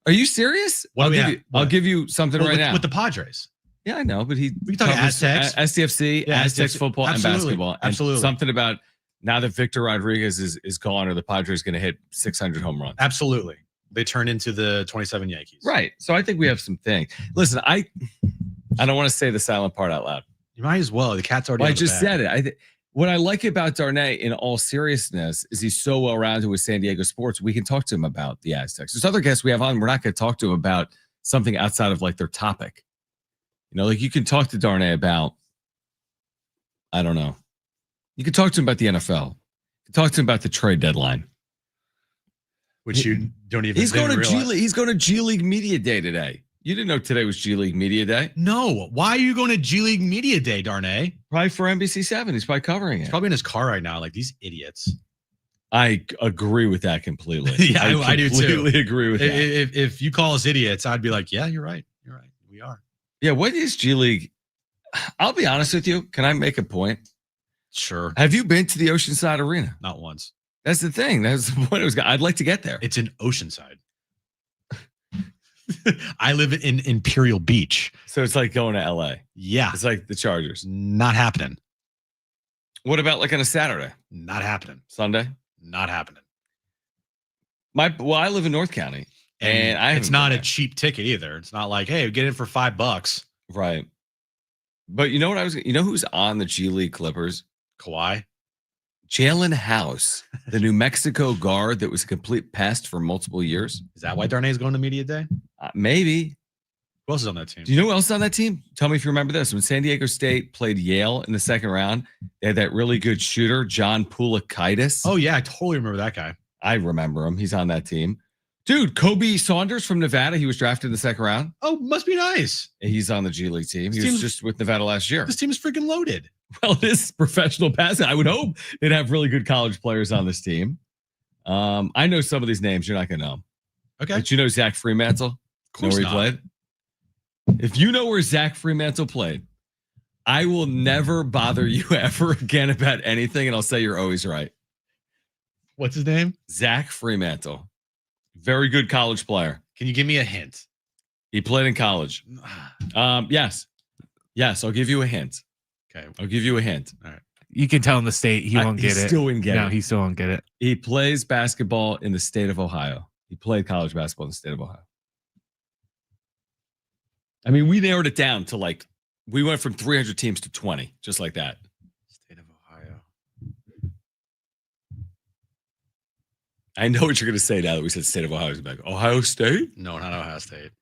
Are you serious? I'll give you something right now with the Padres. Yeah, I know, but we can talk Aztecs, SDFC, Aztecs football, and basketball. Absolutely, and something about now that Victor Rodriguez is gone, or the Padres going to hit 600 home runs. Absolutely. They turn into the 27 Yankees. Right. So I think we have some things. Listen, I don't want to say the silent part out loud. You might as well. The cat's already. Well, I just said it. What I like about Darnay, in all seriousness, is he's so well rounded with San Diego sports. We can talk to him about the Aztecs. There's other guests we have on. We're not going to talk to him about something outside of like their topic. You know, like you can talk to Darnay about, I don't know. You can talk to him about the NFL. You can talk to him about the trade deadline. Which you don't even. He's going to G League. He's going to G League Media Day today. You didn't know today was G League Media Day? No. Why are you going to G League Media Day, Darnay? Probably for NBC7. He's probably covering it. He's probably in his car right now, like these idiots. I agree with that completely. Yeah, I do too. Completely agree with that. If you call us idiots, I'd be like, yeah, you're right. You're right. We are. Yeah, what is G League? I'll be honest with you. Can I make a point? Sure. Have you been to the Oceanside Arena? Not once. That's the thing. That's the point. I'd like to get there. It's in Oceanside. I live in Imperial Beach. So it's like going to LA. Yeah. It's like the Chargers. Not happening. What about like on a Saturday? Not happening. Sunday? Not happening. I live in North County. And it's not a cheap ticket either. It's not like, hey, get in for $5. Right. But you know what you know who's on the G League Clippers? Kawhi. Jalen House, the New Mexico guard that was a complete pest for multiple years. Is that why Darnay is going to Media Day? Maybe. Who else is on that team? Do you know who else is on that team? Tell me if you remember this. When San Diego State played Yale in the second round, they had that really good shooter, John Poulikitis. Oh, yeah. I totally remember that guy. I remember him. He's on that team. Dude, Kobe Saunders from Nevada. He was drafted in the second round. Oh, must be nice. He's on the G League team. He was just with Nevada last year. This team is freaking loaded. Well, it is professional basketball. I would hope they'd have really good college players on this team. I know some of these names. You're not going to know. Okay. But you know Zach Fremantle? Of course know where not. he played? If you know where Zach Fremantle played, I will never bother you ever again about anything, and I'll say you're always right. What's his name? Zach Fremantle. Very good college player. Can you give me a hint? He played in college. Yes. Yes, I'll give you a hint. Okay. I'll give you a hint. All right. You can tell in the state he won't get it. Still wouldn't get it. No, he still won't get it. He plays basketball in the state of Ohio. He played college basketball in the state of Ohio. I mean, we narrowed it down to we went from 300 teams to 20, just like that. State of Ohio. I know what you're going to say now that we said state of Ohio. It's like, Ohio State? No, not Ohio State.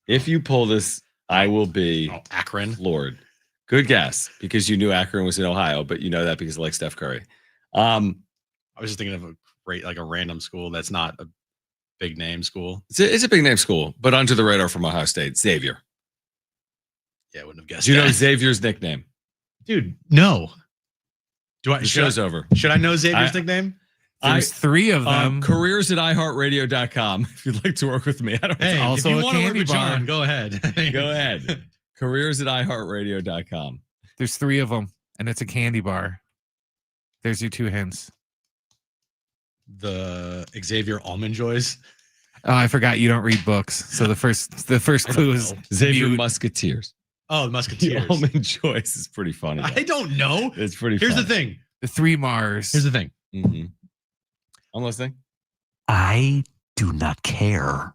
If you pull this, I will be Akron. floored. Good guess, because you knew Akron was in Ohio, but you know that because of like Steph Curry. I was just thinking of a random school that's not a big name school. It's a big name school, but under the radar from Ohio State, Xavier. Yeah, I wouldn't have guessed. Do you know Xavier's nickname? Dude, no. The show's over. Should I know Xavier's nickname? There's three of them. Careers at iHeartRadio.com. If you'd like to work with me, I don't. Hey, also if you a want to work candy with bar. John, go ahead. Go ahead. Careers at iHeartRadio.com. There's three of them, and it's a candy bar. There's your two hints. The Xavier Almond Joys. Oh, I forgot you don't read books. So the first clue is Xavier mute. Musketeers. Oh, the Musketeers. The Almond Joyce is pretty funny. I don't know. It's pretty Here's funny. the thing. The three Mars. Here's the thing. Mm-hmm. I'm listening. I do not care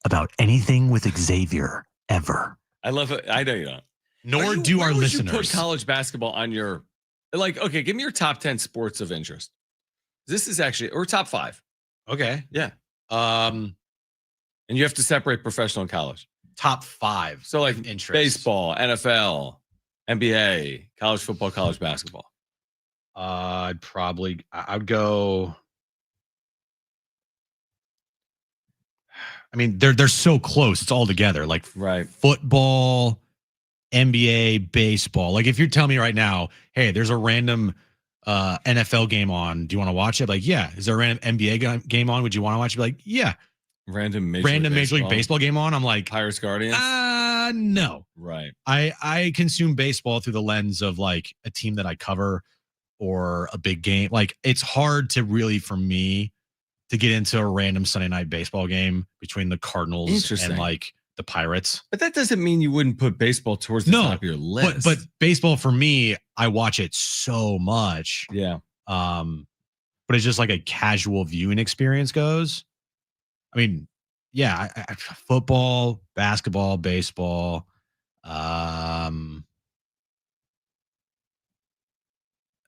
about anything with Xavier ever. I love it. I know you don't. Nor do our Where would listeners. you put college basketball on your, okay, give me your top 10 sports of interest. This is actually, or top 5. Okay. Yeah. And And you have to separate professional and college. top 5. So like interest. baseball, NFL, NBA, college football, college basketball. I'd go. I mean, they're so close. It's all together. Like Right. football, NBA, baseball. Like if you're telling me right now, hey, there's a random NFL game on. Do you want to watch it? Like, yeah. Is there a random NBA game on? Would you want to watch it? Like, yeah. Random Major League Baseball game on. I'm like, Pirates Guardians. no. Right. I consume baseball through the lens of like a team that I cover or a big game. Like it's hard to really, for me, to get into a random Sunday night baseball game between the Cardinals Interesting. and like the Pirates. But that doesn't mean you wouldn't put baseball towards the top of your list. But baseball for me, I watch it so much. Yeah. but it's just like a casual viewing experience goes. I mean, yeah, football, basketball, baseball. I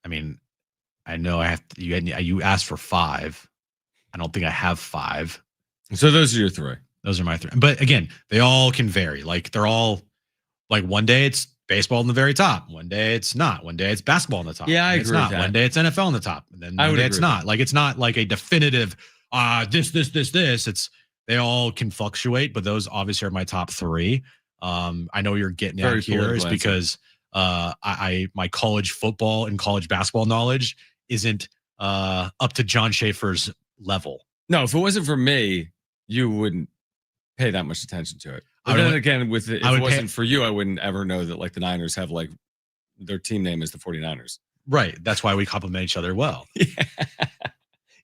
mean, I know I have to, you asked for 5. I don't think I have 5. So those are your 3. Those are my 3. But again, they all can vary. Like they're all like one day it's baseball in the very top. One day it's not. One day it's basketball on the top. Yeah, I it's agree with not. that. One day it's NFL on the top. And then I one would day agree it's with not. that. Like it's not like a definitive this. It's they all can fluctuate, but those obviously are my top 3. I know you're getting Very at here is political because I my college football and college basketball knowledge isn't up to John Schaefer's level. No, if it wasn't for me, you wouldn't pay that much attention to it. But I then would- again, if it I would wasn't for you, I wouldn't ever know that like the Niners have like their team name is the 49ers. Right. That's why we complement each other well.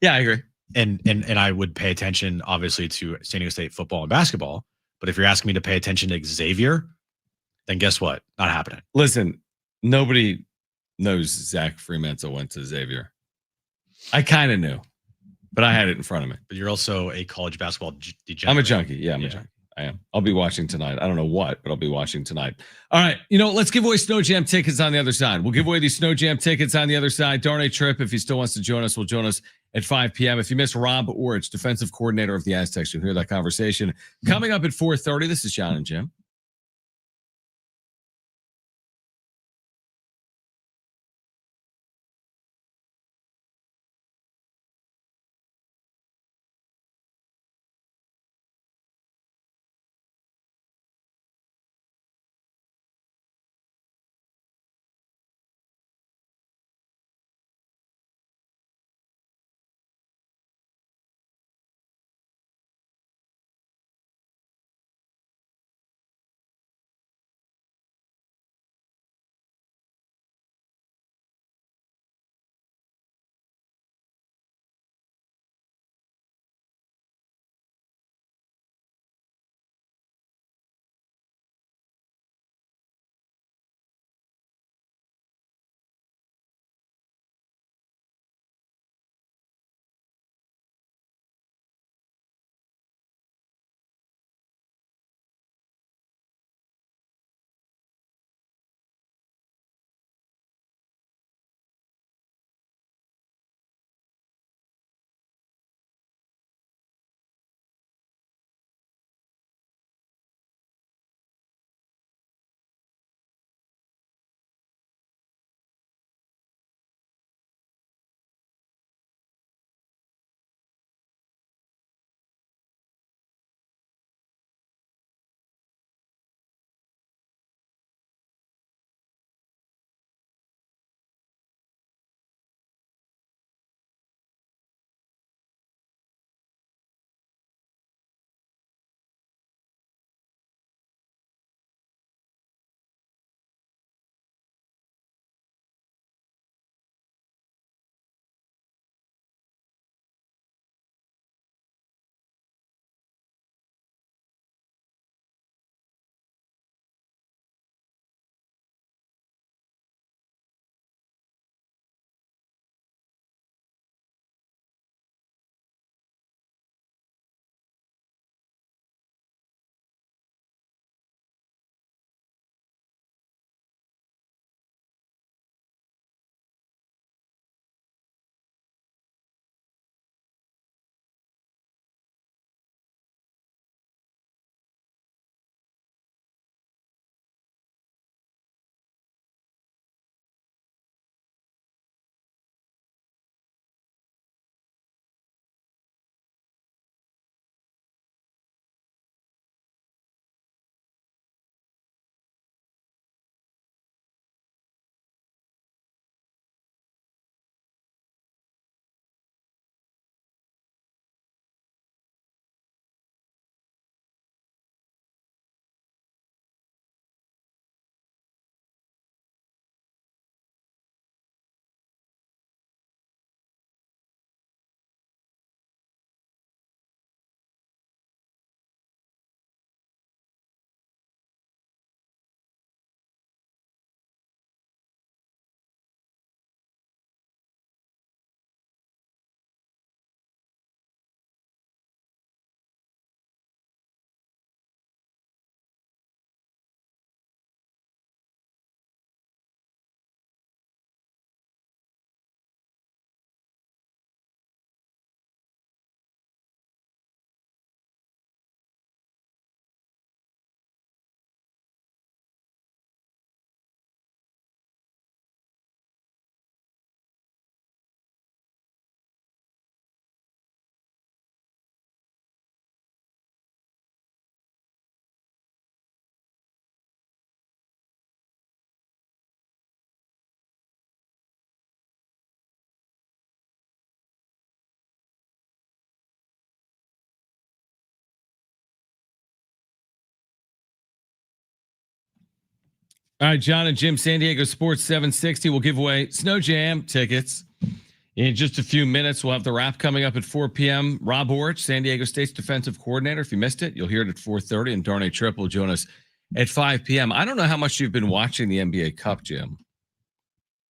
Yeah, I agree. And I would pay attention obviously to San Diego State football and basketball. But if you're asking me to pay attention to Xavier, then guess what? Not happening. Listen, nobody knows Zach Fremantle went to Xavier. I kind of knew, but I had it in front of me. But you're also a college basketball degenerate. I'm a junkie. Yeah, I'm a junkie. I am. I'll be watching tonight. I don't know what, but I'll be watching tonight. All right. Let's give away Snow Jam tickets on the other side. We'll give away these Snow Jam tickets on the other side. Darnay Tripp, if he still wants to join us, will join us at 5 p.m. If you miss Rob Orich, defensive coordinator of the Aztecs, you'll hear that conversation coming up at 4:30. This is John and Jim. All right, John and Jim, San Diego Sports 760 will give away Snow Jam tickets. In just a few minutes, we'll have the wrap coming up at 4 p.m. Rob Orich, San Diego State's defensive coordinator. If you missed it, you'll hear it at 4:30, and Darnay Tripp will join us at 5 p.m. I don't know how much you've been watching the NBA Cup, Jim.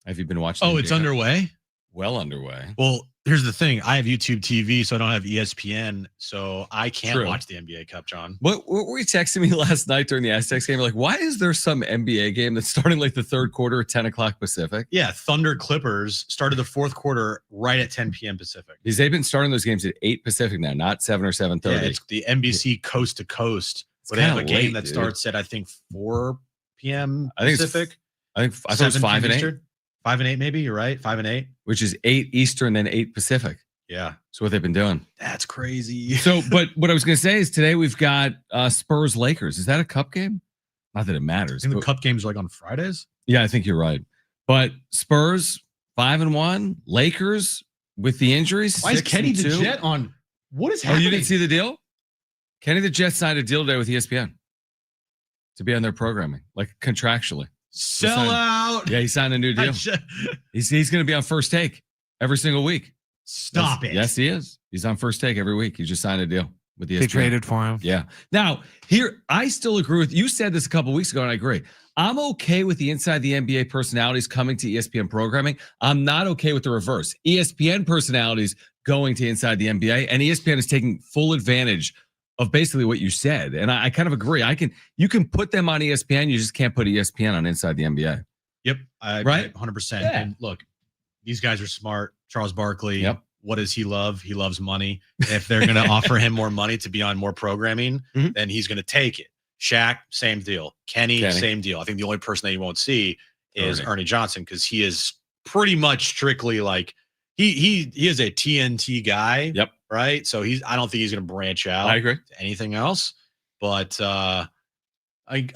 Have you been watching? Oh, it's underway? Well underway. Well, here's the thing. I have YouTube TV, so I don't have ESPN, so I can't watch the NBA Cup, John. What were you texting me last night during the Aztecs game? You're like, why is there some NBA game that's starting like the third quarter at 10 o'clock Pacific? Yeah, Thunder Clippers started the fourth quarter right at 10 p.m. Pacific. Because they've been starting those games at 8 Pacific now, not 7 or 7:30. Yeah, it's the NBC Coast to Coast. But they have a game that starts at, I think, 4 p.m. Pacific. I thought it was 5 and 8. 5 and 8, maybe. You're right. 5 and 8. Which is 8 Eastern, then 8 Pacific. Yeah. That's what they've been doing. That's crazy. So, but what I was going to say is today we've got Spurs Lakers. Is that a cup game? Not that it matters. I think the cup games are like on Fridays. Yeah, I think you're right. But Spurs 5-1, Lakers with the injuries. Why is Kenny the Jet on? What is happening? Oh, you didn't see the deal? Kenny the Jet signed a deal today with ESPN to be on their programming, like contractually. Sell out. Yeah, he signed a new deal. He's going to be on First Take every single week. Stop it. Yes, he is. He's on First Take every week. He just signed a deal with ESPN. They traded for him. Yeah. Now, here, I still agree with you. Said this a couple weeks ago, and I agree. I'm okay with the inside the NBA personalities coming to ESPN programming. I'm not okay with the reverse. ESPN personalities going to inside the NBA, and ESPN is taking full advantage of basically what you said. And I kind of agree. You can put them on ESPN. You just can't put ESPN on inside the NBA. Yep. Right? 100%. Yeah. And look, these guys are smart. Charles Barkley. Yep. What does he love? He loves money. If they're going to offer him more money to be on more programming, then he's going to take it. Shaq, same deal. Kenny, same deal. I think the only person that you won't see is Ernie Johnson, because he is pretty much strictly like he is a TNT guy. Yep. Right. So I don't think he's going to branch out. I agree. To anything else. But I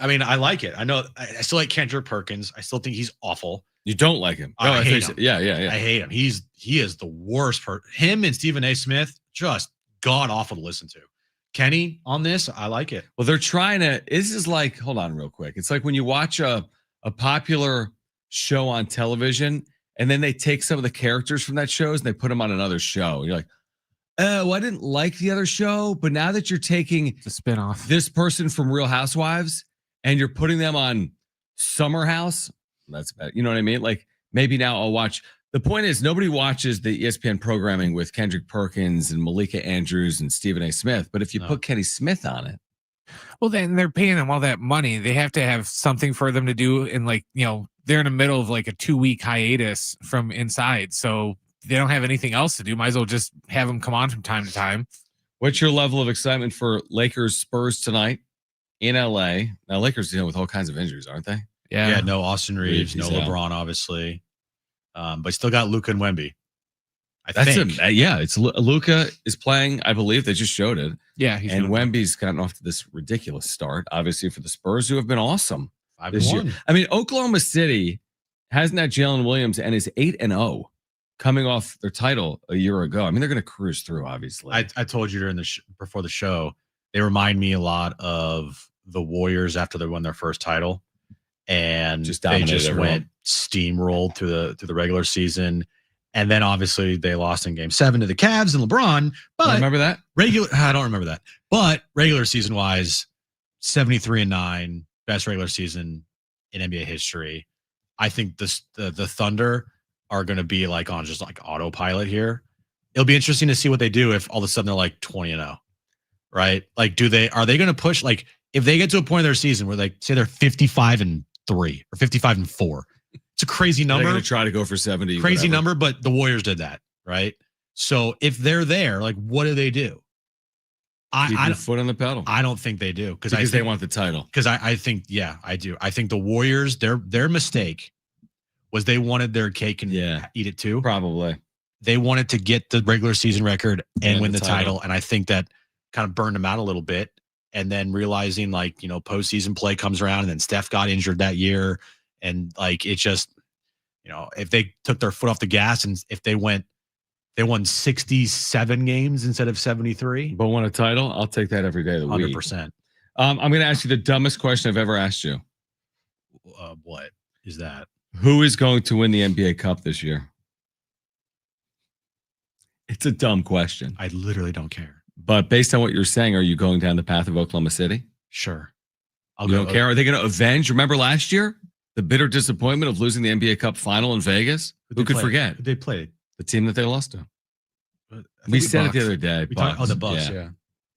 mean, I like it. I know I still like Kendrick Perkins. I still think he's awful. You don't like him. I hate him. Yeah. I hate him. He is the worst person. Him and Stephen A. Smith, just god awful to listen to. Kenny on this, I like it. Well, they're trying to. This is like, hold on, real quick. It's like when you watch a popular show on television, and then they take some of the characters from that shows and they put them on another show. And you're like, oh, I didn't like the other show, but now that you're taking the spinoff, this person from Real Housewives, and you're putting them on Summer House, that's bad. You know what I mean? Like maybe now I'll watch. The point is, nobody watches the ESPN programming with Kendrick Perkins and Malika Andrews and Stephen A. Smith. But if you put Kenny Smith on it, well, then they're paying them all that money. They have to have something for them to do. And like, they're in the middle of like a 2-week hiatus from inside. So they don't have anything else to do. Might as well just have them come on from time to time. What's your level of excitement for Lakers Spurs tonight in LA? Now, Lakers dealing with all kinds of injuries, aren't they? Yeah. No Austin Reeves, no LeBron, obviously. But still got Luka and Wemby. I think. It's Luka is playing. I believe they just showed it. Yeah, and Wemby's gotten off to this ridiculous start. Obviously for the Spurs, who have been awesome this year. I mean, Oklahoma City hasn't had Jalen Williams and is 8-0, coming off their title a year ago. I mean, they're going to cruise through. Obviously, I told you during before the show, they remind me a lot of the Warriors after they won their first title. And they just went steamrolled through the regular season, and then obviously they lost in Game 7 to the Cavs and LeBron. But remember that I don't remember that. But regular season wise, 73-9, best regular season in NBA history. I think the Thunder are going to be like on just like autopilot here. It'll be interesting to see what they do if all of a sudden they're like 20-0, right? Like, are they going to push, like, if they get to a point of their season where they say they're 55-3 or 55-4, it's a crazy number. They're going to try to go for 70. Crazy number, but the Warriors did that, right? So if they're there, like, what do they do? Keep your foot on the pedal. I don't think they do because they want the title. Because I think, yeah, I do. I think the Warriors, their mistake was they wanted their cake and eat it too. Probably. They wanted to get the regular season record and win the title, and I think that kind of burned them out a little bit. And then realizing, like, postseason play comes around, and then Steph got injured that year. And like, it just, if they took their foot off the gas and if they won 67 games instead of 73, but won a title, I'll take that every day of the week. 100%. I'm going to ask you the dumbest question I've ever asked you. What is that? Who is going to win the NBA Cup this year? It's a dumb question. I literally don't care. But based on what you're saying, are you going down the path of Oklahoma City? Sure. You don't care? Are they going to avenge? Remember last year? The bitter disappointment of losing the NBA Cup final in Vegas? Who could forget? Who they played? The team that they lost to. I think We said it the Bucks. other day. The Bucks, yeah.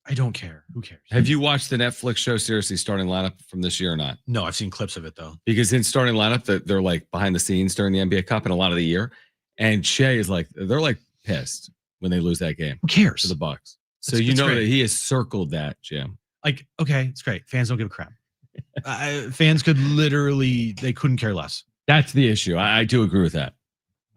I don't care. Who cares? Have you watched the Netflix show, seriously, starting lineup from this year or not? No, I've seen clips of it, though. Because in starting lineup, they're like behind the scenes during the NBA Cup and a lot of the year. And Shea is like, they're like pissed when they lose that game Who cares? to the Bucks. So It's that great. he has circled that, Jim. Like, okay, it's great. Fans don't give a crap. Fans could literally, they couldn't care less. That's the issue. I do agree with that.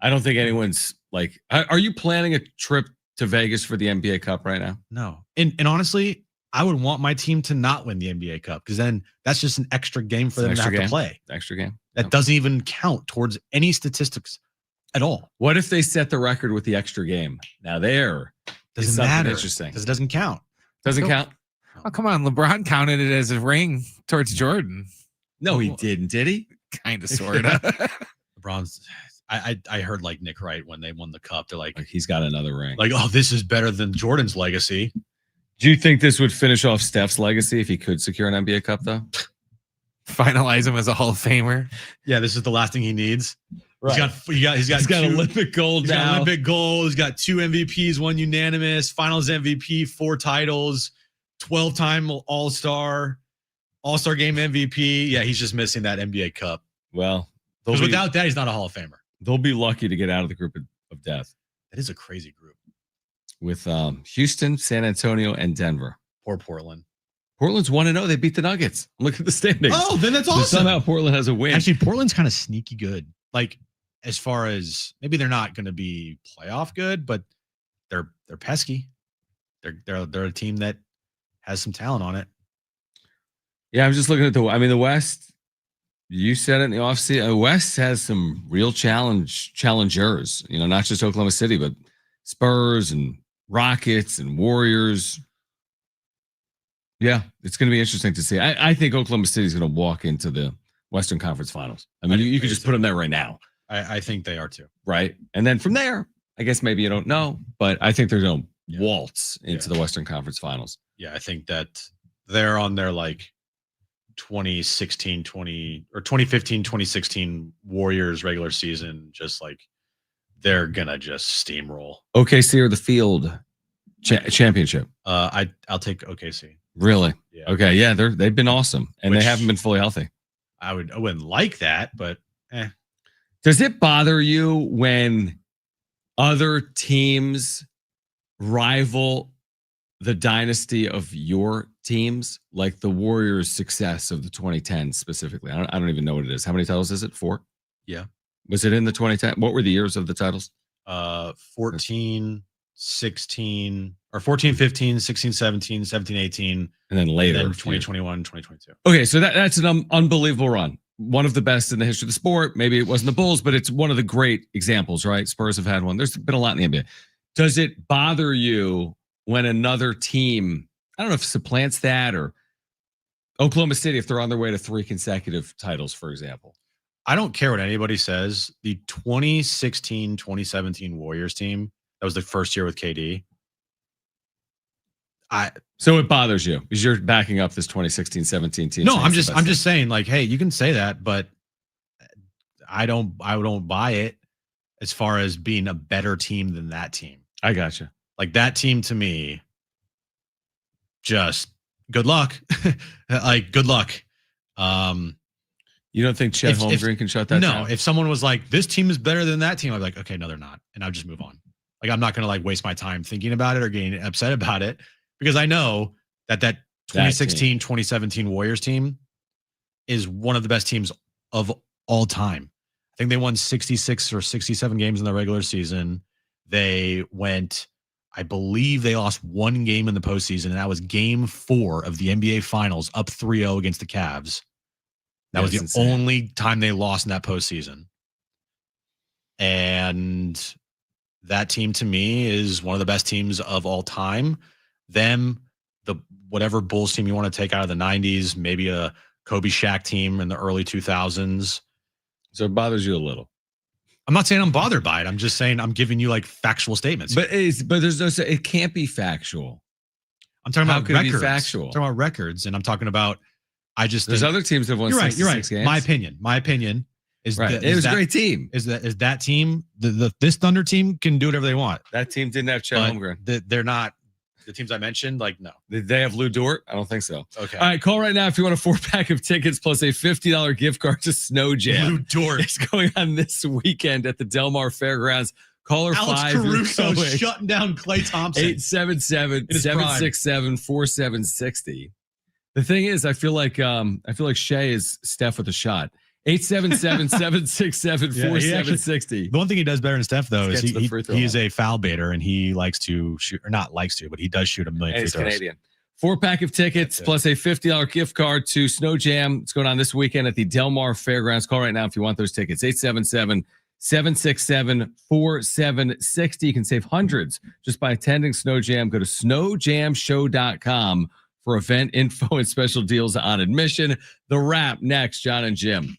I don't think anyone's like, are you planning a trip to Vegas for the NBA Cup right now? No. And honestly, I would want my team to not win the NBA Cup because then that's just an extra game for them to have to play. Extra game. That doesn't even count towards any statistics at all. What if they set the record with the extra game? Now there is Doesn't something matter. interesting. Because it doesn't count. Doesn't count? Oh, come on. LeBron counted it as a ring towards Jordan. No, he didn't, did he? Kind of, sort of. LeBron's, I heard like Nick Wright when they won the cup. They're like He's got another ring. oh, this is better than Jordan's legacy. Do you think this would finish off Steph's legacy if he could secure an NBA Cup, though? Finalize him as a Hall of Famer. Yeah, this is the last thing he needs. Right. He's got two, Olympic gold he's got now. Olympic gold. He's got 2 MVPs, 1 unanimous, Finals MVP, 4 titles, 12-time All-Star Game MVP. Yeah, he's just missing that NBA Cup. Well, Because without that, he's not a Hall of Famer. they'll be lucky to get out of the group of death That is a crazy group. with Houston, San Antonio, and Denver. Poor Portland. Portland's 1-0. They beat the Nuggets. Look at the standings. Oh, then that's But awesome. somehow Portland has a win. Actually, Portland's kind of sneaky good. Like, as far as maybe they're not going to be playoff good, but they're pesky. They're a team that has some talent on it. Yeah, I'm just looking at the West. You said it in the offseason. West has some real challengers. Not just Oklahoma City, but Spurs and Rockets and Warriors. Yeah, it's going to be interesting to see. I think Oklahoma City is going to walk into the Western Conference Finals. I mean, you could just put them there right now. I think they are too. Right? And then from there, I guess maybe you don't know, but I think they're going to waltz into the Western Conference Finals. Yeah, I think that they're on their like 2015, 2016 Warriors regular season, just like they're gonna just steamroll. OKC or the Field championship. I'll take OKC. Really? Yeah. Okay. Yeah, they've been awesome, and they haven't been fully healthy. I wouldn't like that, but Does it bother you when other teams rival the dynasty of your teams, like the Warriors' success of the 2010s specifically? I don't even know what it is. How many titles is it? 4? Yeah. Was it in the 2010? What were the years of the titles? 14, 16, or 14, 15, 16, 17, 17, 18, and then later, and then 2021, 2022. Okay, so that's an unbelievable run. One of the best in the history of the sport. Maybe it wasn't the Bulls, but it's one of the great examples, right? Spurs have had one. There's been a lot in the NBA. Does it bother you when another team, I don't know if supplants that, or Oklahoma City, if they're on their way to 3 consecutive titles, for example? I don't care what anybody says. The 2016, 2017 Warriors team, that was the first year with KD. So it bothers you because you're backing up this 2016-17 team. No, I'm just saying, like, hey, you can say that, but I don't buy it as far as being a better team than that team. I gotcha. Like, that team to me, just good luck. Like, good luck. You don't think Chet Holmgren can shut that down? No, if someone was like, this team is better than that team, I'd be like, okay, no, they're not. And I'll just move on. Like, I'm not going to like waste my time thinking about it or getting upset about it, because I know that 2016, 2017 Warriors team is one of the best teams of all time. I think they won 66 or 67 games in the regular season. They went, I believe they lost 1 game in the postseason, and that was game 4 of the NBA Finals, up 3-0 against the Cavs. That was the insane. only time they lost in that postseason. And that team to me is one of the best teams of all time. Them, the whatever Bulls team you want to take out of the 90s, maybe a Kobe Shaq team in the early 2000s. So it bothers you a little. I'm not saying I'm bothered by it. I'm just saying I'm giving you like factual statements. But there's no, it can't be factual. I'm talking How about could it be records. factual? I'm talking about records, and I'm talking about. There's other teams that have won. You're right. 66 games. My opinion is right. It was a great team. Is that team this Thunder team can do whatever they want. That team didn't have Chet Holmgren. They're not the teams I mentioned. Like no, did they have Lou Dort? I don't think so. Okay. All right, call right now if you want a 4-pack of tickets plus a $50 gift card to Snow Jam. Lou Dort. It's going on this weekend at the Del Mar Fairgrounds. Caller Alex 5. Caruso shutting down Klay Thompson. 877-767-4760. The thing is, I feel like Shea is Steph with a shot. 877-767-4760. The one thing he does better than Steph, though, is he is line. a foul baiter, and he likes to shoot, or not likes to, but he does shoot a million free throws. Canadian. 4-pack of tickets plus a $50 gift card to Snow Jam. It's going on this weekend at the Del Mar Fairgrounds. Call right now if you want those tickets. 877-767-4760. You can save hundreds just by attending Snow Jam. Go to snowjamshow.com for event info and special deals on admission. The Wrap next, John and Jim.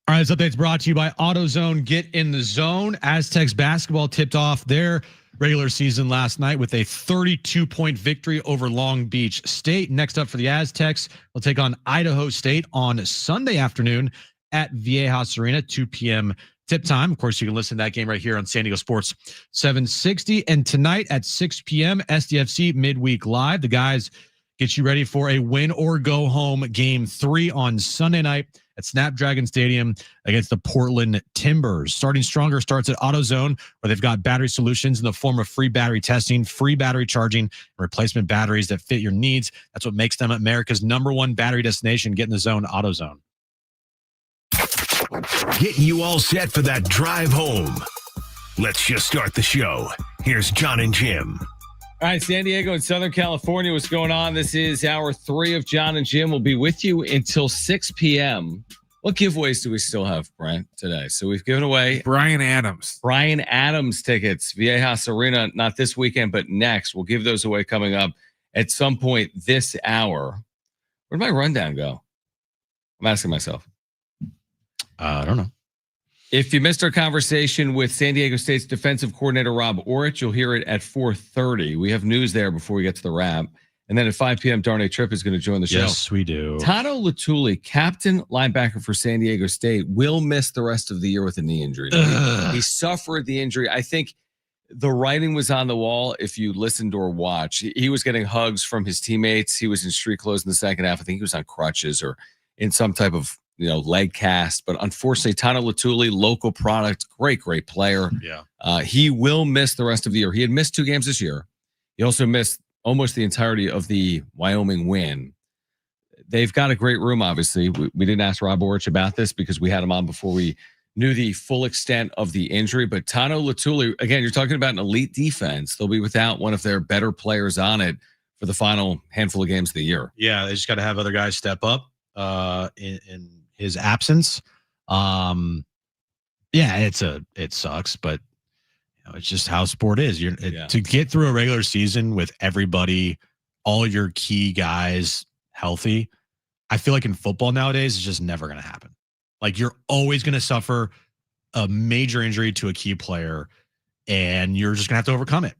All right, this update's brought to you by AutoZone. Get in the zone. Aztecs basketball tipped off their regular season last night with a 32-point victory over Long Beach State. Next up for the Aztecs, they'll take on Idaho State on Sunday afternoon at Viejas Arena, 2 p.m. tip time. Of course, you can listen to that game right here on San Diego Sports 760. And tonight at 6 p.m., SDFC Midweek Live. The guys get you ready for a win or go home game 3 on Sunday night at Snapdragon Stadium against the Portland Timbers. Starting Stronger starts at AutoZone, where they've got battery solutions in the form of free battery testing, free battery charging, and replacement batteries that fit your needs. That's what makes them America's #1 battery destination. Get in the zone, AutoZone. Getting you all set for that drive home. Let's just start the show. Here's John and Jim. All right, San Diego and Southern California, what's going on? This is hour 3 of John and Jim. We'll be with you until 6 p.m. What giveaways do we still have, Brent, today? So we've given away Brian Adams tickets, Viejas Arena, not this weekend, but next. We'll give those away coming up at some point this hour. Where'd my rundown go? I'm asking myself. I don't know. If you missed our conversation with San Diego State's defensive coordinator, Rob Orich, you'll hear it at 4:30. We have news there before we get to the wrap. And then at 5 p.m., Darnay Tripp is going to join the show. Yes, we do. Tato Latuli, captain linebacker for San Diego State, will miss the rest of the year with a knee injury. He suffered the injury. I think the writing was on the wall if you listened or watched. He was getting hugs from his teammates. He was in street clothes in the second half. I think he was on crutches or in some type of leg cast. But unfortunately, Tato Latuli, local product, great player. Yeah. He will miss the rest of the year. He had missed 2 games this year. He also missed almost the entirety of the Wyoming win. They've got a great room, obviously. We didn't ask Rob Orich about this because we had him on before we knew the full extent of the injury. But Tato Latuli, again, you're talking about an elite defense. They'll be without one of their better players on it for the final handful of games of the year. Yeah, they just got to have other guys step up in his absence. Yeah, it sucks, but it's just how sport is. To get through a regular season with everybody, all your key guys healthy, I feel like in football nowadays, it's just never going to happen. Like you're always going to suffer a major injury to a key player, and you're just going to have to overcome it.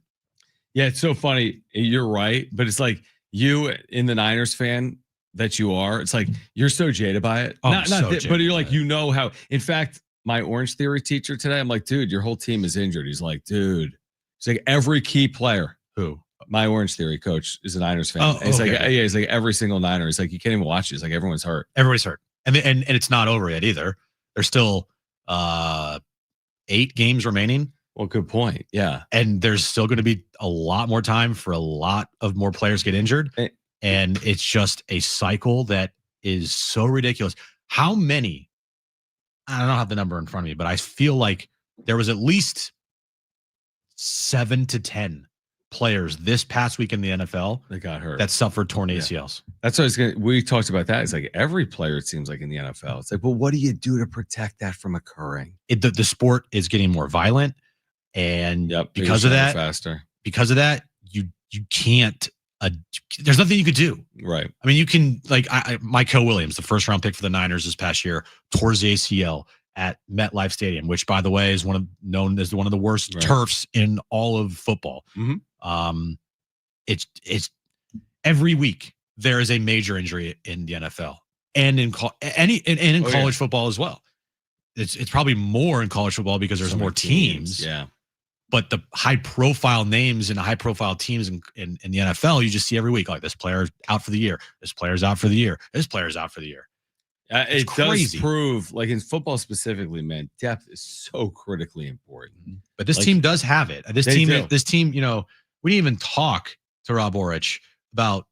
Yeah, it's so funny. You're right, but it's like you in the Niners fan that you are. It's like you're so jaded by it. Oh, But you're like, how. In fact, my Orange Theory teacher today, I'm like, dude, your whole team is injured. He's like, dude, it's like every key player. Who? My Orange Theory coach is a Niners fan. Oh, he's okay. like, yeah, he's like every single Niner. He's like, you can't even watch it. He's like, everyone's hurt. Everybody's hurt, and it's not over yet either. There's still 8 games remaining. Well, good point. Yeah, and there's still going to be a lot more time for a lot of more players get injured, and it's just a cycle that is so ridiculous. How many? I don't have the number in front of me, but I feel like there was at least 7 to 10 players this past week in the NFL that got hurt, that suffered torn ACLs. That's what we talked about that. It's like every player, it seems like in the NFL. It's like, well, what do you do to protect that from occurring? The sport is getting more violent, and because of that, faster. Because of that, you can't. There's nothing you could do. Right. I mean, you can Micah Williams, the first round pick for the Niners this past year, tore his ACL at MetLife Stadium, which, by the way, is known as one of the worst turfs in all of football. Mm-hmm. It's every week there is a major injury in the NFL and in college football as well. It's probably more in college football because there's more teams. Yeah. But the high-profile names and the high-profile teams in the NFL, you just see every week, like this player's out for the year. This player's out for the year. This player's out for the year. It does prove, like in football specifically, man, depth is so critically important. But this team does have it. This team, we didn't even talk to Rob Orich about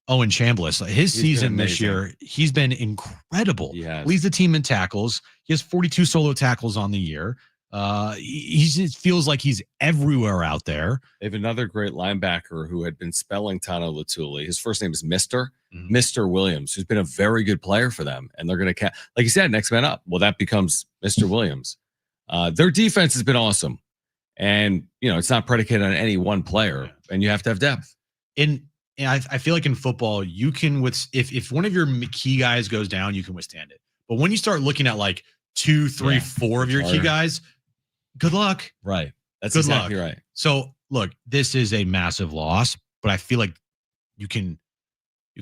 Owen Chambliss. His season this year, he's been incredible. Leads the team in tackles. He has 42 solo tackles on the year. He just feels like he's everywhere out there. They have another great linebacker who had been spelling Tato Latuli. His first name is Mr. Williams, who's been a very good player for them. And they're going to, like you said, next man up. Well, that becomes Mr. Williams. Their defense has been awesome. And, it's not predicated on any one player, and you have to have depth. And I feel like in football, you can, if one of your key guys goes down, you can withstand it. But when you start looking at like 2, 3, Yeah, 4 of your key harder. guys, good luck. Right. That's Good exactly luck. right. So look, this is a massive loss, but I feel like you can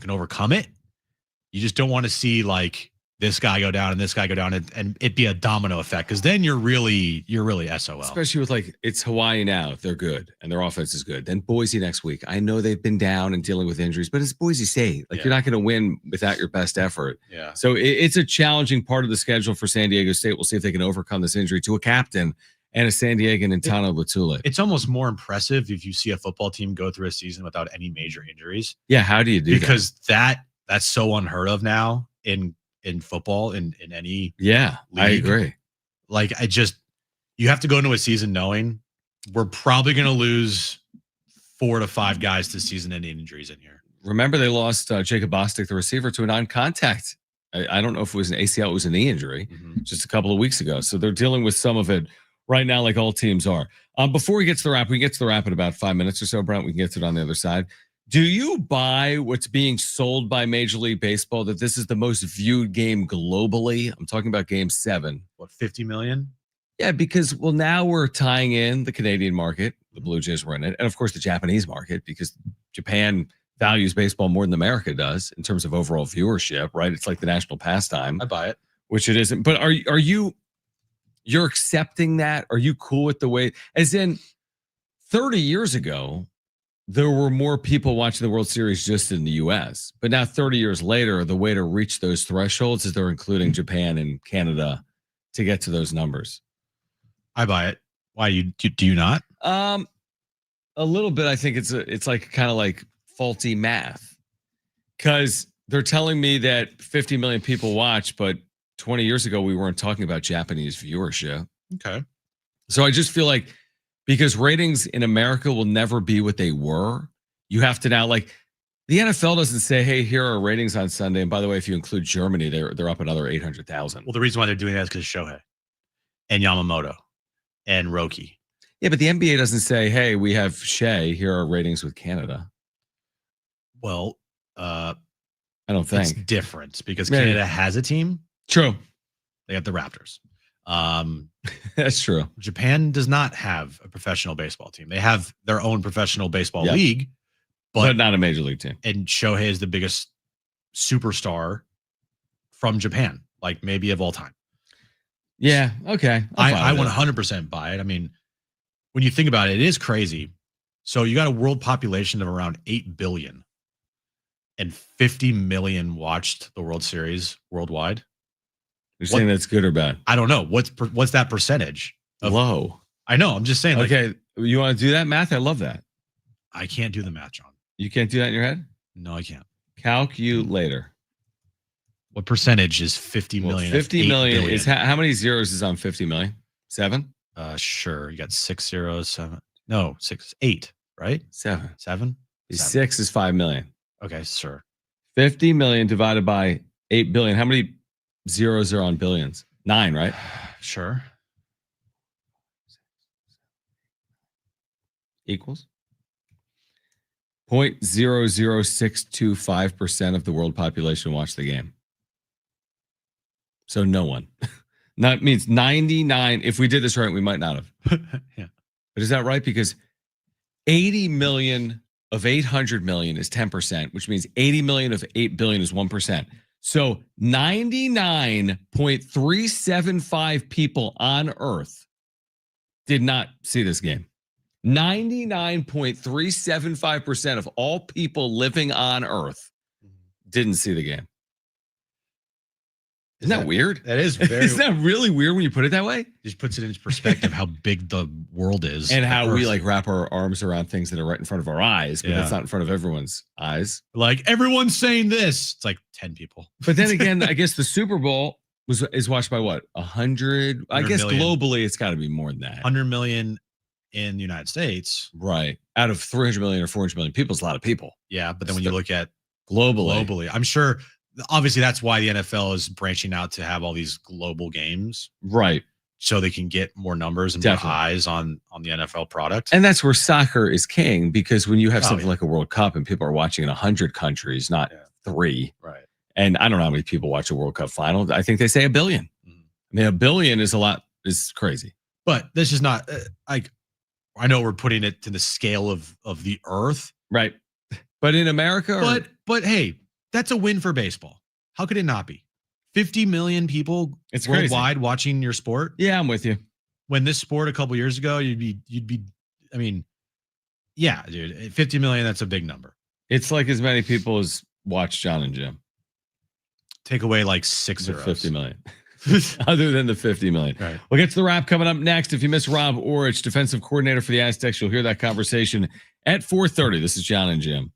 overcome it. You just don't want to see like this guy go down and this guy go down and it be a domino effect, because then you're really SOL. Especially with like, it's Hawaii now. They're good and their offense is good. Then Boise next week. I know they've been down and dealing with injuries, but it's Boise State. Like you're not going to win without your best effort. Yeah. So it's a challenging part of the schedule for San Diego State. We'll see if they can overcome this injury to a captain and a San Diegan and Tano Latule. It's almost more impressive if you see a football team go through a season without any major injuries. Yeah. How do you do that? Because that's so unheard of now in football in any Yeah, I league. agree. Like you have to go into a season knowing we're probably going to lose 4 to 5 guys to season-ending injuries in here. Remember, they lost Jacob Bostic, the receiver, to a non-contact. I don't know if it was an ACL, it was a knee injury just a couple of weeks ago. So they're dealing with some of it right now, like all teams are. Before we get to the wrap, we get to the wrap in about 5 minutes or so, Brent. We can get to it on the other side. Do you buy what's being sold by Major League Baseball, that this is the most viewed game globally? I'm talking about Game 7. What, 50 million? Yeah, because, well, now we're tying in the Canadian market. The Blue Jays were in it. And, of course, the Japanese market, because Japan values baseball more than America does in terms of overall viewership, right? It's like the national pastime. I buy it. Which it isn't. But you're accepting that? Are you cool with the way, as in 30 years ago, there were more people watching the World Series just in the U.S. But now 30 years later, the way to reach those thresholds is they're including Japan and Canada to get to those numbers. I buy it. Why do you not? A little bit. I think it's like kind of like faulty math, because they're telling me that 50 million people watch, but 20 years ago we weren't talking about Japanese viewership. Okay. So I just feel like, because ratings in America will never be what they were, you have to now, like, the NFL doesn't say, hey, here are ratings on Sunday. And by the way, if you include Germany, they're up another 800,000. Well, the reason why they're doing that is because Shohei and Yamamoto and Roki. Yeah, but the NBA doesn't say, hey, we have Shea, here are ratings with Canada. Well, I don't think. It's different because Canada has a team. True. They got the Raptors. That's true. Japan does not have a professional baseball team. They have their own professional baseball league, but not a major league team. And Shohei is the biggest superstar from Japan, like maybe of all time. Yeah. Okay. I 100% buy it. I mean, when you think about it, it is crazy. So you got a world population of around 8 billion and 50 million watched the World Series worldwide. You're saying that's good or bad? I don't know. What's that percentage? Low. I know. I'm just saying. Like, okay. You want to do that math? I love that. I can't do the math, John. You can't do that in your head? No, I can't. Calculator. What percentage is 50 million? 50 million is how many zeros is on 50 million? 7? Sure. You got 6 zeros, 7. No, 6, 8, right? 7. 7? 6 is 5 million. Okay, sure. 50 million divided by 8 billion. How many zeros are on billions? 9, right? Sure. Equals 0.00625% of the world population watched the game. So no one. That means 99. If we did this right, we might not have. Yeah. But is that right? Because 80 million of 800 million is 10%, which means 80 million of 8 billion is 1%. So 99.375 people on Earth did not see this game. 99.375% of all people living on Earth didn't see the game. Isn't that weird? That is very. Isn't that really weird when you put it that way? Just puts it into perspective how big the world is. And how we like wrap our arms around things that are right in front of our eyes, but it's not in front of everyone's eyes. Like everyone's saying this. It's like 10 people. But then again, I guess the Super Bowl is watched by what? 100? I guess million. Globally, it's got to be more than that. 100 million in the United States. Right. Out of 300 million or 400 million people, it's a lot of people. Yeah. But then when you look at globally, I'm sure obviously that's why the NFL is branching out to have all these global games. Right. So they can get more numbers and more eyes on the NFL product. And that's where soccer is king, because when you have something like a World Cup and people are watching in 100 countries, not 3. Right. And I don't know how many people watch a World Cup final. I think they say 1 billion. I mean, $1 billion is crazy. But this is not like, I know we're putting it to the scale of the earth. Right. But in America, but hey, that's a win for baseball. How could it not be? 50 million people worldwide watching your sport. Yeah, I'm with you. When this sport a couple years ago, you'd be, I mean, yeah, dude, 50 million, that's a big number. It's like as many people as watch John and Jim. Take away like 6 zeros. 50 million. Other than the 50 million. Right. We'll get to the wrap coming up next. If you miss Rob Orich, defensive coordinator for the Aztecs, you'll hear that conversation at 4:30. This is John and Jim.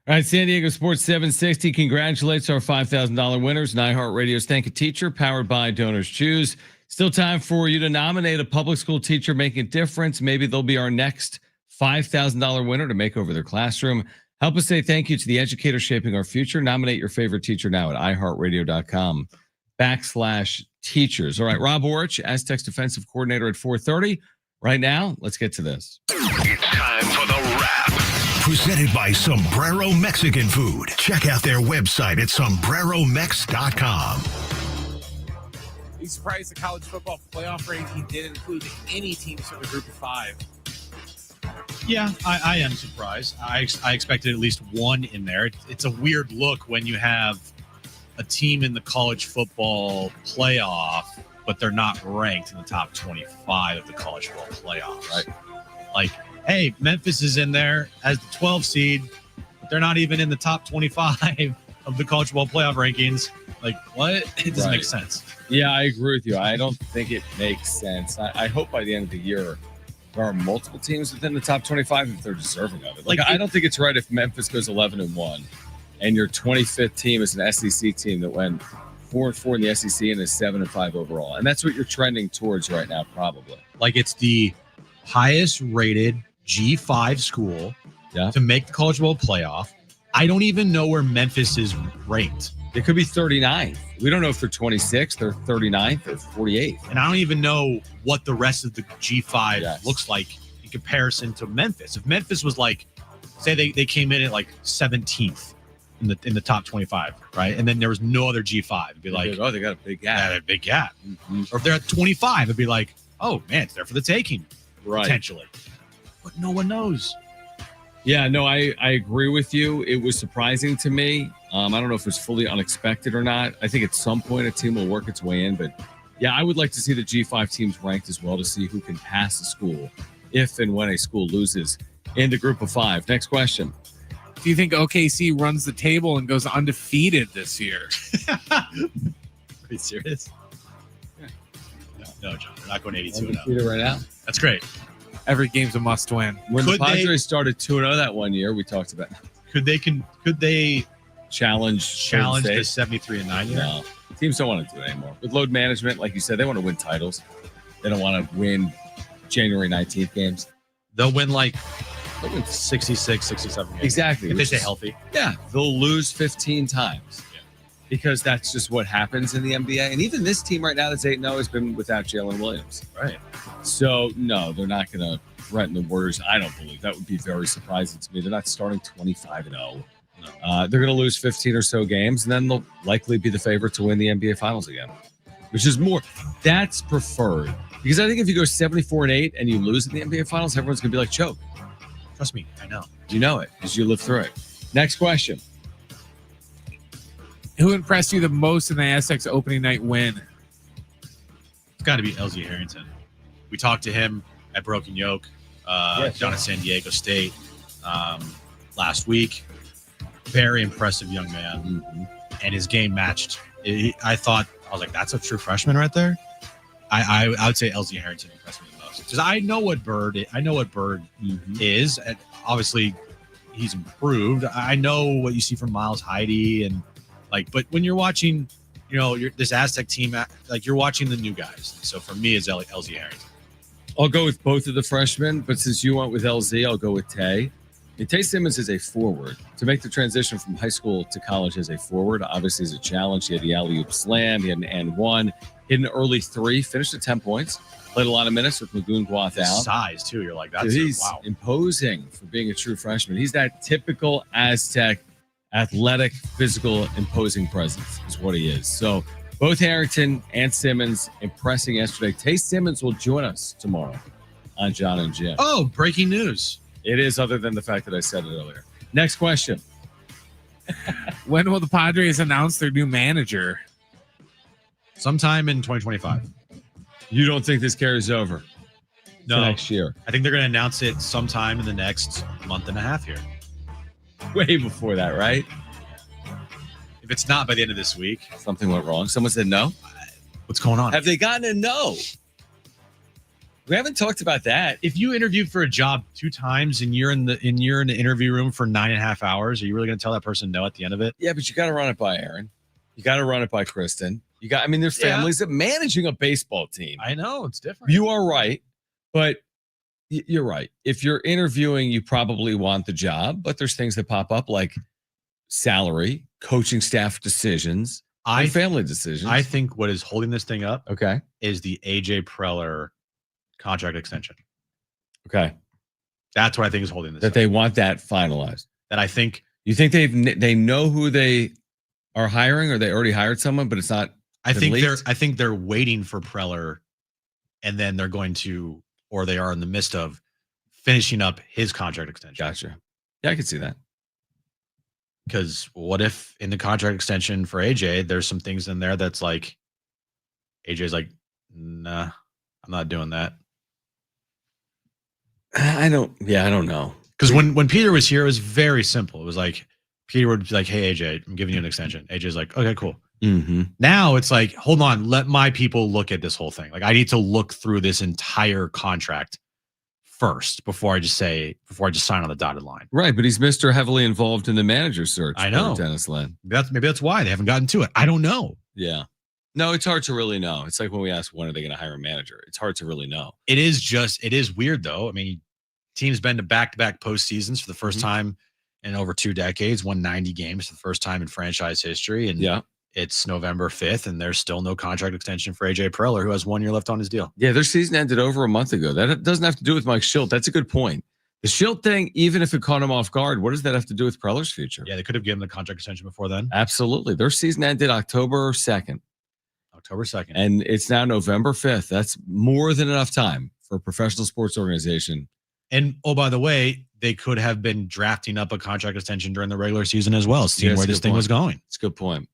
All right, San Diego Sports 760 congratulates our $5,000 winners. And iHeartRadio's Thank a Teacher, powered by Donors Choose. Still time for you to nominate a public school teacher making a difference. Maybe they'll be our next $5,000 winner to make over their classroom. Help us say thank you to the educators shaping our future. Nominate your favorite teacher now at iHeartRadio.com/teachers. All right, Rob Orich, Aztecs defensive coordinator at 4:30. Right now, let's get to this. It's time for the wrap. Presented by Sombrero Mexican Food. Check out their website at sombreromex.com. Are you surprised the college football playoff ranking didn't include any teams from the group of 5? Yeah, I am surprised. I expected at least one in there. It's a weird look when you have a team in the college football playoff, but they're not ranked in the top 25 of the college football playoff, right? Like, hey, Memphis is in there as the 12 seed, but they're not even in the top 25 of the college football playoff rankings. Like, what? It doesn't make sense. Yeah, I agree with you. I don't think it makes sense. I hope by the end of the year there are multiple teams within the top 25 if they're deserving of it. Like I don't think it's right if Memphis goes 11-1 and your 25th team is an SEC team that went 4-4 in the SEC and is 7-5 overall. And that's what you're trending towards right now, probably. Like, it's the highest rated G5 school to make the college football playoff. I don't even know where Memphis is ranked. They could be 39th. We don't know if they're 26th, they're 39th, or 48th. And I don't even know what the rest of the G5 looks like in comparison to Memphis. If Memphis was like, say they came in at like 17th in the top 25, right? And then there was no other G5. It'd be like, oh, they got a big gap. Yeah, a big gap. Mm-hmm. Or if they're at 25, it'd be like, oh man, it's there for the taking, potentially. But no one knows. Yeah, no, I agree with you. It was surprising to me. I don't know if it's fully unexpected or not. I think at some point a team will work its way in. But yeah, I would like to see the G5 teams ranked as well to see who can pass the school if and when a school loses in the group of 5. Next question. Do you think OKC runs the table and goes undefeated this year? Are you serious? Yeah. No, John. They're not going 82-0 right now. That's great. Every game's a must win. When the Padres started 2-0 that one year, we talked about could they challenge the 73-9 year? No. Teams don't want to do it anymore. With load management, like you said, they want to win titles. They don't want to win January 19th games. They'll win 66, 67 games. Exactly. If they stay healthy. Yeah. They'll lose 15 times. Yeah. Because that's just what happens in the NBA. And even this team right now that's 8-0 has been without Jalen Williams. Right. So, no, they're not going to threaten the Warriors. I don't believe that would be very surprising to me. They're not starting 25-0. No. They're going to lose 15 or so games, and then they'll likely be the favorite to win the NBA Finals again, which is more. That's preferred. Because I think if you go 74-8 and you lose in the NBA Finals, everyone's going to be like, choke. Trust me, I know. You know it because you lived through it. Next question. Who impressed you the most in the Aztecs opening night win? It's got to be LZ Harrington. We talked to him at Broken Yoke down at San Diego State last week. Very impressive young man. Mm-hmm. And his game matched. I was like, that's a true freshman right there. I would say LZ Harrington impressed me the most. Because I know what Bird is. And obviously, he's improved. I know what you see from Miles Heide and but when you're watching, this Aztec team, you're watching the new guys. So for me, it's LZ Harrington. I'll go with both of the freshmen, but since you went with LZ, I'll go with Tay. Tay Simmons is a forward. To make the transition from high school to college as a forward, obviously is a challenge. He had the alley-oop slam, he had an and one, hit an early 3, finished at 10 points, played a lot of minutes with Magoon Guath out. Size too, you're like, he's imposing for being a true freshman. He's that typical Aztec athletic, physical, imposing presence is what he is. So both Harrington and Simmons impressing yesterday. Tay Simmons will join us tomorrow on John and Jim. Oh, breaking news. It is, other than the fact that I said it earlier. Next question. When will the Padres announce their new manager? Sometime in 2025. You don't think this carries over? No. Next year? I think they're going to announce it sometime in the next month and a half here. Way before that, right? If it's not by the end of this week. Something went wrong. Someone said no? What's going on? Have they gotten a no? We haven't talked about that. If you interviewed for a job 2 times and you're in the interview room for 9.5 hours, are you really going to tell that person no at the end of it? Yeah, but you got to run it by Aaron. You got to run it by Kristen. There's families that managing a baseball team. I know it's different. You are right, but you're right. If you're interviewing, you probably want the job, but there's things that pop up like salary, coaching staff decisions, and family decisions. I think what is holding this thing up, okay, is the AJ Preller contract extension. Okay, that's what I think is holding this. That up. they want that finalized. That I think. You think they know who they are hiring, or they already hired someone, but it's not. I think they're waiting for Preller, and then they're going to, or they are in the midst of finishing up his contract extension. Gotcha. Yeah, I can see that. Because what if in the contract extension for AJ, there's some things in there that's like, AJ's like, nah, I'm not doing that. I don't know. Because when Peter was here, it was very simple. It was like, Peter would be like, hey, AJ, I'm giving you an extension. AJ's like, okay, cool. Mm-hmm. Now it's like, hold on, let my people look at this whole thing. Like, I need to look through this entire contract first before I just sign on the dotted line. Right, but he's Mr. heavily involved in the manager search. I know. Dennis Lynn. Maybe that's why they haven't gotten to it. I don't know. Yeah. No, it's hard to really know. It's like when we ask, when are they going to hire a manager? It's hard to really know. It is weird though. I mean, team's been to back-to-back postseasons for the first time in over 2 decades, won 90 games for the first time in franchise history. And it's November 5th, and there's still no contract extension for AJ Preller, who has 1 year left on his deal. Yeah, their season ended over a month ago. That doesn't have to do with Mike Schilt. That's a good point. The Schilt thing, even if it caught him off guard, what does that have to do with Preller's future? Yeah, they could have given the contract extension before then. Absolutely. Their season ended October 2nd. And it's now November 5th. That's more than enough time for a professional sports organization. And, oh, by the way, they could have been drafting up a contract extension during the regular season as well, seeing where this thing was going. It's a good point.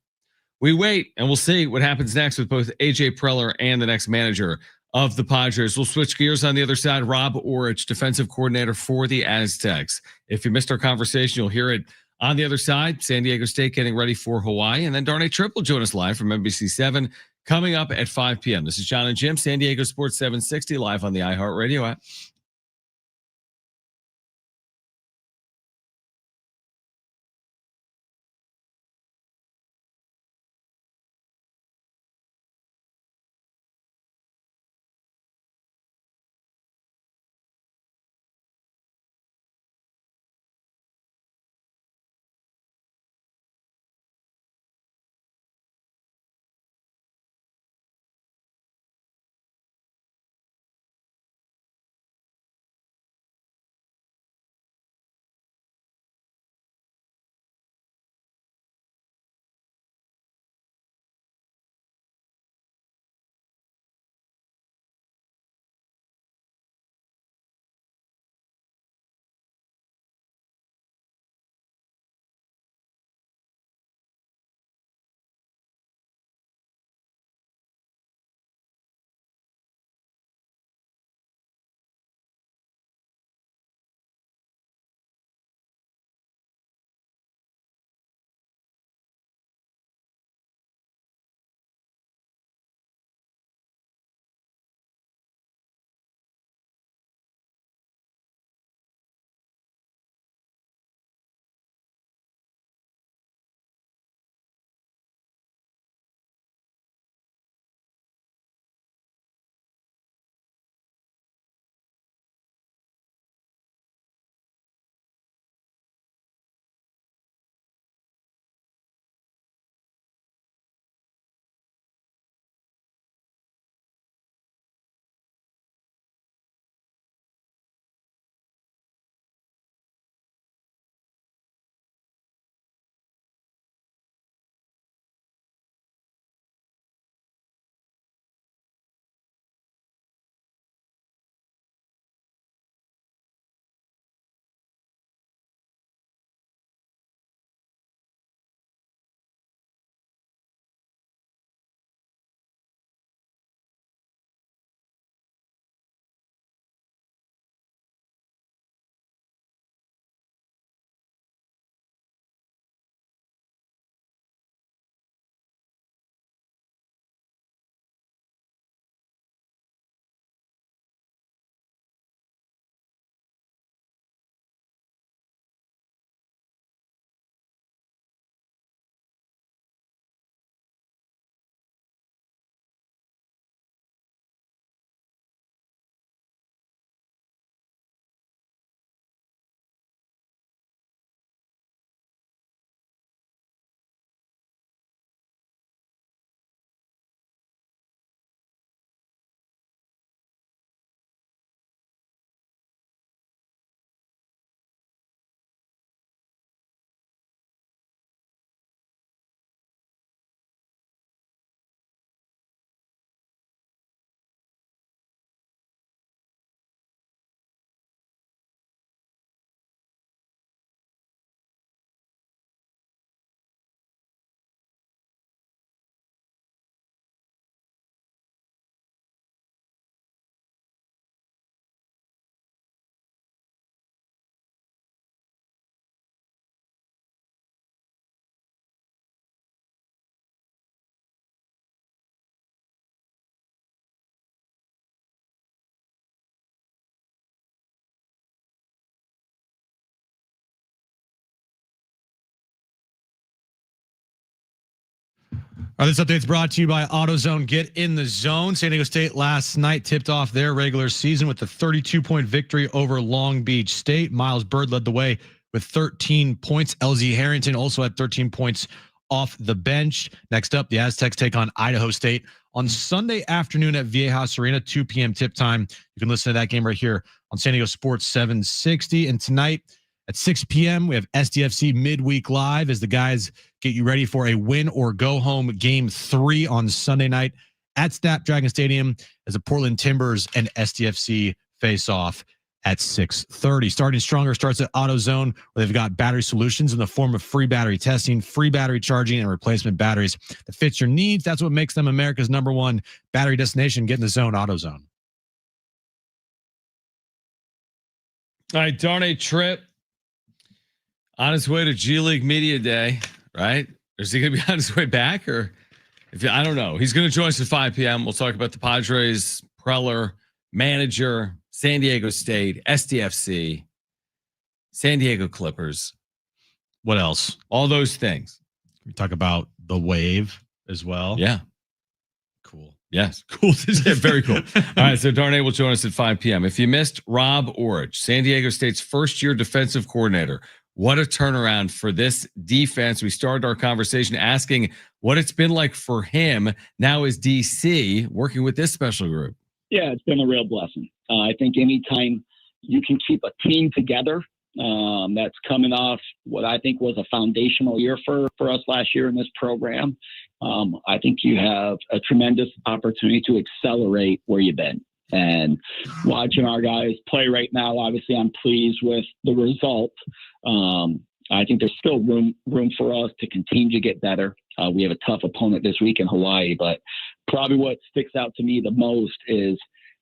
We wait, and we'll see what happens next with both AJ Preller and the next manager of the Padres. We'll switch gears on the other side. Rob Orich, defensive coordinator for the Aztecs. If you missed our conversation, you'll hear it on the other side. San Diego State getting ready for Hawaii. And then Darnay Tripp will join us live from NBC7 coming up at 5 p.m. This is John and Jim, San Diego Sports 760, live on the iHeartRadio app. All right, this update's brought to you by AutoZone. Get in the zone. San Diego State last night tipped off their regular season with a 32-point victory over Long Beach State. Miles Bird led the way with 13 points. LZ Harrington also had 13 points off the bench. Next up, the Aztecs take on Idaho State on Sunday afternoon at Viejas Arena, 2 p.m. tip time. You can listen to that game right here on San Diego Sports 760. And tonight at 6 p.m., we have SDFC Midweek Live as the guys get you ready for a win or go home game 3 on Sunday night at Snapdragon Stadium as the Portland Timbers and SDFC face off at 6:30. Starting stronger starts at AutoZone, where they've got battery solutions in the form of free battery testing, free battery charging, and replacement batteries that fits your needs. That's what makes them America's #1 battery destination. Get in the zone, AutoZone. All right, Darnay Tripp on his way to G League Media Day, right? Or is he going to be on his way back? Or I don't know. He's going to join us at 5 p.m. We'll talk about the Padres, Preller, manager, San Diego State, SDFC, San Diego Clippers. What else? All those things. We talk about the wave as well. Yeah. Cool. Yes. Cool. Yeah, very cool. All right. So Darnay will join us at 5 p.m. If you missed Rob Orich, San Diego State's first-year defensive coordinator, what a turnaround for this defense. We started our conversation asking what it's been like for him now as DC working with this special group. Yeah, it's been a real blessing. I think anytime you can keep a team together that's coming off what I think was a foundational year for us last year in this program, I think you have a tremendous opportunity to accelerate where you've been. And watching our guys play right now, obviously I'm pleased with the result. I think there's still room for us to continue to get better. We have a tough opponent this week in Hawaii, but probably what sticks out to me the most is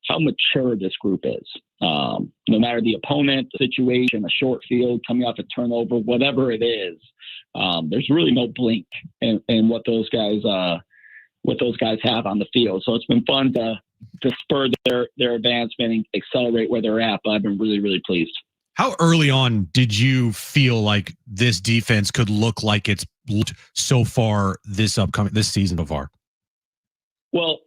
how mature this group is. No matter the opponent, the situation, a short field, coming off a turnover, whatever it is, there's really no blink in what those guys have on the field. So it's been fun to spur their advancement and accelerate where they're at. But I've been really, really pleased. How early on did you feel like this defense could look like it's looked so far this season so far? Well,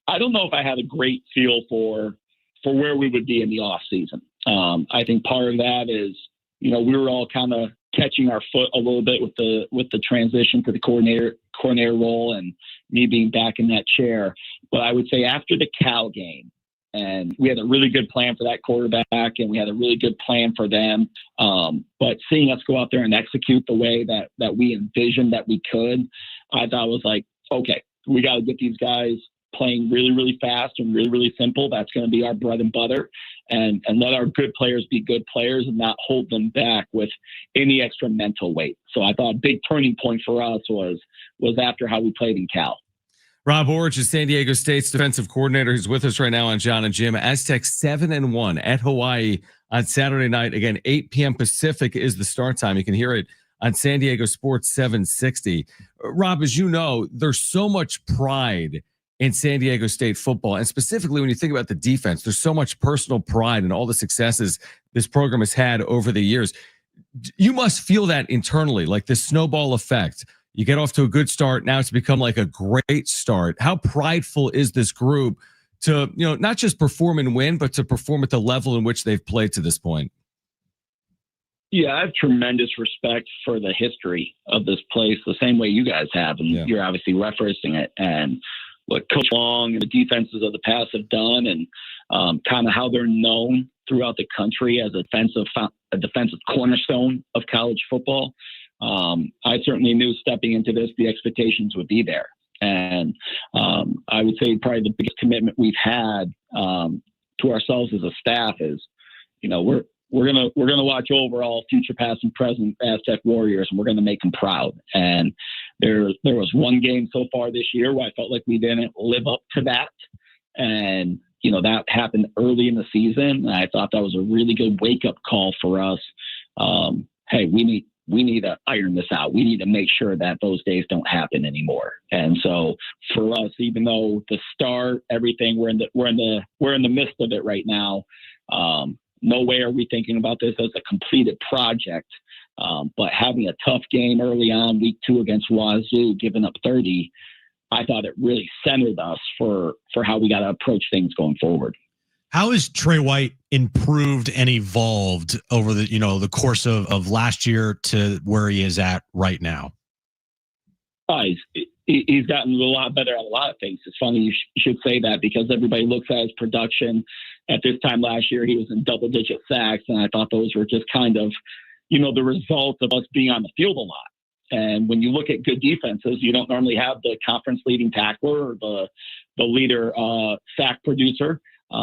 I don't know if I had a great feel for where we would be in the off season. I think part of that is, we were all kind of catching our foot a little bit with the transition to the coordinator role and me being back in that chair. But I would say after the Cal game, and we had a really good plan for that quarterback, and we had a really good plan for them. But seeing us go out there and execute the way that we envisioned that we could, I thought was like, okay, we got to get these guys playing really, really fast and really, really simple. That's going to be our bread and butter. And let our good players be good players and not hold them back with any extra mental weight. So I thought a big turning point for us was after how we played in Cal. Rob Orich is San Diego State's defensive coordinator. He's with us right now on John and Jim. Aztecs 7-1 at Hawaii on Saturday night. Again, 8 p.m. Pacific is the start time. You can hear it on San Diego Sports 760. Rob, as you know, there's so much pride in San Diego State football. And specifically when you think about the defense, there's so much personal pride in all the successes this program has had over the years. You must feel that internally, like this snowball effect. You get off to a good start. Now it's become like a great start. How prideful is this group to, not just perform and win, but to perform at the level in which they've played to this point? Yeah, I have tremendous respect for the history of this place, the same way you guys have. And You're obviously referencing it and what Coach Long and the defenses of the past have done and kind of how they're known throughout the country as a defensive cornerstone of college football. I certainly knew stepping into this, the expectations would be there. And I would say probably the biggest commitment we've had to ourselves as a staff is, we're gonna watch over all future, past, and present Aztec Warriors, and we're gonna make them proud. And there was one game so far this year where I felt like we didn't live up to that, and that happened early in the season. And I thought that was a really good wake up call for us. Hey, we need to iron this out. We need to make sure that those days don't happen anymore. And so for us, even though the start, everything, we're in the midst of it right now. No way are we thinking about this as a completed project. But having a tough game early on, week 2 against Wazoo, giving up 30, I thought it really centered us for how we got to approach things going forward. How has Trey White improved and evolved over the course of last year to where he is at right now? He's gotten a lot better at a lot of things. It's funny you should say that, because everybody looks at his production. At this time last year, he was in double-digit sacks, and I thought those were just kind of, the result of us being on the field a lot. And when you look at good defenses, you don't normally have the conference leading tackler or the leader sack producer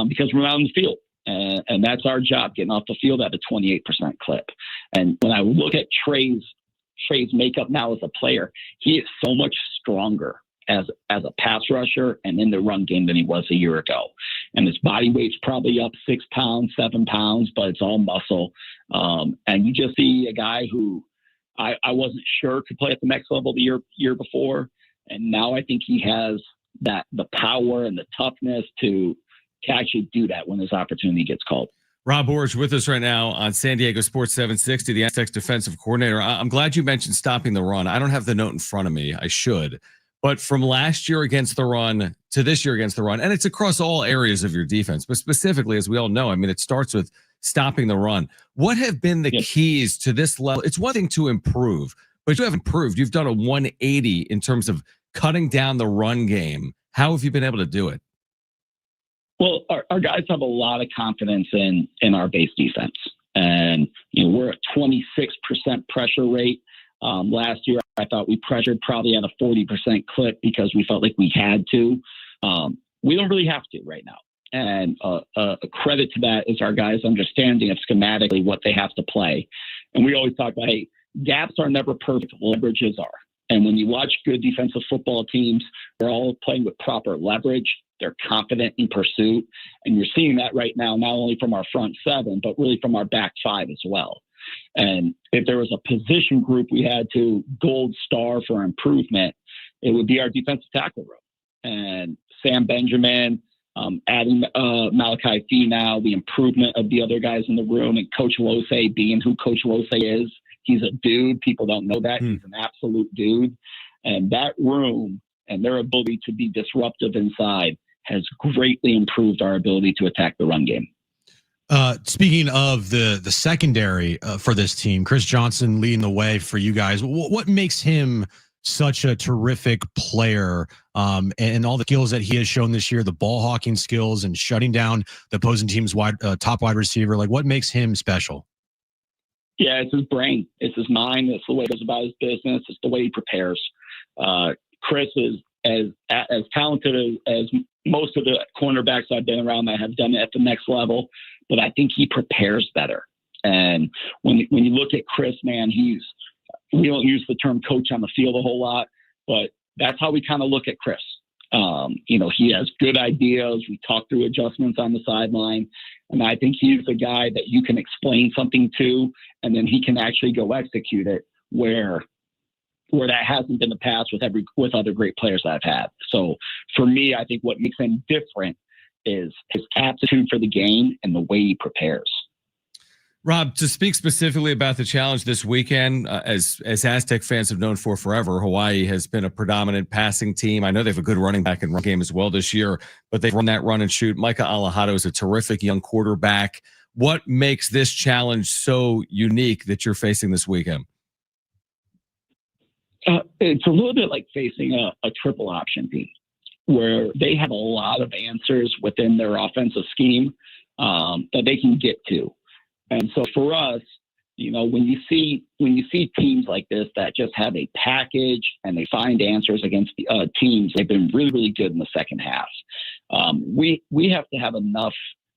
because we're not on the field. And that's our job, getting off the field at a 28% clip. And when I look at Trey's makeup now as a player, he is so much stronger as a pass rusher and in the run game than he was a year ago. And his body weight's probably up 6 pounds, 7 pounds, but it's all muscle. And you just see a guy who I wasn't sure could play at the next level the year before. And now I think he has the power and the toughness to actually do that when his opportunity gets called. Rob Orge with us right now on San Diego Sports 760, the Aztecs defensive coordinator. I'm glad you mentioned stopping the run. I don't have the note in front of me. I should. But from last year against the run to this year against the run, and it's across all areas of your defense, but specifically, as we all know, it starts with stopping the run. What have been the keys to this level? It's one thing to improve, but you have improved. You've done a 180 in terms of cutting down the run game. How have you been able to do it? Well, our guys have a lot of confidence in our base defense. And, we're at 26% pressure rate. Last year, I thought we pressured probably at a 40% clip because we felt like we had to. We don't really have to right now. And a credit to that is our guys' understanding of schematically what they have to play. And we always talk about, hey, gaps are never perfect, leverages are. And when you watch good defensive football teams, they're all playing with proper leverage. They're confident in pursuit. And you're seeing that right now, not only from our front seven, but really from our back five as well. And if there was a position group we had to gold star for improvement, it would be our defensive tackle room. And Sam Benjamin, adding Malachi Fee now, the improvement of the other guys in the room, and Coach Losey being who Coach Losey is. He's a dude. People don't know that. He's an absolute dude. And that room and their ability to be disruptive inside has greatly improved our ability to attack the run game. Speaking of the secondary for this team, Chris Johnson leading the way for you guys. What makes him such a terrific player, and all the skills that he has shown this year, the ball hawking skills and shutting down the opposing team's top wide receiver? Like, what makes him special? Yeah, it's his brain. It's his mind. It's the way he goes about his business. It's the way he prepares. Chris is as talented as most of the cornerbacks I've been around that have done it at the next level, but I think he prepares better. And when you look at Chris, man, we don't use the term coach on the field a whole lot, but that's how we kind of look at Chris. He has good ideas. We talk through adjustments on the sideline. And I think he's the guy that you can explain something to, and then he can actually go execute it where that hasn't been the past with other great players that I've had. So for me, I think what makes him different is his aptitude for the game and the way he prepares. Rob, to speak specifically about the challenge this weekend, as Aztec fans have known for forever, Hawaii has been a predominant passing team. I know they have a good running back and run game as well this year, but they've run that run and shoot. Micah Alejado is a terrific young quarterback. What makes this challenge so unique that you're facing this weekend? It's a little bit like facing a triple option team where they have a lot of answers within their offensive scheme that they can get to. And so for us, when you see teams like this that just have a package and they find answers against the teams, they've been really, really good in the second half. We have to have enough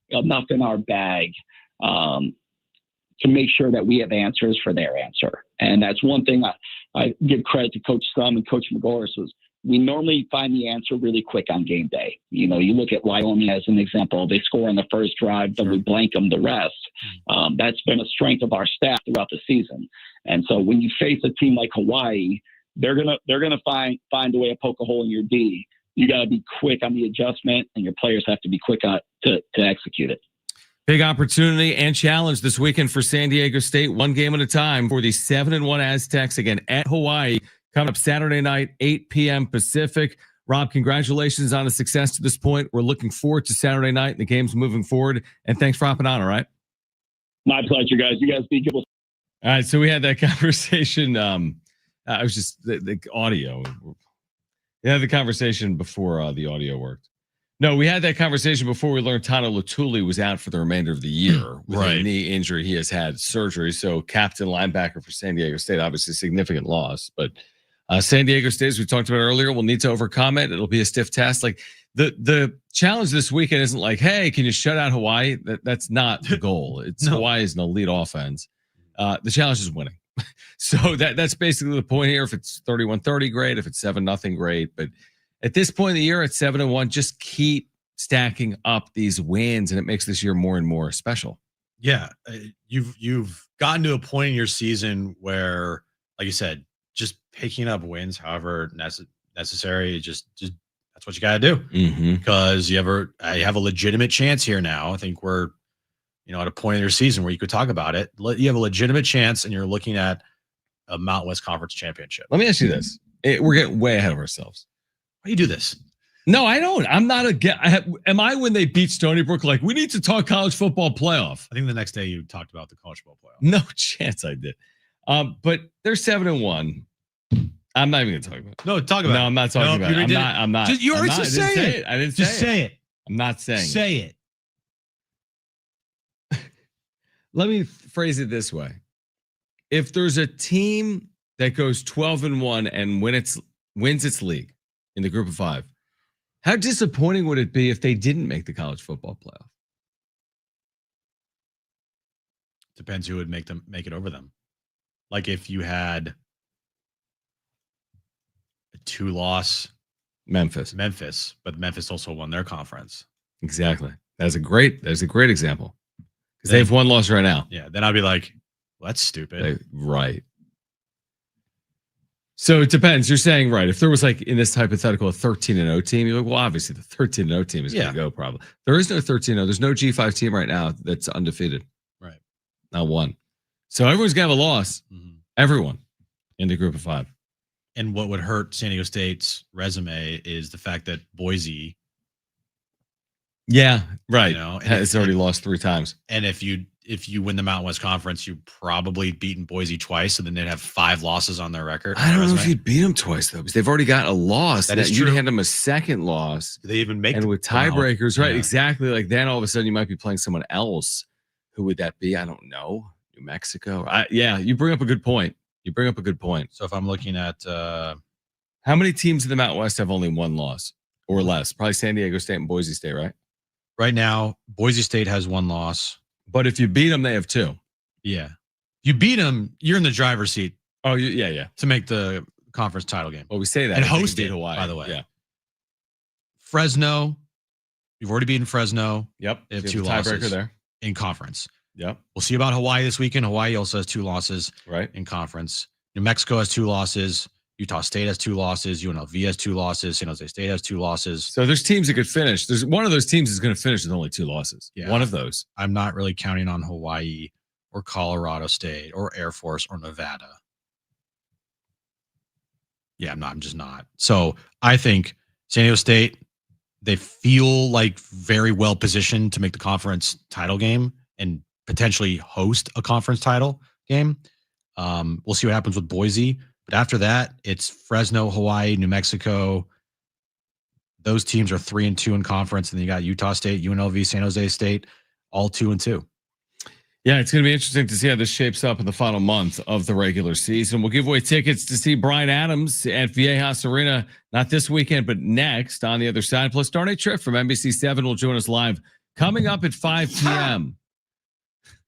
in our bag to make sure that we have answers for their answer. And that's one thing I give credit to Coach Sum and Coach McGorris was we normally find the answer really quick on game day. You look at Wyoming as an example. They score on the first drive, then we blank them the rest. That's been a strength of our staff throughout the season. And so when you face a team like Hawaii, they're gonna find a way to poke a hole in your D. You got to be quick on the adjustment, and your players have to be quick to execute it. Big opportunity and challenge this weekend for San Diego State, one game at a time for the 7-1 Aztecs, again at Hawaii, coming up Saturday night, 8 p.m. Pacific. Rob, congratulations on the success to this point. We're looking forward to Saturday night and the games moving forward. And thanks for hopping on, all right? My pleasure, guys. You guys be good. All right, so we had that conversation. I was just the audio. We had the conversation before the audio worked. No, we had that conversation before we learned Tano Latuli was out for the remainder of the year with a knee injury. He has had surgery. So captain linebacker for San Diego State, obviously significant loss. But San Diego State, as we talked about earlier, will need to overcome it. It'll be a stiff test. Like the challenge this weekend isn't like, hey, can you shut out Hawaii? That's not the goal. It's Hawaii is an elite offense. The challenge is winning. So that's basically the point here. If it's 31-30, great. If it's 7-0, great. But at this point in the year, at 7-1, just keep stacking up these wins, and it makes this year more and more special. Yeah, you've gotten to a point in your season where, like you said, just picking up wins, however necessary, just that's what you got to do. Because you have a legitimate chance here now. I think we're at a point in your season where you could talk about it. You have a legitimate chance, and you're looking at a Mountain West Conference championship. Let me ask you this: we're getting way ahead of ourselves. Why do you do this? No, I don't. I'm not am I when they beat Stony Brook? Like, we need to talk college football playoff. I think the next day you talked about the college football playoff. No chance I did. But they're 7-1. I'm not even going to talk about it. No, talk about it. No, I'm not talking about it. I'm not. You already just say it. I didn't just say it. I'm not saying Say it. Let me phrase it this way. If there's a team that goes 12-1 and wins its league in the group of 5, how disappointing would it be if they didn't make the college football playoff? Depends who would make it over them. Like if you had a 2-loss Memphis, but Memphis also won their conference. Exactly. That's a great example. Because they have 1 loss right now. Yeah. Then I'd be like, well, that's stupid. Right. So it depends. You're saying, right, if there was like in this hypothetical a 13-0 team, you're like, well, obviously the 13-0 team is going to go probably. There is no 13-0. There's no G5 team right now that's undefeated. Right. Not one. So everyone's going to have a loss. Everyone in the group of 5. And what would hurt San Diego State's resume is the fact that Boise. Yeah, right. It's already lost 3 times. And if you win the Mountain West Conference, you probably beaten Boise twice, so then they'd have 5 losses on their record. I don't know if you'd beat them twice though, because they've already got a loss. That is you'd true. hand them a second loss. Do they even make and with tiebreakers, right? Yeah. Exactly. Like then all of a sudden you might be playing someone else. Who would that be? I don't know. New Mexico. Yeah, you bring up a good point. So if I'm looking at how many teams in the Mountain West have only 1 loss or less? Probably San Diego State and Boise State, right? Right now, Boise State has 1 loss. But if you beat them, they have 2. Yeah. You beat them, you're in the driver's seat. Oh, yeah. To make the conference title game. Well, we say that. And host beat it, Hawaii, by the way. Yeah. Fresno, you've already beaten Fresno. Yep. They have So 2 you have a tiebreaker losses there. in conference. Yep. We'll see about Hawaii this weekend. Hawaii also has 2 losses in conference. New Mexico has 2 losses. Utah State has 2 losses. UNLV has 2 losses. San Jose State has 2 losses. So there's teams that could finish. There's one of those teams is going to finish with only 2 losses. Yeah. One of those. I'm not really counting on Hawaii or Colorado State or Air Force or Nevada. Yeah, I'm just not. So I think San Diego State, they feel like very well positioned to make the conference title game and potentially host a conference title game. We'll see what happens with Boise. But after that, it's Fresno, Hawaii, New Mexico. Those teams are 3-2 in conference. And then you got Utah State, UNLV, San Jose State, all 2-2. Yeah, it's going to be interesting to see how this shapes up in the final month of the regular season. We'll give away tickets to see Bryan Adams at Viejas Arena, not this weekend, but next on the other side. Plus, Darnay Tripp from NBC7 will join us live coming up at 5 p.m.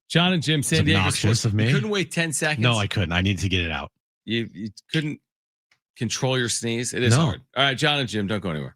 John and Jim, San Diego Sports. Of me. You couldn't wait 10 seconds. No, I couldn't. I needed to get it out. You couldn't control your sneeze. It is hard. All right, John and Jim, don't go anywhere.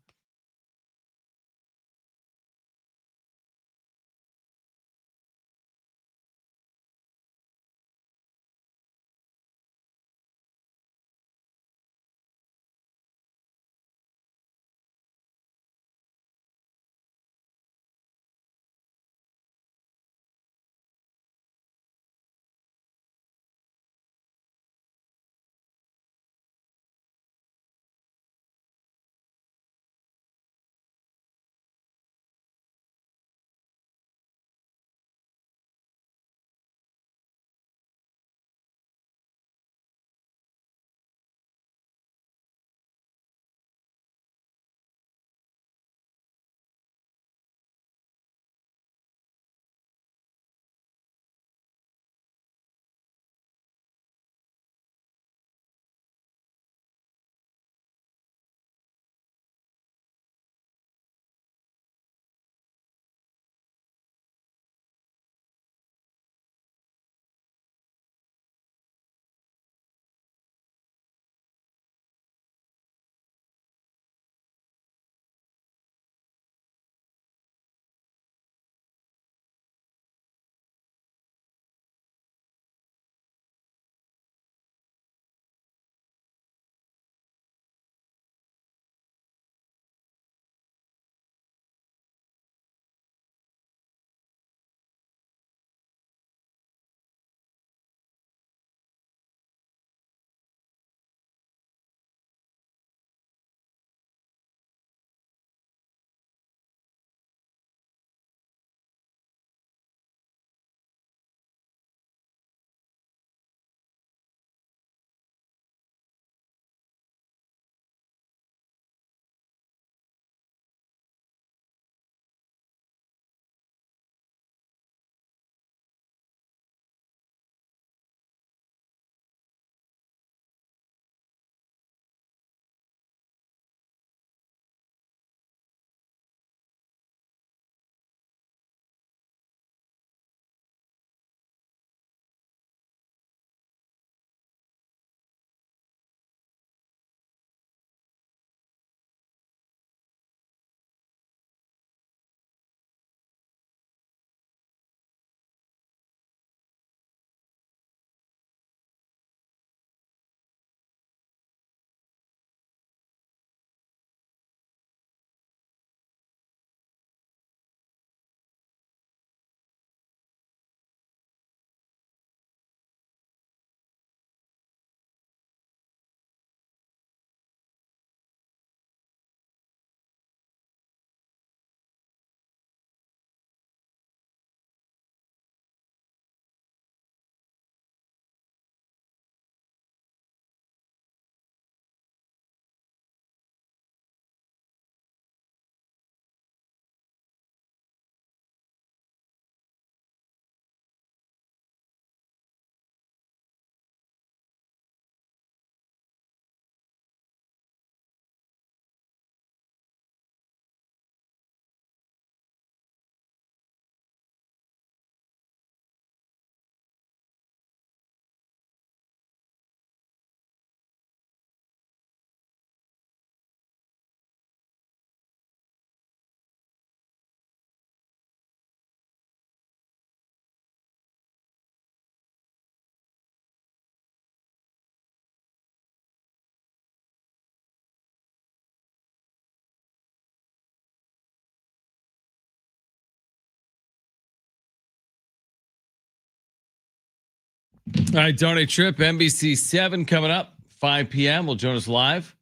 All right, Donate Trip, NBC 7 coming up, 5 p.m. Will join us live.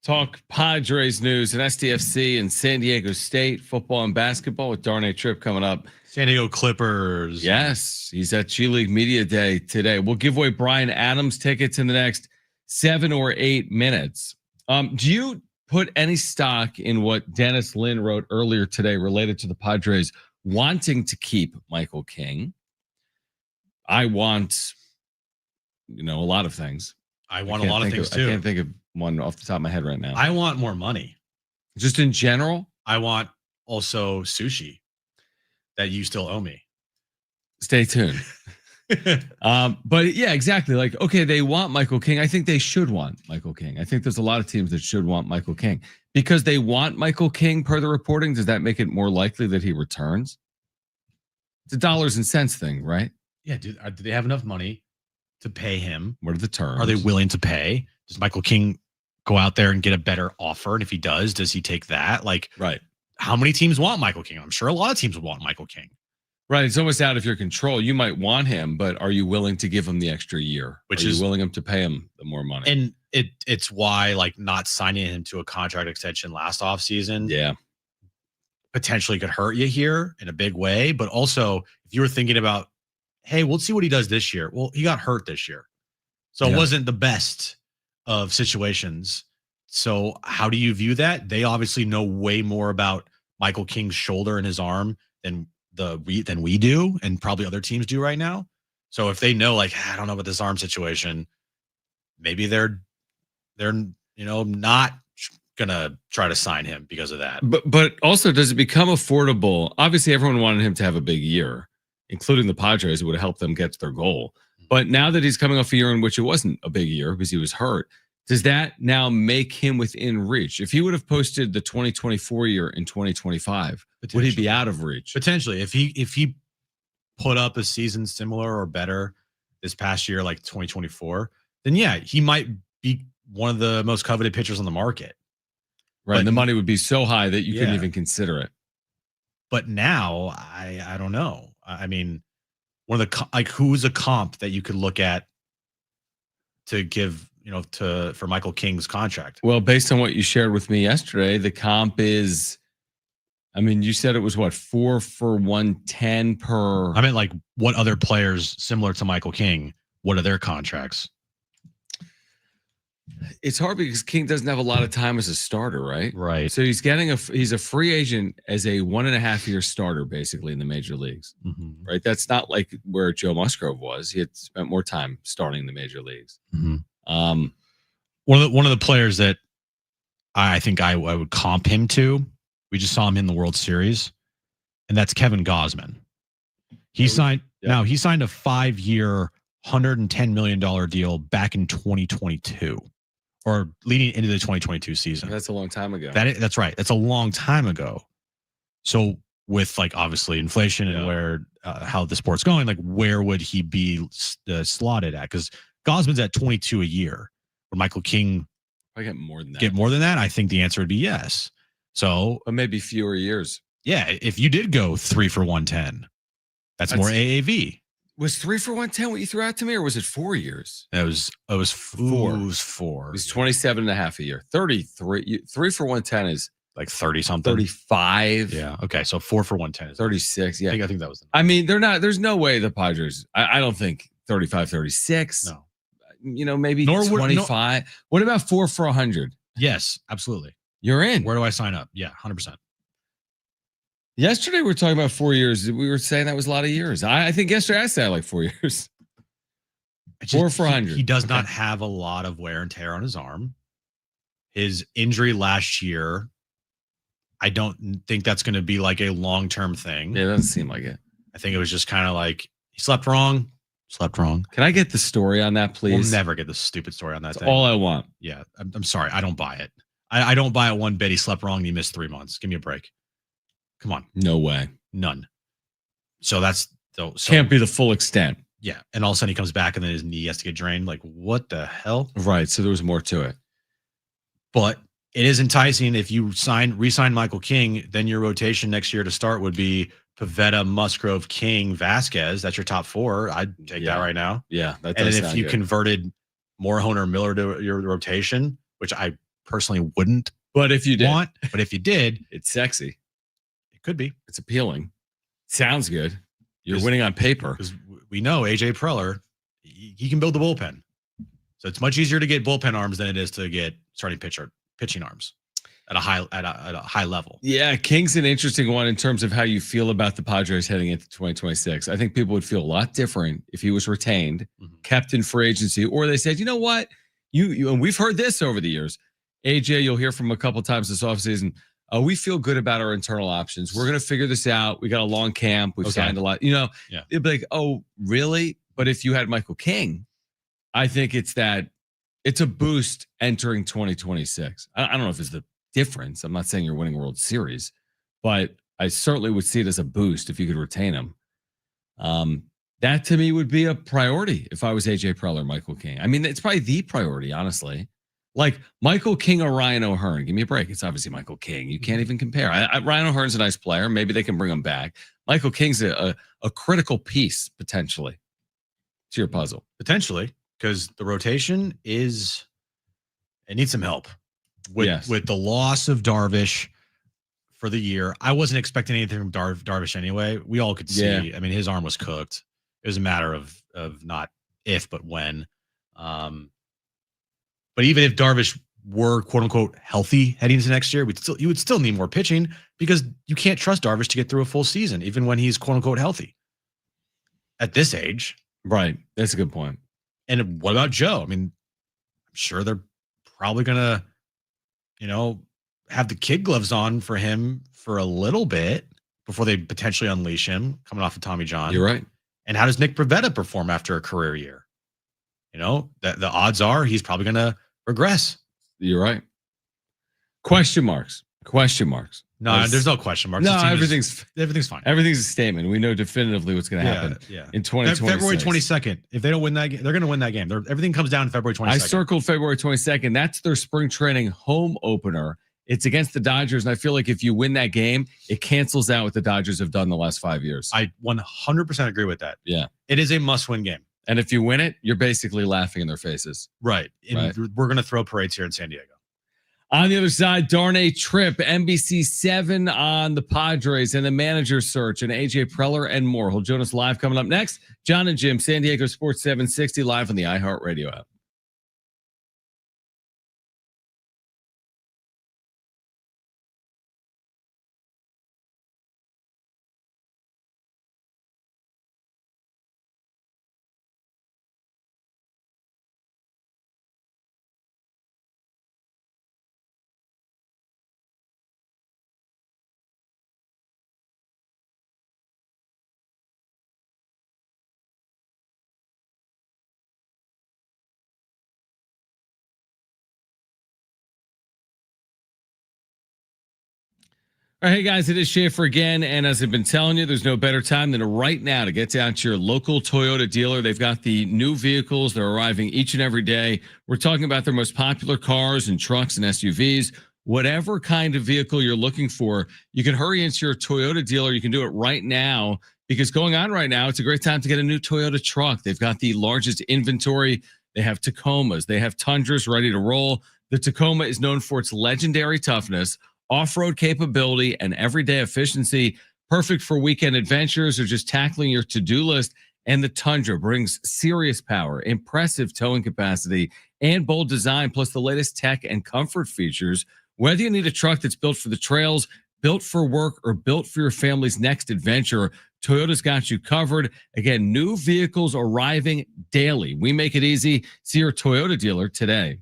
Talk Padres news and STFC and San Diego State football and basketball with Darnay Tripp coming up. San Diego Clippers. Yes, he's at G League Media Day today. We'll give away Brian Adams tickets in the next 7 or 8 minutes. Do you put any stock in what Dennis Lynn wrote earlier today related to the Padres wanting to keep Michael King? I want, a lot of things. I want a lot of things too. I can't think of one off the top of my head right now. I want more money. Just in general? I want also sushi that you still owe me. Stay tuned. But yeah, exactly. Like, okay, they want Michael King. I think they should want Michael King. I think there's a lot of teams that should want Michael King. Because they want Michael King per the reporting, does that make it more likely that he returns? It's a dollars and cents thing, right? Yeah, do they have enough money to pay him? What are the terms? Are they willing to pay? Does Michael King go out there and get a better offer? And if he does he take that? Like, right. How many teams want Michael King? I'm sure a lot of teams would want Michael King. Right. It's almost out of your control. You might want him, but are you willing to give him the extra year? Are you willing to pay him the more money? And it's why like not signing him to a contract extension last offseason. Yeah. Potentially could hurt you here in a big way. But also if you were thinking about, hey, we'll see what he does this year. Well, he got hurt this year. So it wasn't the best of situations. So how do you view that? They obviously know way more about Michael King's shoulder and his arm than we do, and probably other teams do right now. So if they know, like, I don't know about this arm situation, maybe they're not gonna try to sign him because of that. But also, does it become affordable? Obviously, everyone wanted him to have a big year, including the Padres. It would have helped them get to their goal. But now that he's coming off a year in which it wasn't a big year because he was hurt, does that now make him within reach? If he would have posted the 2024 year in 2025, would he be out of reach? Potentially. If he put up a season similar or better this past year, like 2024, then yeah, he might be one of the most coveted pitchers on the market. Right. And the money would be so high that you couldn't even consider it. But now I don't know. I mean, one of the who's a comp that you could look at to give, for Michael King's contract? Well, based on what you shared with me yesterday, the comp is, you said it was what, 4 for 110 per. I meant like what other players similar to Michael King, what are their contracts? It's hard because King doesn't have a lot of time as a starter, right? Right. So he's a free agent as a 1.5 year starter, basically in the major leagues, right? That's not like where Joe Musgrove was. He had spent more time starting in the major leagues. One of the players that I think I would comp him to, we just saw him in the World Series, and that's Kevin Gausman. He signed a 5-year, $110 million deal back in 2022. Or leading into the 2022 season. That's a long time ago. That's right. That's a long time ago. So with like obviously inflation and where how the sport's going, like where would he be slotted at? Because Gosman's at 22 a year. Would Michael King get more than that? Get more than that? I think the answer would be yes. So, but maybe fewer years. Yeah, if you did go 3 for 110, that's more AAV. Was 3 for 110 what you threw out to me, or was it 4 years? It was 4. It was 4. It was 27 and a half a year. 33. 3 for 110 is like 30 something. 35. Yeah. Okay. So 4 for 110 is 36. Yeah. I think that was. They're not. There's no way the Padres. I don't think 35, 36. No. Maybe 25. What about 4 for 100? Yes, absolutely. You're in. Where do I sign up? Yeah, 100%. Yesterday we were talking about 4 years. We were saying that was a lot of years. I think yesterday I said like 4 years. 4 for 100. He does not have a lot of wear and tear on his arm. His injury last year, I don't think that's going to be like a long-term thing. Yeah, it doesn't seem like it. I think it was just kind of like he slept wrong. Can I get the story on that, please? We'll never get the stupid story on that. That's all I want. Yeah, I'm sorry. I don't buy it. I don't buy it one bit. He slept wrong and he missed 3 months. Give me a break. Come on. No way. None. So can't be the full extent. Yeah. And all of a sudden he comes back and then his knee has to get drained. Like, what the hell? Right. So there was more to it. But it is enticing if you re-sign Michael King, then your rotation next year to start would be Pavetta, Musgrove, King, Vasquez. That's your top 4. I'd take that right now. Yeah, that and does then if sound you good. converted Morejon or Miller to your rotation, which I personally wouldn't But if you did, want, but if you did, it's sexy. it could be. It's appealing. Sounds good. You're winning on paper. Because we know AJ Preller, he can build the bullpen. So it's much easier to get bullpen arms than it is to get starting pitching arms at a high level. Yeah, King's an interesting one in terms of how you feel about the Padres heading into 2026. I think people would feel a lot different if he was retained, kept in free agency, or they said, you know what, you and we've heard this over the years. AJ, you'll hear from a couple times this offseason. We feel good about our internal options. We're going to figure this out. We got a long camp. We've signed a lot. It'd be like, oh, really? But if you had Michael King, I think it's a boost entering 2026. I don't know if it's the difference. I'm not saying you're winning World Series, but I certainly would see it as a boost if you could retain him. That to me would be a priority if I was AJ Preller, Michael King. I mean, it's probably the priority, honestly. Like Michael King or Ryan O'Hearn. Give me a break. It's obviously Michael King. You can't even compare. Ryan O'Hearn's a nice player. Maybe they can bring him back. Michael King's a critical piece potentially to your puzzle. Potentially, because the rotation it needs some help with the loss of Darvish for the year. I wasn't expecting anything from Darvish anyway. We all could see. Yeah. I mean, his arm was cooked. It was a matter of not if, but when. But even if Darvish were quote unquote healthy heading into next year, you would still need more pitching because you can't trust Darvish to get through a full season, even when he's quote unquote healthy. At this age. Right. That's a good point. And what about Joe? I mean, I'm sure they're probably gonna, have the kid gloves on for him for a little bit before they potentially unleash him coming off of Tommy John. You're right. And how does Nick Pivetta perform after a career year? The odds are he's probably gonna regress. You're right. Question marks. No, there's no question marks. No, everything's fine. Everything's a statement. We know definitively what's going to happen in 2026. February 22nd. If they don't win that game, they're going to win that game. Everything comes down to February 22nd. I circled February 22nd. That's their spring training home opener. It's against the Dodgers, and I feel like if you win that game, it cancels out what the Dodgers have done the last 5 years. I 100% agree with that. Yeah. It is a must-win game. And if you win it, you're basically laughing in their faces. Right. We're going to throw parades here in San Diego. On the other side, Darnay Tripp, NBC 7 on the Padres and the manager search, and AJ Preller and more. He'll join us live coming up next. John and Jim, San Diego Sports 760, live on the iHeartRadio app. All right, hey guys, it is Schaefer again. And as I've been telling you, there's no better time than right now to get down to your local Toyota dealer. They've got the new vehicles. They're arriving each and every day. We're talking about their most popular cars and trucks and SUVs. Whatever kind of vehicle you're looking for, you can hurry into your Toyota dealer. You can do it right now because going on right now, it's a great time to get a new Toyota truck. They've got the largest inventory. They have Tacomas. They have Tundras ready to roll. The Tacoma is known for its legendary toughness, off-road capability, and everyday efficiency, perfect for weekend adventures or just tackling your to-do list. And the Tundra brings serious power, impressive towing capacity, and bold design, plus the latest tech and comfort features. Whether you need a truck that's built for the trails, built for work, or built for your family's next adventure, Toyota's got you covered. Again, new vehicles arriving daily. We make it easy. See your Toyota dealer today.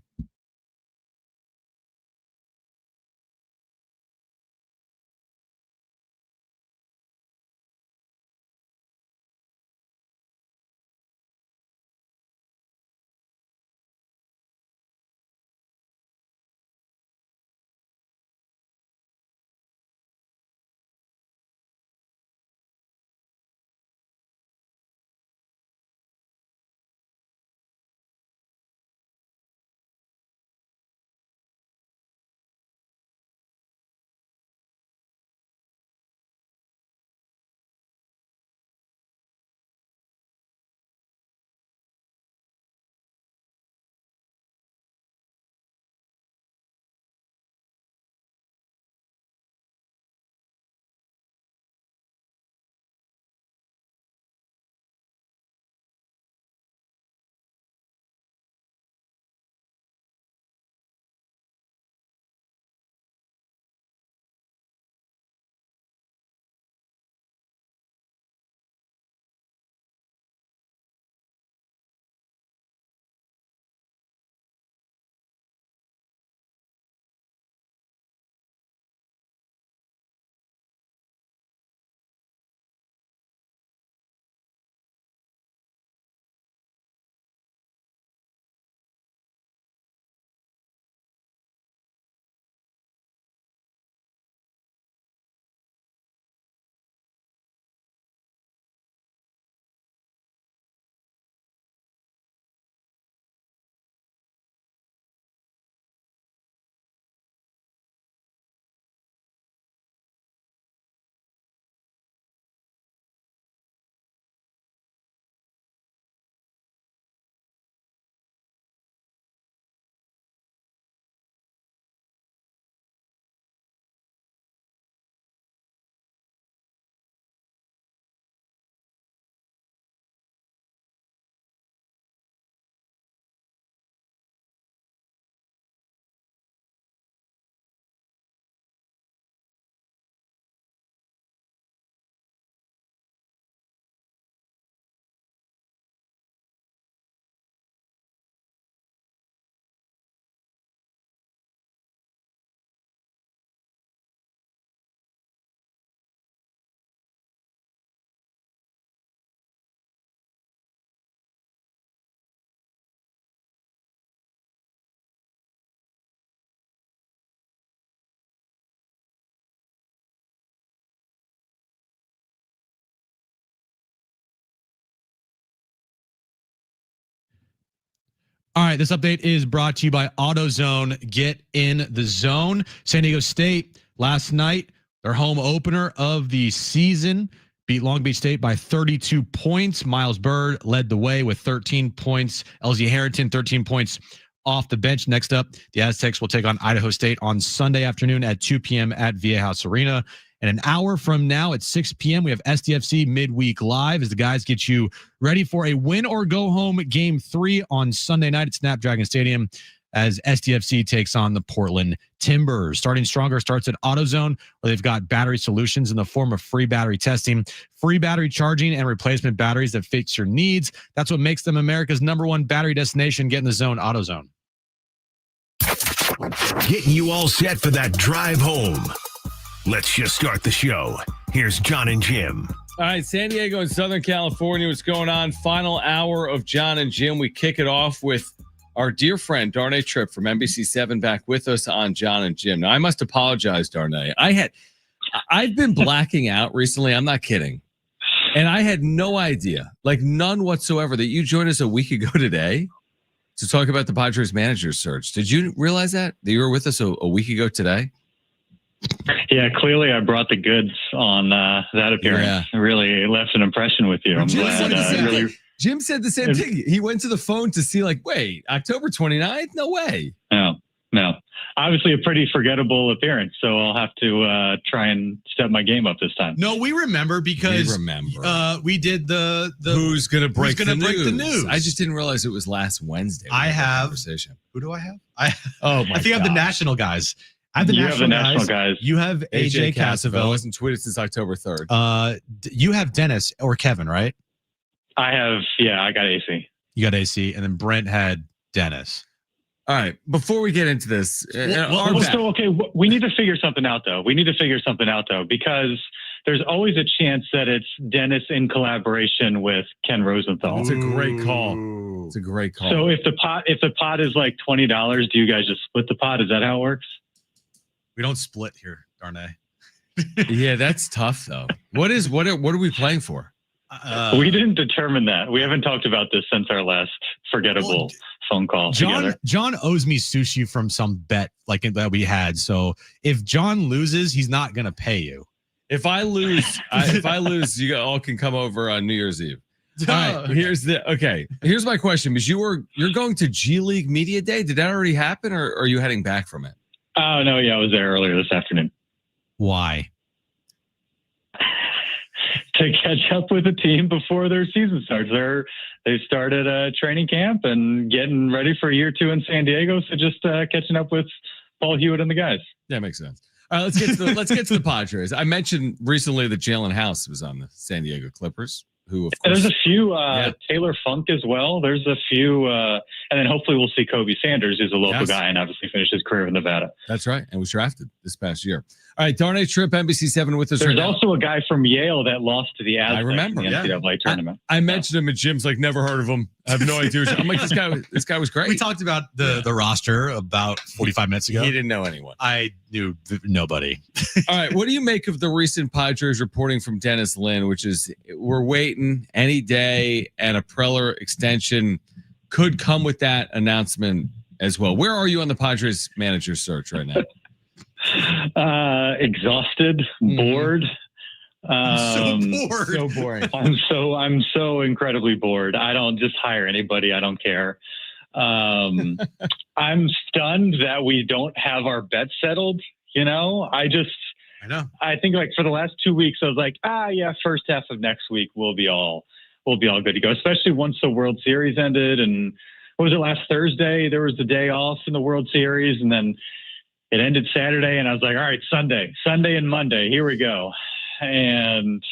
All right, this update is brought to you by AutoZone. Get in the zone. San Diego State last night, their home opener of the season, beat Long Beach State by 32 points. Miles Bird led the way with 13 points. LZ Harrington, 13 points off the bench. Next up, the Aztecs will take on Idaho State on Sunday afternoon at 2 p.m. at Viejas Arena. And an hour from now at 6 p.m., we have SDFC Midweek Live as the guys get you ready for a win or go home game 3 on Sunday night at Snapdragon Stadium as SDFC takes on the Portland Timbers. Starting Stronger starts at AutoZone, where they've got battery solutions in the form of free battery testing, free battery charging, and replacement batteries that fits your needs. That's what makes them America's #1 battery destination. Get in the zone, AutoZone. Getting you all set for that drive home. Let's just start the show. Here's John and Jim. All right, San Diego and Southern California, what's going on? Final hour of John and Jim. We kick it off with our dear friend Darnay Tripp from NBC7 back with us on John and Jim. Now, I must apologize, Darnay. I've been blacking out recently. I'm not kidding. And I had no idea, like none whatsoever, that you joined us a week ago today to talk about the Padres manager search. Did you realize that you were with us a week ago today? Yeah, clearly I brought the goods on that appearance. Yeah. It really left an impression with you. I'm glad. Jim said the same thing. He went to the phone to see, like, wait, October 29th? No way. No. Obviously a pretty forgettable appearance, so I'll have to try and step my game up this time. No, we remember because we did the who's going to break the news. I just didn't realize it was last Wednesday. Conversation. Who do I have? I think I have the national guys. I have the national guys. You have AJ Cassavell. It wasn't tweeted since October 3rd. You have Dennis or Kevin, right? I got AC. You got AC, and then Brent had Dennis. All right. Before we get into this, we need to figure something out, though. Because there's always a chance that it's Dennis in collaboration with Ken Rosenthal. It's a great call. So if the pot is like $20, do you guys just split the pot? Is that how it works? We don't split here, Darnay. Yeah, that's tough though. What are we playing for? We didn't determine that. We haven't talked about this since our last forgettable phone call together. John owes me sushi from some bet that we had. So if John loses, he's not going to pay you. If I lose, you all can come over on New Year's Eve. All right, here's my question, because you're going to G League Media Day. Did that already happen, or are you heading back from it? Oh, no, yeah, I was there earlier this afternoon. Why? To catch up with the team before their season starts. They started a training camp and getting ready for year 2 in San Diego, so just catching up with Paul Hewitt and the guys. That makes sense. All right, let's get to the Padres. I mentioned recently that Jalen House was on the San Diego Clippers. Who, of course, there's a few Taylor Funk as well. There's a few, and then hopefully we'll see Kobe Sanders, who's a local guy and obviously finished his career in Nevada. That's right, and was drafted this past year. All right, Darnay Tripp, NBC7 with us. There's also a guy from Yale that lost to the Aztecs. I remember in the NCAA tournament. I mentioned him, and Jim's like, never heard of him. I have no idea. I'm like, this guy was great. We talked about the roster about 45 minutes ago. He didn't know anyone. I knew nobody. All right, what do you make of the recent Padres reporting from Dennis Lin, which is we're waiting any day, and a Preller extension could come with that announcement as well? Where are you on the Padres manager search right now? Exhausted, bored. So boring. I'm so incredibly bored. I don't just hire anybody. I don't care. I'm stunned that we don't have our bet settled. I know. I think for the last 2 weeks, I was like, first half of next week we'll be all good to go. Especially once the World Series ended, and what was it, last Thursday? There was the day off in the World Series, and then it ended Saturday, and I was like, all right, Sunday and Monday, here we go. And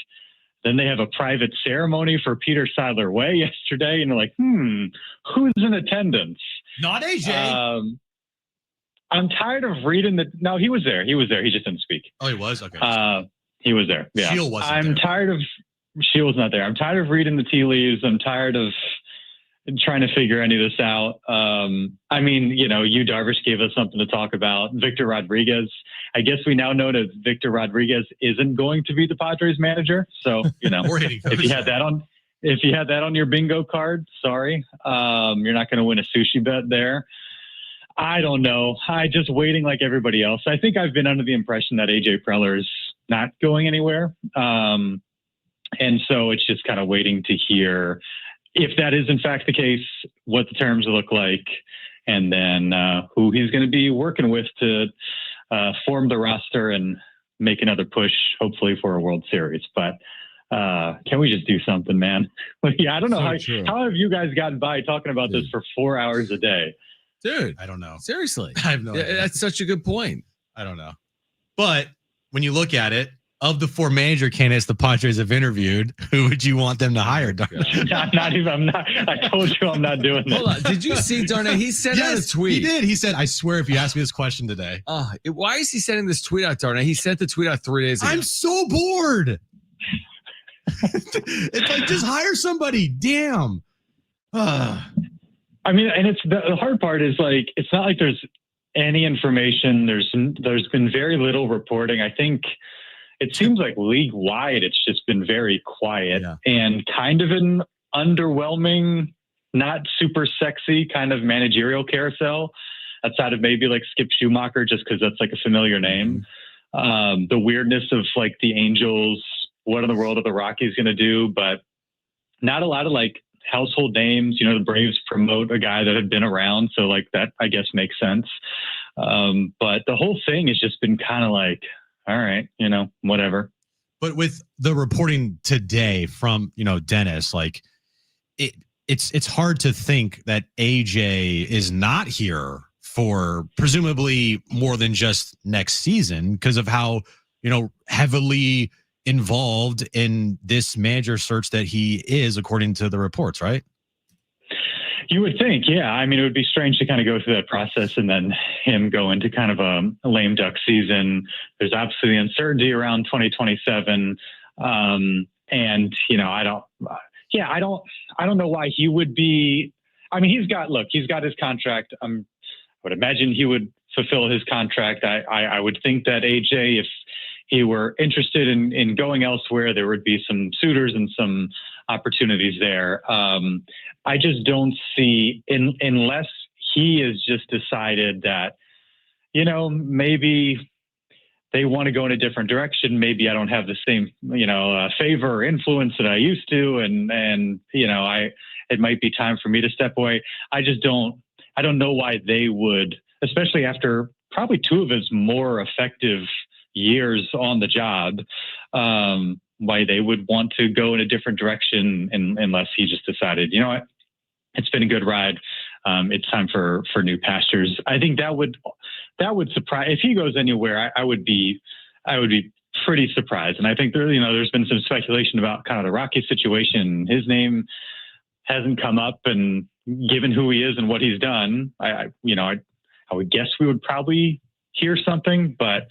then they have a private ceremony for Peter Sadler Way yesterday, and they're like, who's in attendance? Not AJ. I'm tired of reading no, he was there. He just didn't speak. Oh, he was? Okay. He was there. Yeah. Shield wasn't there. Shield's not there. I'm tired of reading the tea leaves. I'm tired of trying to figure any of this out. Yu Darvish gave us something to talk about. Victor Rodriguez. I guess we now know that Victor Rodriguez isn't going to be the Padres manager. So, if if you had that on your bingo card, sorry, you're not going to win a sushi bet there. I don't know. I just waiting like everybody else. I think I've been under the impression that AJ Preller is not going anywhere. And so it's just kind of waiting to hear if that is in fact the case, what the terms look like, and then who he's going to be working with to form the roster and make another push, hopefully for a World Series. But can we just do something, man? Yeah, I don't know how have you guys gotten by talking about this for 4 hours a day? Dude, I don't know. Seriously. I have no idea. That's such a good point. I don't know. But when you look at it, of the 4 manager candidates the Padres have interviewed, who would you want them to hire? I told you I'm not doing this. Hold on. Did you see Darnay? He sent out a tweet. He did. He said, I swear if you ask me this question today. Why is he sending this tweet out, Darnay? He sent the tweet out 3 days ago. I'm so bored. It's like, just hire somebody. Damn. I mean, and it's the hard part is like, it's not like there's any information. There's been very little reporting. I think it seems like league wide, it's just been very quiet and kind of an underwhelming, not super sexy kind of managerial carousel outside of maybe like Skip Schumacher, just because that's like a familiar name. The weirdness of like the Angels, what in the world are the Rockies going to do? But not a lot of like household names. You know, the Braves promote a guy that had been around, so like that I guess makes sense. But the whole thing has just been kind of like, all right, you know, whatever. But with the reporting today from, you know, Dennis, like it's hard to think that AJ is not here for presumably more than just next season because of how, you know, heavily involved in this manager search that he is, according to the reports, right? You would think, yeah. I mean, it would be strange to kind of go through that process and then him go into kind of a lame duck season. There's obviously the uncertainty around 2027. And, you know, I don't know why he would be. I mean, he's got his contract. I would imagine he would fulfill his contract. I would think that AJ, if he were interested in going elsewhere, there would be some suitors and some opportunities there. I just don't see, unless he has just decided that, you know, maybe they want to go in a different direction. Maybe I don't have the same, you know, favor or influence that I used to. And, you know, it might be time for me to step away. I don't know why they would, especially after probably 2 of his more effective years on the job, why they would want to go in a different direction unless he just decided, you know what, it's been a good ride. It's time for new pastures. I think that would surprise, if he goes anywhere, I would be pretty surprised. And I think there's been some speculation about kind of the Rocky situation. His name hasn't come up, and given who he is and what he's done, I would guess we would probably hear something, but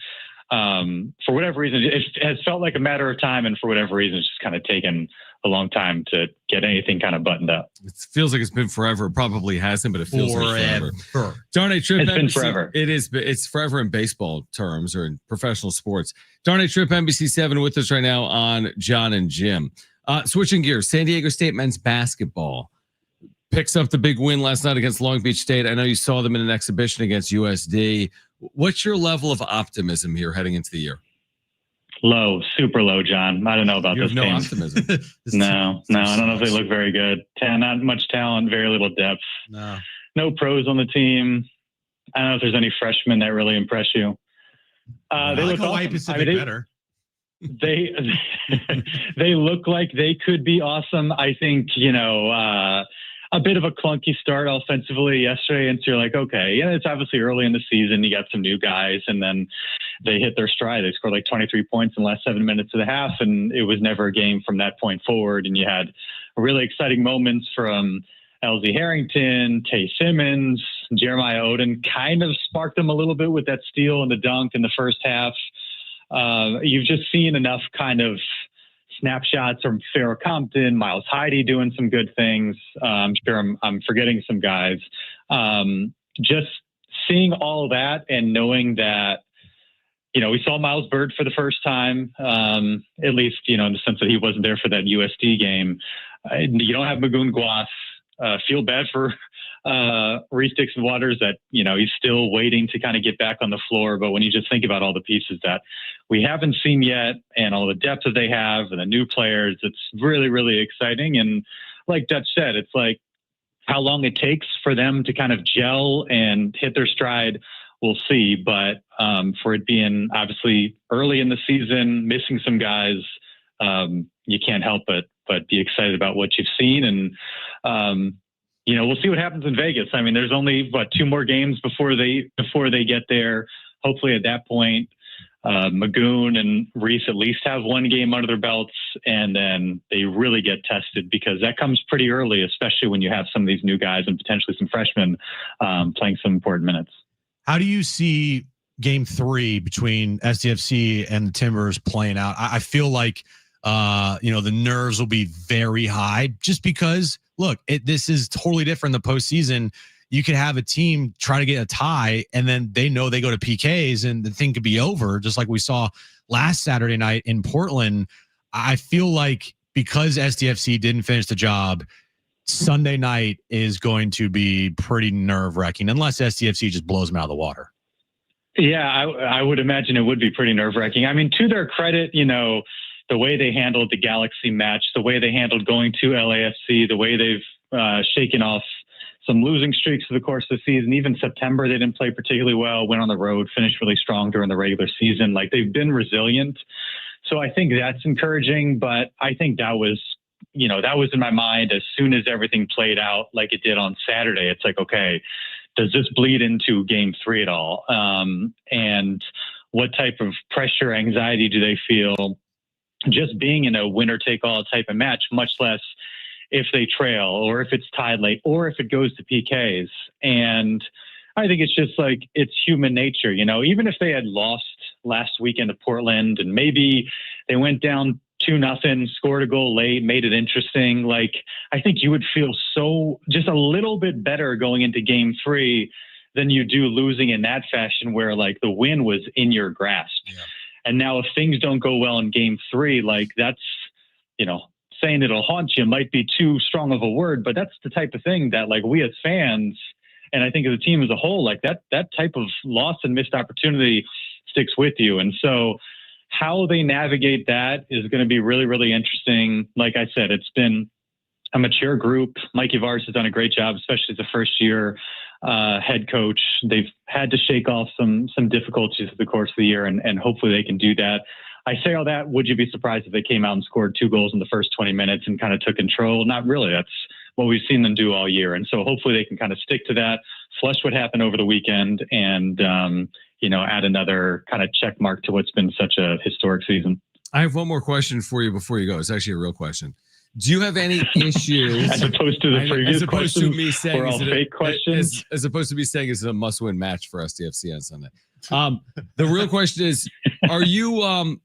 for whatever reason, it has felt like a matter of time, and for whatever reason, it's just kind of taken a long time to get anything kind of buttoned up. It feels like it's been forever. It probably hasn't, but it feels like forever. Darnay Tripp, it's been forever. It's forever in baseball terms or in professional sports. Darnay Tripp, NBC7 with us right now on John and Jim. Switching gears, San Diego State men's basketball picks up the big win last night against Long Beach State. I know you saw them in an exhibition against USD. What's your level of optimism here heading into the year? Low, super low, John. I don't know about you this have no team. optimism. No. I don't know if they look very good. Not much talent, very little depth. No pros on the team. I don't know if there's any freshmen that really impress you. They look Hawaii awesome. Pacific better. They look like they could be awesome. I think, a bit of a clunky start offensively yesterday. And so you're like, okay, yeah, it's obviously early in the season. You got some new guys, and then they hit their stride. They scored like 23 points in the last 7 minutes of the half, and it was never a game from that point forward. And you had really exciting moments from LZ Harrington, Tay Simmons, Jeremiah Odin kind of sparked them a little bit with that steal and the dunk in the first half. You've just seen enough kind of snapshots from Farrah Compton, Miles Heide doing some good things. I'm sure I'm forgetting some guys. Just seeing all that and knowing that, we saw Miles Bird for the first time, at least, in the sense that he wasn't there for that USD game. You don't have Magoon Guas. Feel bad for Reese Dixon Waters that, he's still waiting to kind of get back on the floor. But when you just think about all the pieces that we haven't seen yet and all the depth that they have and the new players, it's really, really exciting. And like Dutch said, it's like how long it takes for them to kind of gel and hit their stride, we'll see. But for it being obviously early in the season, missing some guys, you can't help but be excited about what you've seen. And, we'll see what happens in Vegas. I mean, there's only 2 more games before they get there. Hopefully at that point, Magoon and Reese at least have 1 game under their belts, and then they really get tested, because that comes pretty early, especially when you have some of these new guys and potentially some freshmen playing some important minutes. How do you see game 3 between SDFC and the Timbers playing out? I feel like, the nerves will be very high, just because, look, this is totally different in the postseason. You could have a team try to get a tie, and then they know they go to PKs and the thing could be over, just like we saw last Saturday night in Portland. I feel like because SDFC didn't finish the job, Sunday night is going to be pretty nerve-wracking, unless SDFC just blows them out of the water. Yeah, I would imagine it would be pretty nerve-wracking. I mean, to their credit, the way they handled the Galaxy match, the way they handled going to LAFC, the way they've shaken off some losing streaks through the course of the season. Even September, they didn't play particularly well, went on the road, finished really strong during the regular season. Like, they've been resilient. So I think that's encouraging, but I think that was in my mind as soon as everything played out like it did on Saturday. It's like, okay, does this bleed into game 3 at all? And what type of pressure, anxiety do they feel just being in a winner-take-all type of match, much less if they trail or if it's tied late or if it goes to PKs. And I think it's just like, it's human nature, even if they had lost last weekend to Portland and maybe they went down 2-0, scored a goal late, made it interesting. Like, I think you would feel so just a little bit better going into game 3 than you do losing in that fashion where like the win was in your grasp. Yeah. And now if things don't go well in game 3, like that's, saying it'll haunt you might be too strong of a word, but that's the type of thing that like we as fans, and I think as a team as a whole, like that type of loss and missed opportunity sticks with you. And so how they navigate that is going to be really, really interesting. Like I said, it's been a mature group. Mikey Vars has done a great job, especially as a first year head coach. They've had to shake off some difficulties through the course of the year, and hopefully they can do that. I say all that. Would you be surprised if they came out and scored 2 goals in the first 20 minutes and kind of took control? Not really. That's what we've seen them do all year. And so hopefully they can kind of stick to that, flush what happened over the weekend, and, add another kind of check mark to what's been such a historic season. I have one more question for you before you go. It's actually a real question. Do you have any issues as opposed to the previous questions, to me saying all fake questions? As opposed to me saying it's a must-win match for SDFC on Sunday. The real question is, are you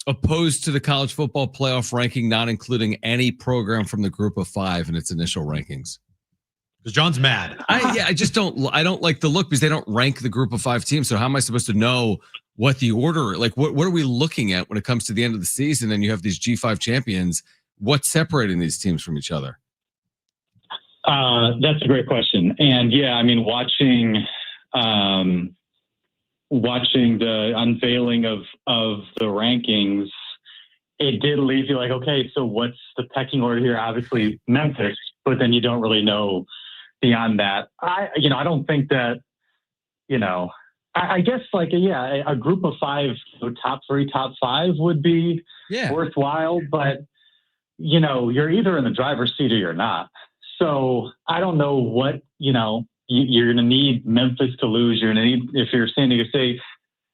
opposed to the college football playoff ranking not including any program from the group of 5 in its initial rankings? Because John's mad. I just don't like the look, because they don't rank the group of 5 teams. So how am I supposed to know what the order, like what are we looking at when it comes to the end of the season and you have these G5 champions? What's separating these teams from each other? That's a great question. And yeah, I mean, watching the unveiling of the rankings, it did leave you like, okay, so what's the pecking order here? Obviously Memphis, but then you don't really know beyond that. I don't think that, I guess like, a group of 5, top 3, top 5 would be worthwhile, but you're either in the driver's seat or you're not. So I don't know what, you're going to need Memphis to lose. You're going to need, if you're San Diego State,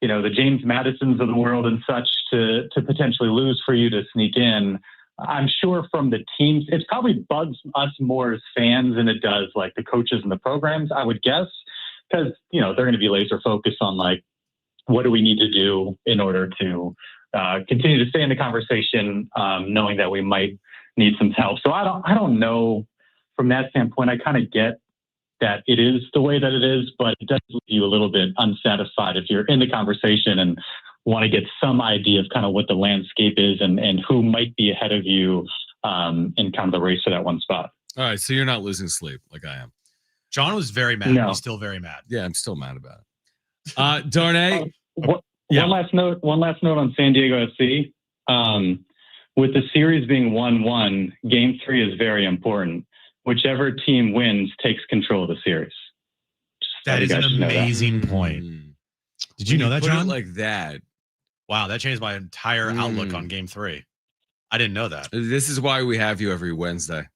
the James Madisons of the world and such to potentially lose for you to sneak in. I'm sure from the teams, it probably bugs us more as fans than it does like the coaches and the programs, I would guess, because, they're going to be laser focused on like, what do we need to do in order to continue to stay in the conversation, knowing that we might need some help. So I don't know from that standpoint. I kind of get that it is the way that it is, but it does leave you a little bit unsatisfied if you're in the conversation and want to get some idea of kind of what the landscape is and who might be ahead of you in kind of the race to that one spot. All right, so you're not losing sleep like I am. John was very mad. No. He's still very mad. Yeah, I'm still mad about it. Darnay. One Yeah. last note on San Diego FC. With the series being 1-1, game 3 is very important. Whichever team wins takes control of the series. That is an amazing Mm. point. Did you know that, put John? it like that? Wow, that changed my entire outlook on game 3. I didn't know that. This is why we have you every Wednesday.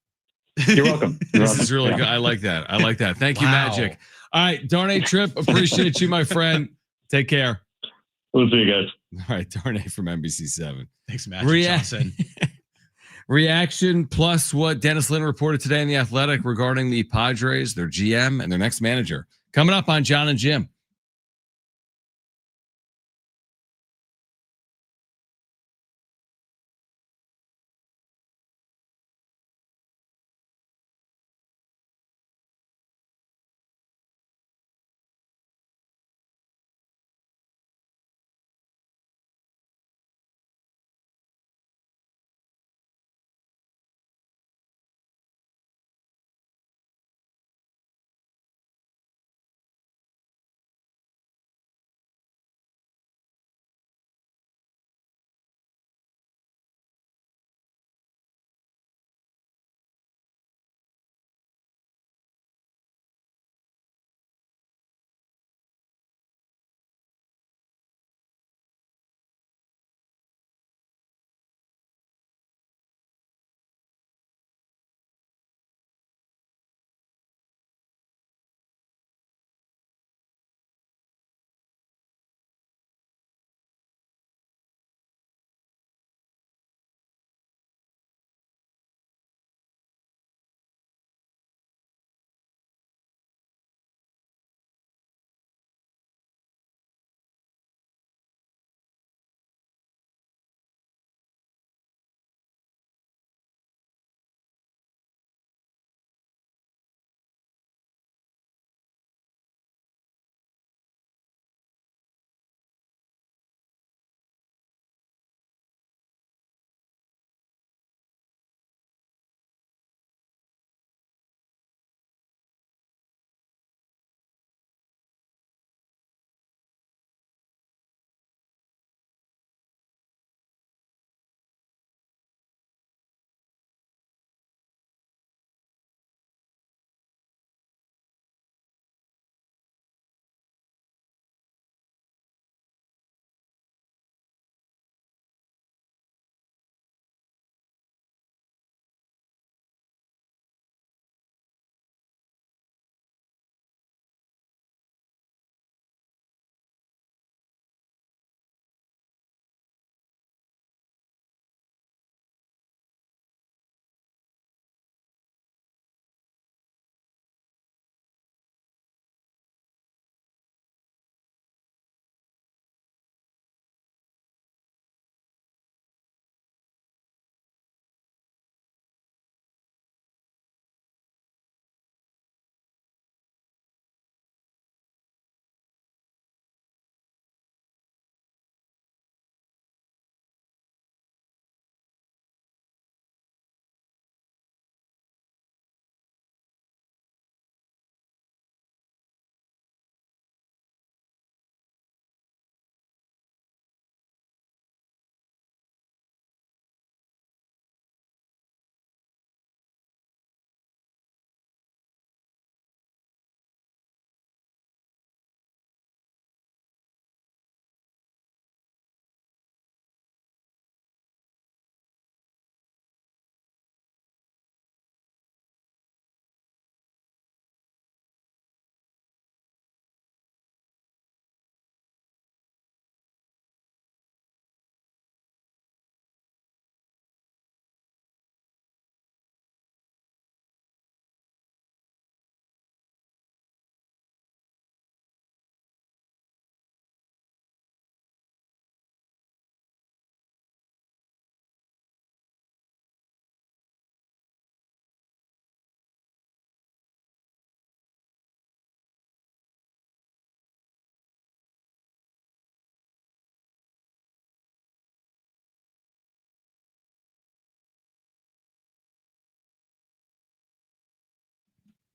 You're welcome. This is really good. I like that. Thank you, Wow. Magic. All right, Darnay Tripp, appreciate you, my friend. Take care. We'll see you guys. All right, Darnay from NBC7. Thanks, Magic Johnson. Reaction plus what Dennis Lynn reported today in The Athletic regarding the Padres, their GM, and their next manager. Coming up on John and Jim.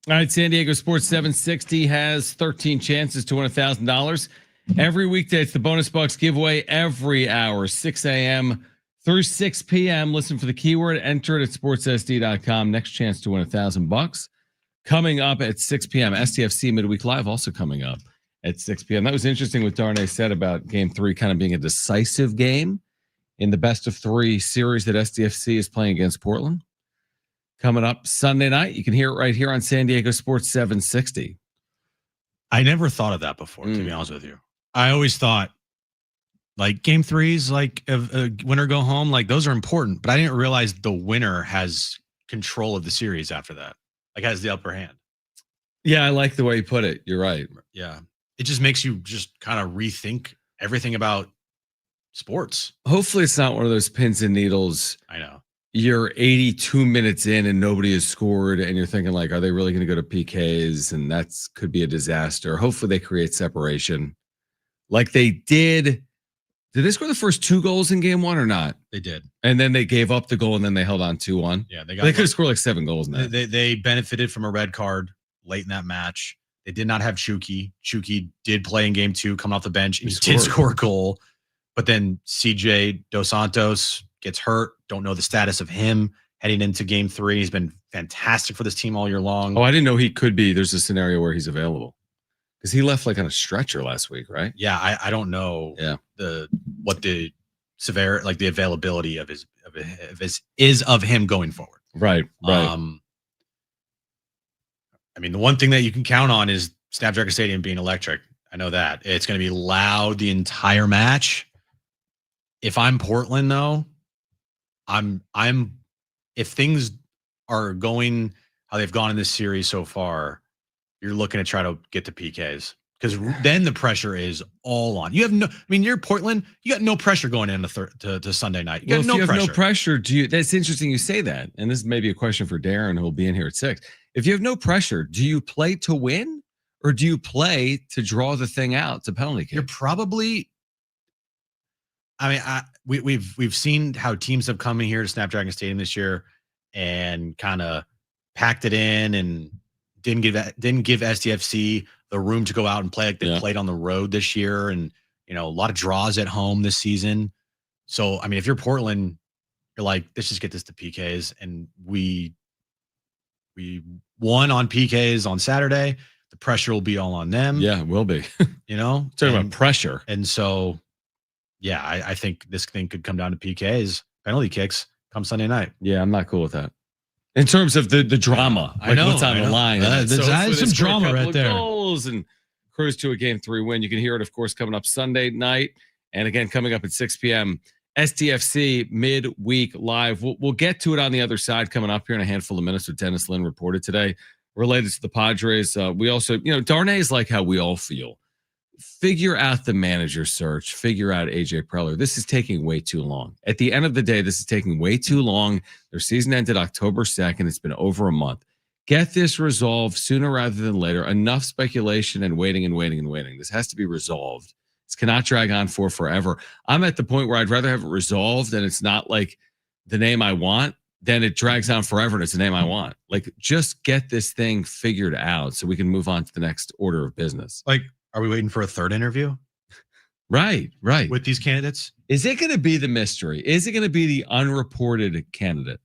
All right, San Diego Sports 760 has 13 chances to win $1,000. Every weekday, it's the Bonus Bucks giveaway every hour, 6 a.m. through 6 p.m. Listen for the keyword, enter it at sportssd.com. Next chance to win $1,000 coming up at 6 p.m. STFC Midweek Live also coming up at 6 p.m. That was interesting what Darnay said about game 3 kind of being a decisive game in the best of 3 series that STFC is playing against Portland. Coming up Sunday night. You can hear it right here on San Diego Sports 760. I never thought of that before, to be honest with you. I always thought like game 3s, like winner go home, like those are important, but I didn't realize the winner has control of the series after that. Like has the upper hand. Yeah, I like the way you put it. You're right. Yeah. It just makes you just kind of rethink everything about sports. Hopefully it's not one of those pins and needles. I know. You're 82 minutes in and nobody has scored and you're thinking like, are they really going to go to PKs? And that's could be a disaster. Hopefully they create separation like they did. Did they score the first 2 goals in game 1 or not? They did. And then they gave up the goal and then they held on 2-1. Yeah. They could have scored like 7 goals in that. They benefited from a red card late in that match. They did not have Chucky. Chucky did play in game 2, coming off the bench. He did score a goal. But then CJ Dos Santos gets hurt. Don't know the status of him heading into game 3. He's been fantastic for this team all year long. Oh, I didn't know he could be. There's a scenario where he's available because he left like on a stretcher last week, right? Yeah, I don't know. Yeah, what the severe like the availability of his is of him going forward. Right. I mean, the one thing that you can count on is Snapdragon Stadium being electric. I know that it's going to be loud the entire match. If I'm Portland, though, I'm if things are going how they've gone in this series so far, you're looking to try to get to PKs because then the pressure is all on. You have no, I mean, you're Portland, you got no pressure going into to Sunday night. You got no pressure. That's interesting you say that. And this may be a question for Darren, who will be in here at 6. If you have no pressure, do you play to win or do you play to draw the thing out to penalty kick? You're probably. I mean, we've seen how teams have come in here to Snapdragon Stadium this year and kind of packed it in and didn't give STFC the room to go out and play like they played on the road this year, and a lot of draws at home this season. So I mean, if you're Portland, you're like, let's just get this to PKs, and we won on PKs on Saturday. The pressure will be all on them. Yeah, it will be. Talking about pressure, and so. Yeah, I think this thing could come down to PKs, penalty kicks, come Sunday night. Yeah, I'm not cool with that. In terms of the drama, I know what's on the line. There's some drama right there. Goals and cruise to a game 3 win. You can hear it, of course, coming up Sunday night, and again coming up at 6 p.m. STFC Midweek Live. We'll get to it on the other side coming up here in a handful of minutes. With Dennis Lynn reported today related to the Padres. We also, Darnay is like how we all feel. Figure out the manager search, figure out AJ Preller. This is taking way too long. At the end of the day, this is taking way too long. Their season ended October 2nd. It's been over a month. Get this resolved sooner rather than later. Enough speculation and waiting and waiting and waiting. This has to be resolved. This cannot drag on for forever. I'm at the point where I'd rather have it resolved and it's not like the name I want, then it drags on forever and it's the name I want. Like, just get this thing figured out so we can move on to the next order of business. Like, are we waiting for a third interview? Right. With these candidates? Is it going to be the mystery? Is it going to be the unreported candidate?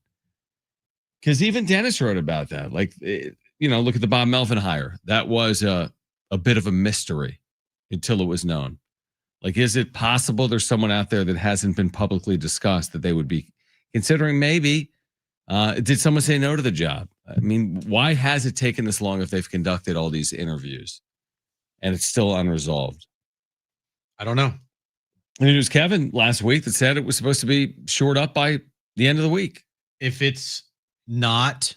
Because even Dennis wrote about that. Like, look at the Bob Melvin hire. That was a bit of a mystery until it was known. Like, is it possible there's someone out there that hasn't been publicly discussed that they would be considering maybe? Did someone say no to the job? I mean, why has it taken this long if they've conducted all these interviews? And it's still unresolved. I don't know. And it was Kevin last week that said it was supposed to be shored up by the end of the week. If it's not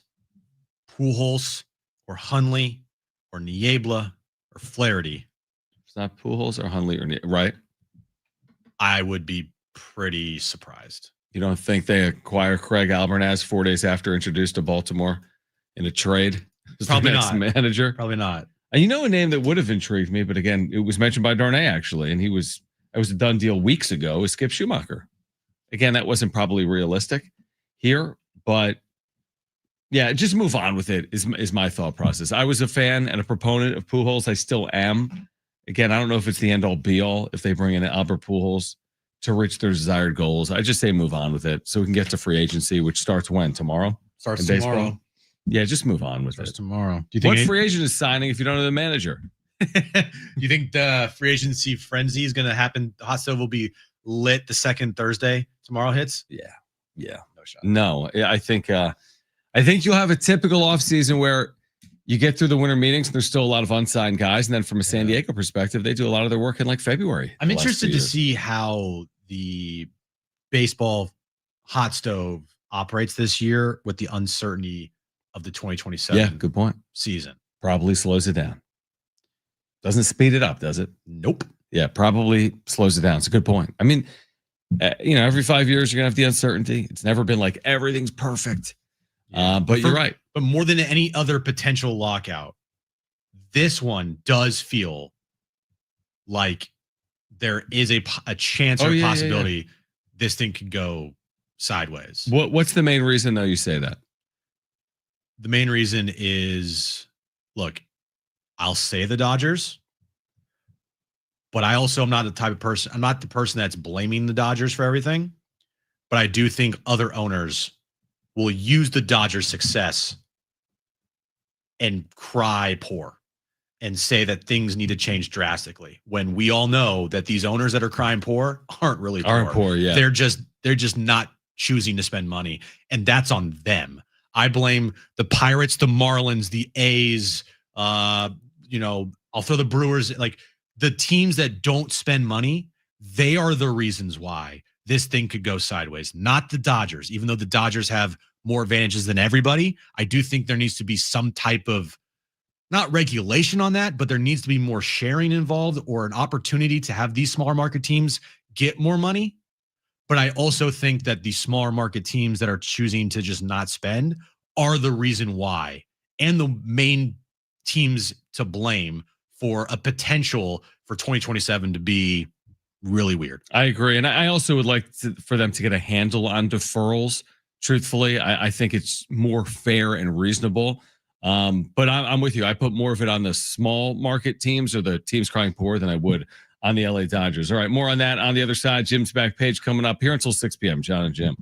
Pujols or Hundley or Niebla or Flaherty. It's not Pujols or Hundley or right? I would be pretty surprised. You don't think they acquire Craig Albernaz 4 days after introduced to Baltimore in a trade? Probably not. Manager? Probably not. And a name that would have intrigued me, but again, it was mentioned by Darnay actually, and it was a done deal weeks ago, is Skip Schumacher. Again, that wasn't probably realistic here, but Yeah, just move on with it is my thought process. I was a fan and a proponent of Pujols. I still am. Again, I don't know if it's the end all be all if they bring in Albert Pujols to reach their desired goals. I just say move on with it so we can get to free agency, which starts when? Tomorrow? Starts in tomorrow. Baseball? Yeah, just move on with Starts it. tomorrow. Do you think What free agent is signing if you don't know the manager? you think the free agency frenzy is going to happen? The hot stove will be lit the second Thursday tomorrow hits? Yeah. No shot. No, I think you'll have a typical offseason where you get through the winter meetings and there's still a lot of unsigned guys. And then from a San Diego perspective, they do a lot of their work in like February. I'm interested to see how the baseball hot stove operates this year with the uncertainty of the 2027 Yeah, good point. season. Probably slows it down. Doesn't speed it up, does it? Nope. Yeah, probably slows it down. It's a good point. I mean, every 5 years you're gonna have the uncertainty. It's never been like everything's perfect. But you're right. But more than any other potential lockout, this one does feel like there is a chance or possibility this thing could go sideways. What's the main reason though you say that? The main reason is, look, I'll say the Dodgers, but I also am not the type of person. I'm not the person that's blaming the Dodgers for everything. But I do think other owners will use the Dodgers' success and cry poor and say that things need to change drastically. When we all know that these owners that are crying poor aren't really poor. Yeah. They're just not choosing to spend money, and that's on them. I blame the Pirates, the Marlins, the A's. I'll throw the Brewers, like the teams that don't spend money. They are the reasons why this thing could go sideways, not the Dodgers. Even though the Dodgers have more advantages than everybody, I do think there needs to be some type of, not regulation on that, but there needs to be more sharing involved or an opportunity to have these smaller market teams get more money. But I also think that the smaller market teams that are choosing to just not spend are the reason why, and the main teams to blame for a potential for 2027 to be really weird. I agree. And I also would like for them to get a handle on deferrals. Truthfully, I think it's more fair and reasonable. But I'm with you. I put more of it on the small market teams or the teams crying poor than I would on the LA Dodgers. All right, more on that on the other side. Jim's back page coming up here until 6 p.m. John and Jim.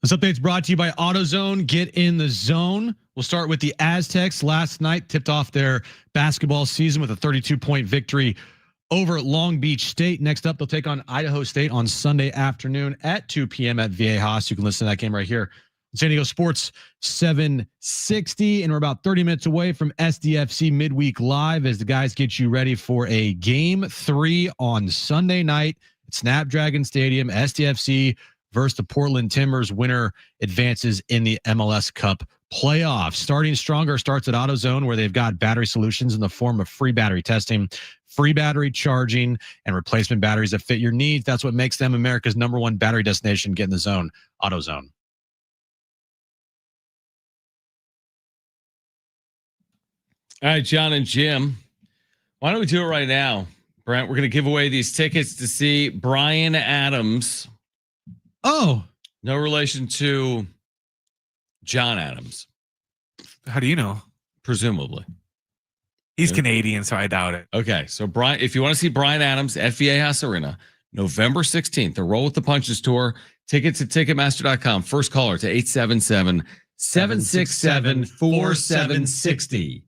This update's brought to you by AutoZone. Get in the zone. We'll start with the Aztecs. Last night tipped off their basketball season with a 32-point victory over Long Beach State. Next up, they'll take on Idaho State on Sunday afternoon at 2 p.m. at Viejas. You can listen to that game right here on San Diego Sports 760. And we're about 30 minutes away from SDFC Midweek Live as the guys get you ready for a Game 3 on Sunday night at Snapdragon Stadium. SDFC versus the Portland Timbers. Winner advances in the MLS Cup playoffs. Starting stronger starts at AutoZone, where they've got battery solutions in the form of free battery testing, free battery charging, and replacement batteries that fit your needs. That's what makes them America's #1 battery destination. Get in the zone. AutoZone. All right, John and Jim, why don't we do it right now? Brent, we're going to give away these tickets to see Bryan Adams. Oh, no relation to John Adams. How do you know? Presumably. He's Canadian, so I doubt it. Okay, so Brian, if you want to see Bryan Adams at Viejas Arena, November 16th, the Roll with the Punches tour, tickets at Ticketmaster.com. First caller to 877-767-4760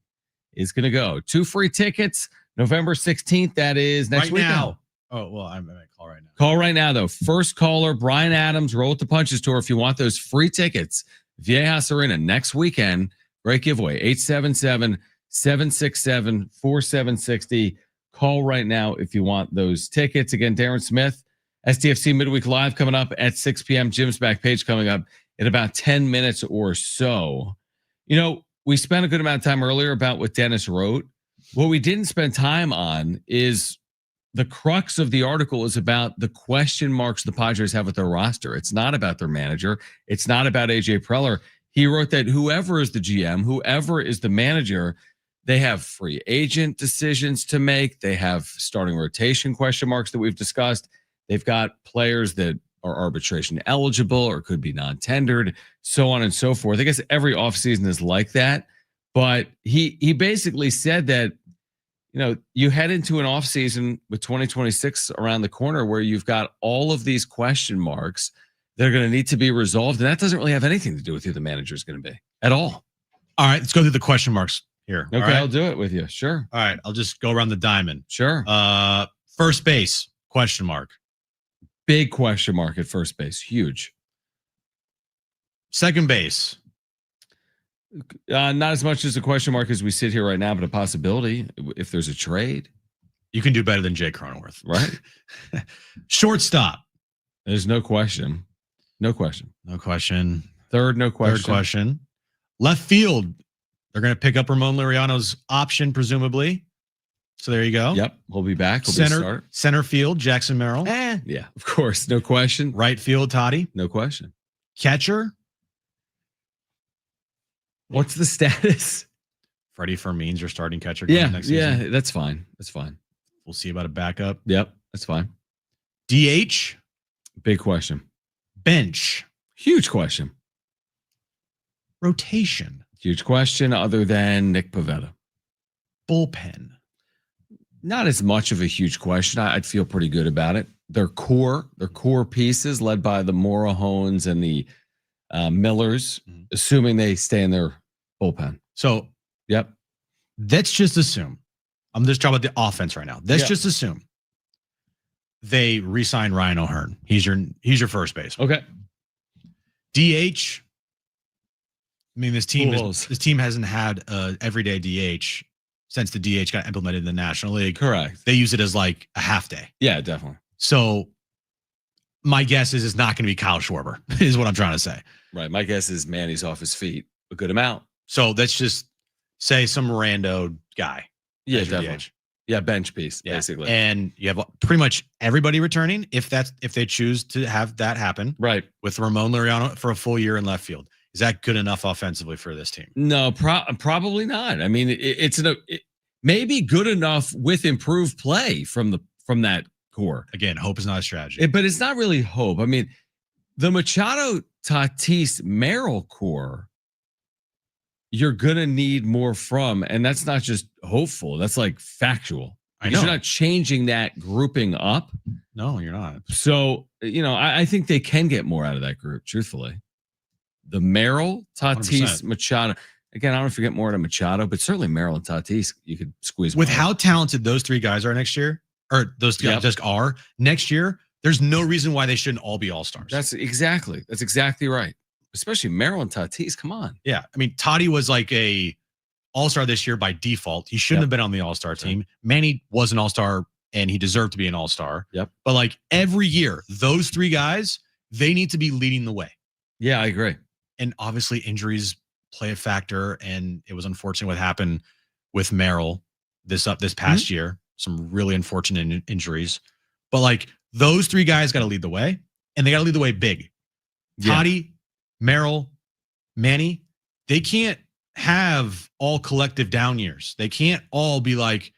is going to go. 2 free tickets, November 16th. That is next week now. Oh, well, I might call right now. Call right now, though. First caller, Bryan Adams, Roll with the Punches tour. If you want those free tickets, Viejas Arena next weekend. Great giveaway. 877-767-4760. Call right now if you want those tickets. Again, Darren Smith, SDFC Midweek Live coming up at 6 p.m. Jim's back page coming up in about 10 minutes or so. You know, we spent a good amount of time earlier about what Dennis wrote. What we didn't spend time on is the crux of the article is about the question marks the Padres have with their roster. It's not about their manager. It's not about AJ Preller. He wrote that whoever is the GM, whoever is the manager, they have free agent decisions to make. They have starting rotation question marks that we've discussed. They've got players that are arbitration eligible or could be non-tendered, so on and so forth. I guess every offseason is like that. But he basically said that, you know, you head into an offseason with 2026 around the corner where you've got all of these question marks that are going to need to be resolved. And that doesn't really have anything to do with who the manager is going to be at all. All right, let's go through the question marks here. Okay, right? I'll do it with you. Sure. All right, I'll just go around the diamond. Sure. First base, question mark. Big question mark at first base. Huge. Second base. Not as much as a question mark as we sit here right now, but a possibility if there's a trade. You can do better than Jay Cronenworth. Right? Shortstop. There's no question. No question. No question. Third, no question. Third question. Left field. They're going to pick up Ramon Laureano's option, presumably. So there you go. Yep. We'll be back. We'll center field, Jackson Merrill. Yeah, of course. No question. Right field, Toddy. No question. Catcher. What's the status? Freddie Fermin's your starting catcher. Next season. That's fine. That's fine. We'll see about a backup. Yep, that's fine. DH. Big question. Bench. Huge question. Rotation. Huge question other than Nick Pivetta. Bullpen. Not as much of a huge question. I'd feel pretty good about it. Their core pieces led by the Morahones and the Millers, assuming they stay in their bullpen. So, yep. Let's just assume. I'm just talking about the offense right now. Let's just assume they re-sign Ryan O'Hearn. He's your first base. Okay. DH. I mean, this team hasn't had everyday DH since the DH got implemented in the National League. Correct. They use it as like a half day. Yeah, definitely. So my guess is it's not going to be Kyle Schwarber, is what I'm trying to say. Right. My guess is Manny's off his feet a good amount. So let's just say some rando guy. Yeah, definitely. DH. Yeah, bench piece, basically. And you have pretty much everybody returning if they choose to have that happen. Right. With Ramon Laureano for a full year in left field. Is that good enough offensively for this team? No, probably not. I mean, it may be good enough with improved play from that core. Again, hope is not a strategy. But it's not really hope. I mean, the Machado, Tatis, Merrill core, you're going to need more from. And that's not just hopeful. That's like factual. I know. You're not changing that grouping up. No, you're not. So, I think they can get more out of that group, truthfully. the Merrill, Tatis, 100%. Machado. Again, I don't know if you get more to Machado, but certainly Merrill and Tatis, you could squeeze With one how out. talented those three guys are next year, or those guys just are next year, there's no reason why they shouldn't all be all-stars. That's exactly right. Especially Merrill and Tatis. Come on. Yeah. I mean, Toddy was like a all-star this year by default. He shouldn't have been on the all-star team. Manny was an all-star and he deserved to be an all-star. Yep. But like every year, those three guys, they need to be leading the way. Yeah, I agree. And obviously injuries play a factor. And it was unfortunate what happened with Merrill this past year. Some really unfortunate injuries. But like those three guys got to lead the way, and they got to lead the way big. Toddy, Merrill, Manny, they can't have all collective down years. They can't all be like,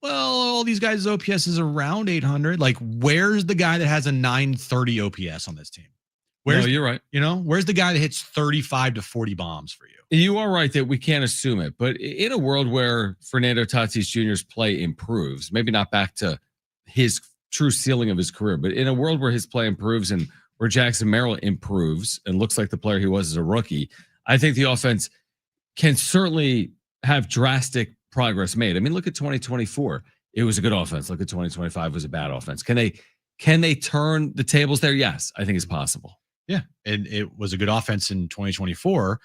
well, all these guys' OPS is around 800. Like, where's the guy that has a 930 OPS on this team? No, you're right. Where's the guy that hits 35 to 40 bombs for you? You are right that we can't assume it. But in a world where Fernando Tatis Jr.'s play improves, maybe not back to his true ceiling of his career, but in a world where his play improves and where Jackson Merrill improves and looks like the player he was as a rookie, I think the offense can certainly have drastic progress made. I mean, look at 2024. It was a good offense. Look at 2025. It was a bad offense. Can they turn the tables there? Yes, I think it's possible. Yeah. And it was a good offense in 2024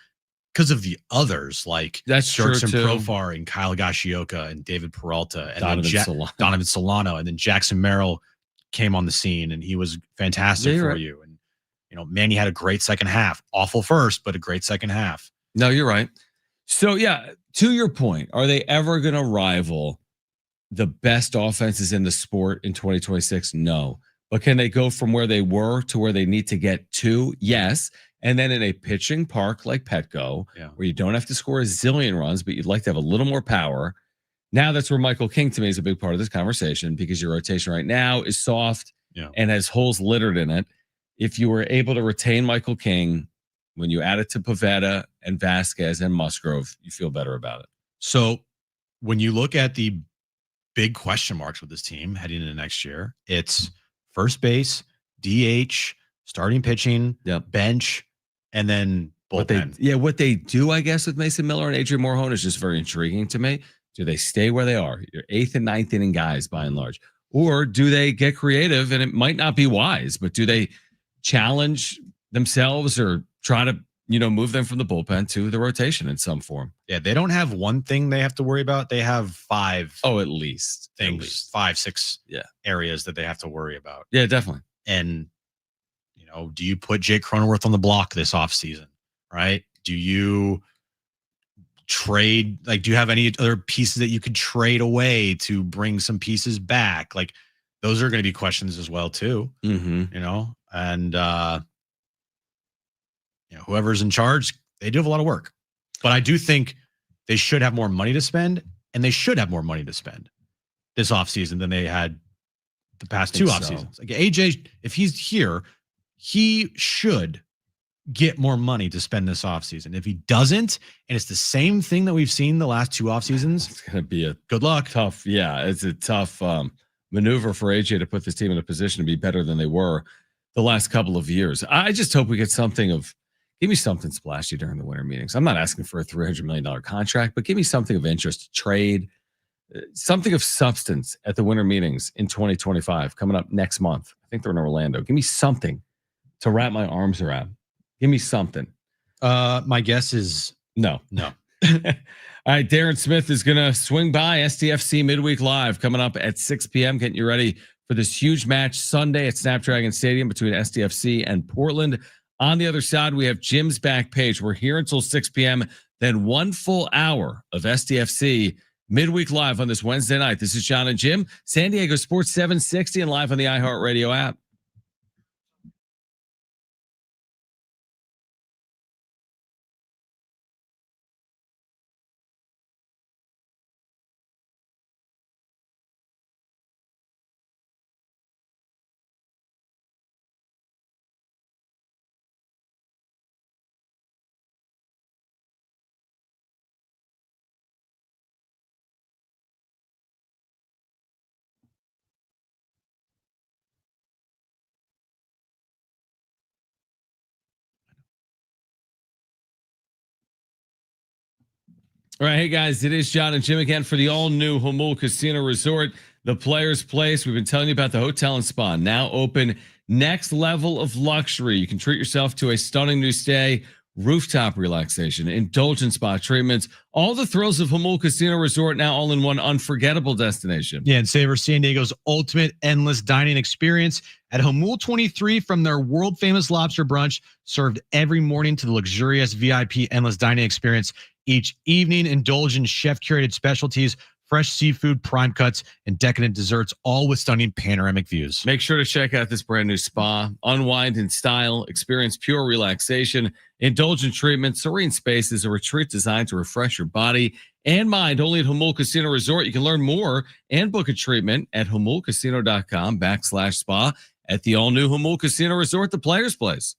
because of the others like Jerkson Profar and Kyle Gashioka and David Peralta and Donovan Solano. And then Jackson Merrill came on the scene and he was fantastic for you. And, Manny had a great second half. Awful first, but a great second half. No, you're right. So, yeah, to your point, are they ever going to rival the best offenses in the sport in 2026? No. But can they go from where they were to where they need to get to? Yes. And then in a pitching park like Petco, where you don't have to score a zillion runs, but you'd like to have a little more power. Now that's where Michael King, to me, is a big part of this conversation because your rotation right now is soft and has holes littered in it. If you were able to retain Michael King, when you add it to Pivetta and Vasquez and Musgrove, you feel better about it. So when you look at the big question marks with this team heading into next year, it's first base, DH, starting pitching, bench, and then bullpen. What they do, I guess, with Mason Miller and Adrian Morejon is just very intriguing to me. Do they stay where they are? Your 8th and 9th inning guys, by and large. Or do they get creative? And it might not be wise, but do they challenge themselves or try to, move them from the bullpen to the rotation in some form? Yeah, they don't have one thing they have to worry about. They have 5. Oh, at least things, 5, 6 areas that they have to worry about. Yeah, definitely. And, do you put Jake Cronenworth on the block this offseason, right? Do you trade, do you have any other pieces that you could trade away to bring some pieces back? Like, those are going to be questions as well, too. And, whoever's in charge, they do have a lot of work. But I do think they should have more money to spend, and they should have more money to spend this offseason than they had the past 2 off seasons. Like AJ, if he's here, he should get more money to spend this offseason. If he doesn't, and it's the same thing that we've seen the last 2 off seasons, it's going to be good luck. Tough. Yeah, it's a tough maneuver for AJ to put this team in a position to be better than they were the last couple of years. I just hope we get give me something splashy during the winter meetings. I'm not asking for a $300 million contract, but give me something of interest to trade, something of substance at the winter meetings in 2025 coming up next month. I think they're in Orlando. Give me something to wrap my arms around. Give me something. My guess is no. All right, Darren Smith is going to swing by STFC Midweek Live coming up at 6 p.m. Getting you ready for this huge match Sunday at Snapdragon Stadium between STFC and Portland. On the other side, we have Jim's back page. We're here until 6 p.m. Then 1 full hour of STFC Midweek Live on this Wednesday night. This is John and Jim, San Diego Sports 760 and live on the iHeartRadio app. All right, hey guys, it is John and Jim again for the all-new Jamul Casino Resort, the Players Place. We've been telling you about the hotel and spa, now open, next level of luxury. You can treat yourself to a stunning new stay, rooftop relaxation, indulgent spa treatments, all the thrills of Jamul Casino Resort, now all in one unforgettable destination. Yeah, and savor San Diego's ultimate endless dining experience at Jamul 23 from their world-famous lobster brunch, served every morning to the luxurious VIP endless dining experience each evening. Indulge in chef-curated specialties, fresh seafood, prime cuts, and decadent desserts, all with stunning panoramic views. Make sure to check out this brand new spa. Unwind in style, experience pure relaxation, indulgent treatment, serene spaces, a retreat designed to refresh your body and mind. Only at Jamul Casino Resort. You can learn more and book a treatment at jamulcasino.com/spa at the all-new Jamul Casino Resort, the Players Place.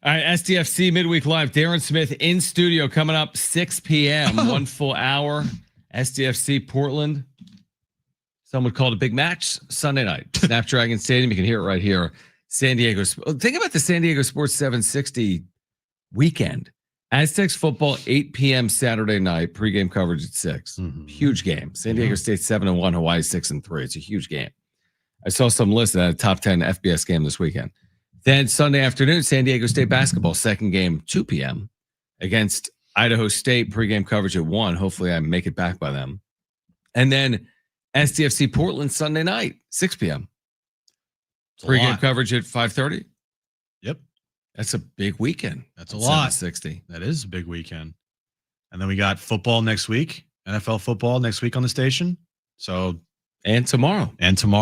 All right, SDFC Midweek Live. Darren Smith in studio coming up 6 p.m. 1 full hour. SDFC Portland. Some would call it a big match Sunday night. Snapdragon Stadium. You can hear it right here. San Diego. Think about the San Diego Sports 760 weekend. Aztecs football 8 p.m. Saturday night. Pregame coverage at 6. Mm-hmm. Huge game. San Diego State 7-1. Hawaii 6-3. It's a huge game. I saw some listed at a top 10 FBS game this weekend. Then Sunday afternoon, San Diego State basketball, second game, 2 p.m. against Idaho State, pregame coverage at 1. Hopefully I make it back by them. And then SDFC Portland Sunday night, 6 p.m. Pregame coverage at 5:30. Yep. That's a big weekend. That's a lot. 760. That is a big weekend. And then we got football next week, NFL football next week on the station. So, and tomorrow. Look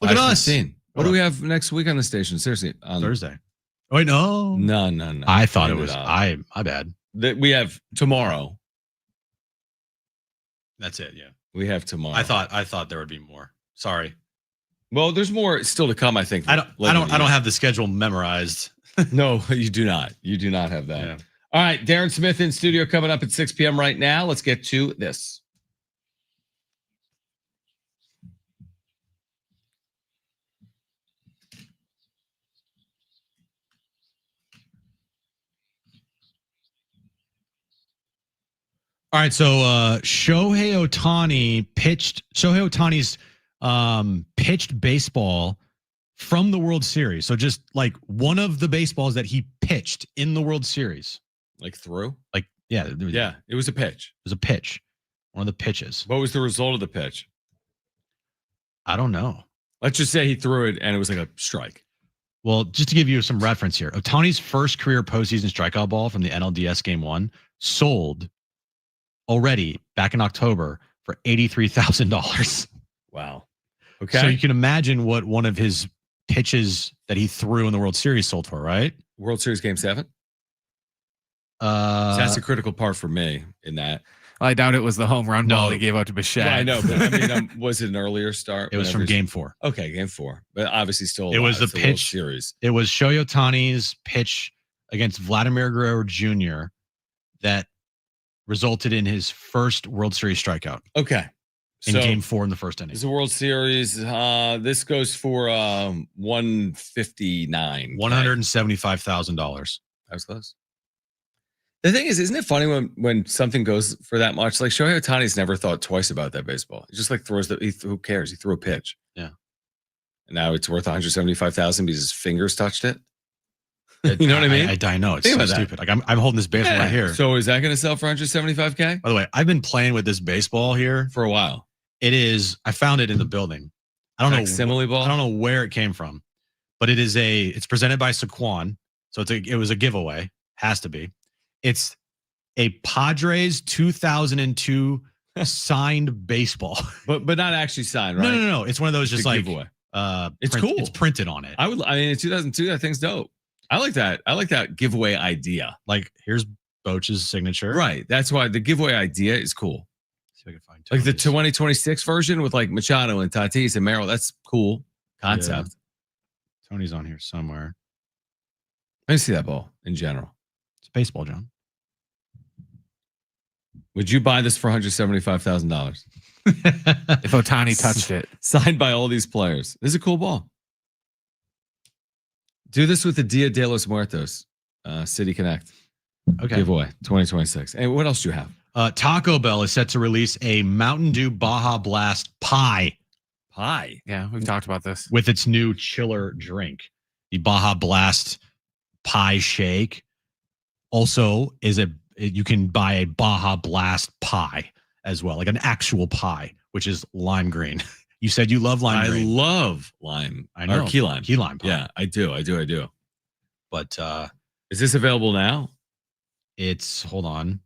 at us. What do we have next week on the station? Seriously, on Thursday. Oh, wait, no. No. I thought it was my bad. We have tomorrow. That's it. Yeah, we have tomorrow. I thought there would be more. Sorry. Well, there's more still to come. I think. I don't have the schedule memorized. No, you do not. You do not have that. Yeah. All right, Darren Smith in studio coming up at 6 p.m. right now. Let's get to this. All right, so Shohei Ohtani's pitched baseball from the World Series. So just like one of the baseballs that he pitched in the World Series. Like through? Like, yeah. It was a pitch. It was a pitch. One of the pitches. What was the result of the pitch? I don't know. Let's just say he threw it and it was like a strike. Well, just to give you some reference here, Ohtani's first career postseason strikeout ball from the NLDS Game 1 sold already back in October for $83,000. Wow. Okay. So you can imagine what one of his pitches that he threw in the World Series sold for, right? World Series Game 7? So that's a critical part for me in that. I doubt it was the home run ball he gave out to Bichette. Well, I know, but I mean, was it an earlier start? It was from Game 4. Okay, Game 4. But obviously still it was the World pitch Series. It was Shohei Ohtani's pitch against Vladimir Guerrero Jr. that resulted in his first World Series strikeout. Okay. In Game 4 in the first inning. It's a World Series. This goes for $159. $175,000. That was close. The thing is, isn't it funny when something goes for that much? Like Shohei Ohtani's never thought twice about that baseball. He just like throws who cares? He threw a pitch. Yeah. And now it's worth $175,000 because his fingers touched it. You know what I mean? I know. It's so stupid. Like I'm holding this baseball right here. So is that going to sell for $175K? By the way, I've been playing with this baseball here for a while. It is. I found it in the building. I don't know. Simile ball. I don't know where it came from, but it is it's presented by Saquon. So it was a giveaway. Has to be. It's a Padres 2002 signed baseball, but not actually signed, right? No. It's one of those just like giveaway. It's cool. It's printed on it. I mean, in 2002, that thing's dope. I like that. I like that giveaway idea. Like here's Boch's signature. Right. That's why the giveaway idea is cool. See if I can find like the 2026 version with like Machado and Tatis and Merrill. That's cool concept. Yeah. Tony's on here somewhere. Let me see that ball in general. It's baseball, John. Would you buy this for $175,000? If Ohtani touched it. Signed by all these players. This is a cool ball. Do this with the Dia de los Muertos City Connect. Okay. Giveaway 2026. And what else do you have? Taco Bell is set to release a Mountain Dew Baja Blast pie. Pie? Yeah, we've talked about this. With its new chiller drink. The Baja Blast pie shake also is you can buy a Baja Blast pie as well, like an actual pie, which is lime green. You said you love lime green. I love lime. I know. Or key lime. Key lime pie. Yeah, I do. But is this available now? Hold on.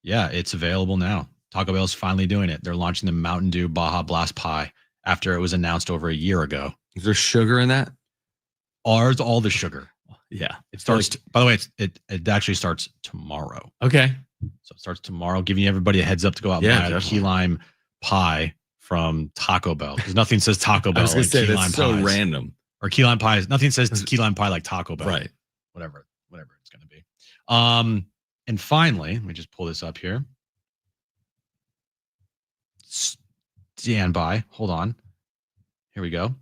Yeah, it's available now. Taco Bell's finally doing it. They're launching the Mountain Dew Baja Blast pie after it was announced over a year ago. Is there sugar in that? All the sugar. Yeah. It starts, by the way, it actually starts tomorrow. Okay. So it starts tomorrow, giving everybody a heads up to go out and buy a key lime pie from Taco Bell. Because nothing says Taco Bell. I was going to say, key that's lime so pies. random. Or key lime pies. Nothing says key lime pie like Taco Bell. Right. Whatever it's going to be. And finally, let me just pull this up here. Stand by. Hold on. Here we go.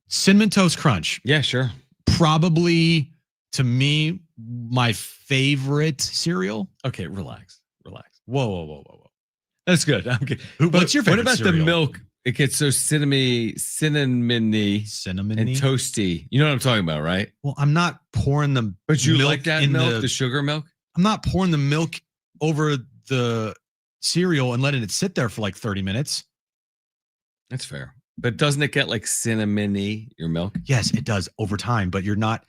Cinnamon Toast Crunch. Yeah, sure. Probably, to me, my favorite cereal. Okay, relax. Whoa. That's good. I'm good. What's your favorite What about cereal? the milk? It gets so cinnamony, and toasty. You know what I'm talking about, right? Well, I'm not pouring the But you milk like that in milk, the sugar milk? I'm not pouring the milk over the cereal and letting it sit there for like 30 minutes. That's fair. But doesn't it get like cinnamony, your milk? Yes, it does over time, but you're not.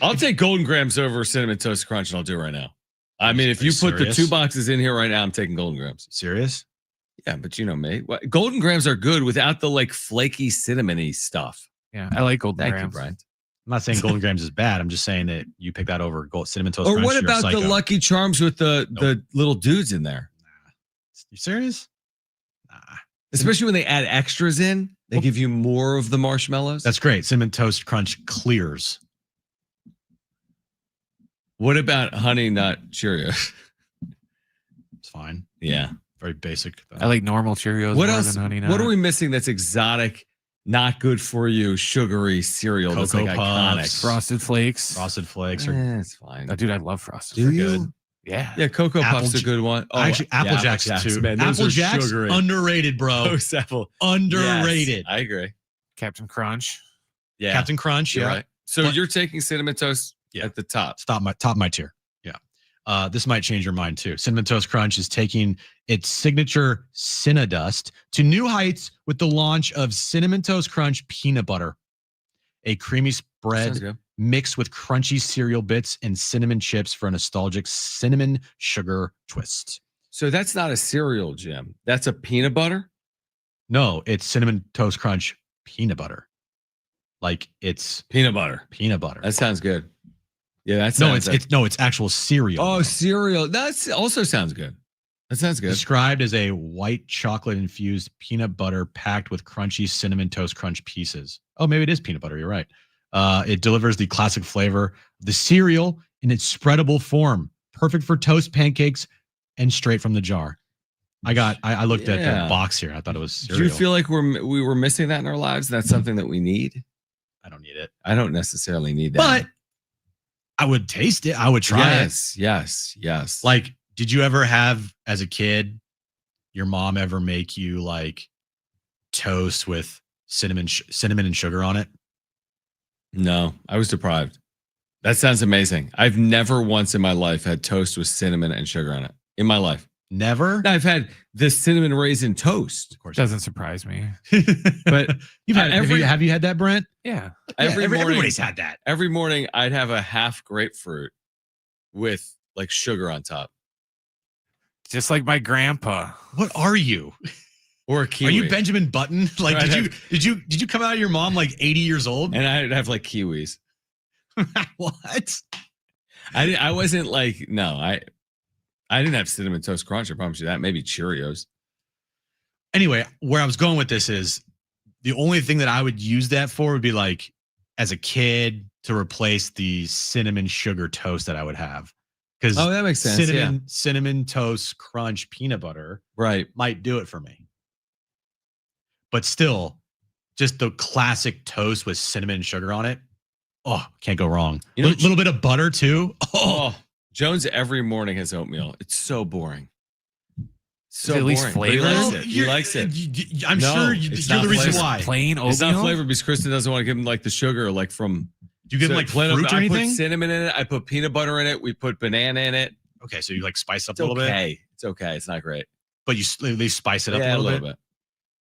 I'll take Golden Grams over Cinnamon Toast Crunch, and I'll do it right now. I mean, if you put the 2 boxes in here right now, I'm taking Golden Grams. Serious? Yeah, but you know me. Golden Grams are good without the like flaky cinnamony stuff. Yeah, I like Golden Thank Grams. you, Brian. I'm not saying Golden Grams is bad. I'm just saying that you pick that over Cinnamon Toast Or Crunch. what you're a about the psycho. Lucky Charms with the little dudes in there? You serious? Nah. Especially when they add extras in, they give you more of the marshmallows. That's great. Cinnamon Toast Crunch clears. What about Honey Nut Cheerios? It's fine. Yeah. Very basic. I like normal Cheerios What more else? than Honey Nut. What are we missing that's exotic, not good for you, sugary cereal that's Cocoa like Puffs. iconic? Frosted Flakes. Frosted Flakes are It's fine. Oh, dude, I love Frosted Do Flakes. you? good. Yeah. Yeah, Cocoa Apple Puff's a J- good one. Oh, Actually, Apple Jacks too. man. Those Apple are Jacks sugary. underrated, bro. Toast apple. Underrated. Yes, I agree. Captain Crunch. Yeah. Captain Crunch. You're Yeah. right. So But- you're taking Cinnamon Toast Yeah. at the top. Top of my tier. Yeah. This might change your mind too. Cinnamon Toast Crunch is taking its signature Cinnadust to new heights with the launch of Cinnamon Toast Crunch Peanut Butter, a creamy Sounds spread good. mixed with crunchy cereal bits and cinnamon chips for a nostalgic cinnamon sugar twist. So that's not a cereal, Jim. That's a peanut butter. No, it's Cinnamon Toast Crunch Peanut Butter. Like it's Peanut butter. peanut butter. That sounds good. Yeah, that's It's actual cereal. Oh, cereal. That also sounds good. That sounds good. Described as a white chocolate infused peanut butter packed with crunchy cinnamon toast crunch pieces. Oh, maybe it is peanut butter. You're right. It delivers the classic flavor of the cereal in its spreadable form, perfect for toast, pancakes, and straight from the jar. I looked at the box here. I thought it was cereal. Do you feel like we were missing that in our lives? That's something that we need. I don't need it, I don't necessarily need that. but I would taste it. I would try it. Yes. Like, did you ever have, as a kid, your mom ever make you like toast with cinnamon and sugar on it? No, I was deprived. That sounds amazing. I've never once in my life had toast with cinnamon and sugar on it. In my life. Never. I've had the cinnamon raisin toast. Of course. Doesn't surprise me. But You've had every- have you had that, Brent? Yeah. every morning, everybody's had that. every morning I'd have a half grapefruit with like sugar on top. Just like my grandpa. What are you? Or a kiwi. Are you Benjamin Button? Like, Right, did you come out of your mom like 80 years old? And I'd have like kiwis. What? I wasn't like, no, I didn't have cinnamon toast crunch. I promise you that. Maybe Cheerios. Anyway, where I was going with this is the only thing that I would use that for would be like as a kid to replace the cinnamon sugar toast that I would have. Because Oh, that makes sense. cinnamon toast crunch peanut butter Right. might do it for me. But still, just the classic toast with cinnamon and sugar on it. Oh, can't go wrong. You know, Little bit of butter too. Oh, Jones every morning has oatmeal. It's so boring. So Is it at least boring. But he flavored? likes it. He likes it. I'm No, sure it's you're not the reason flavored. why. Plain oatmeal. It's not flavored because Kristen doesn't want to give him like the sugar, like from. Do you give So them like plain fruit or I anything? put cinnamon in it. I put peanut butter in it. We put banana in it. Okay, so you like spice up It's a little bit, okay. It's okay. It's not great. but you at least spice it up Yeah, a little bit.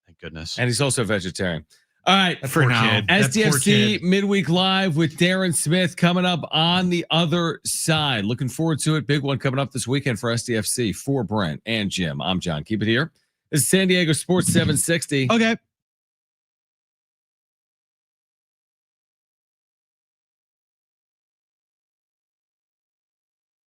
Thank goodness. And he's also a vegetarian. All right. That for poor now. kid. That poor SDFC kid. Midweek Live with Darren Smith coming up on the other side. Looking forward to it. Big one coming up this weekend for SDFC. For Brent and Jim, I'm John. Keep it here. This is San Diego Sports 760. Okay.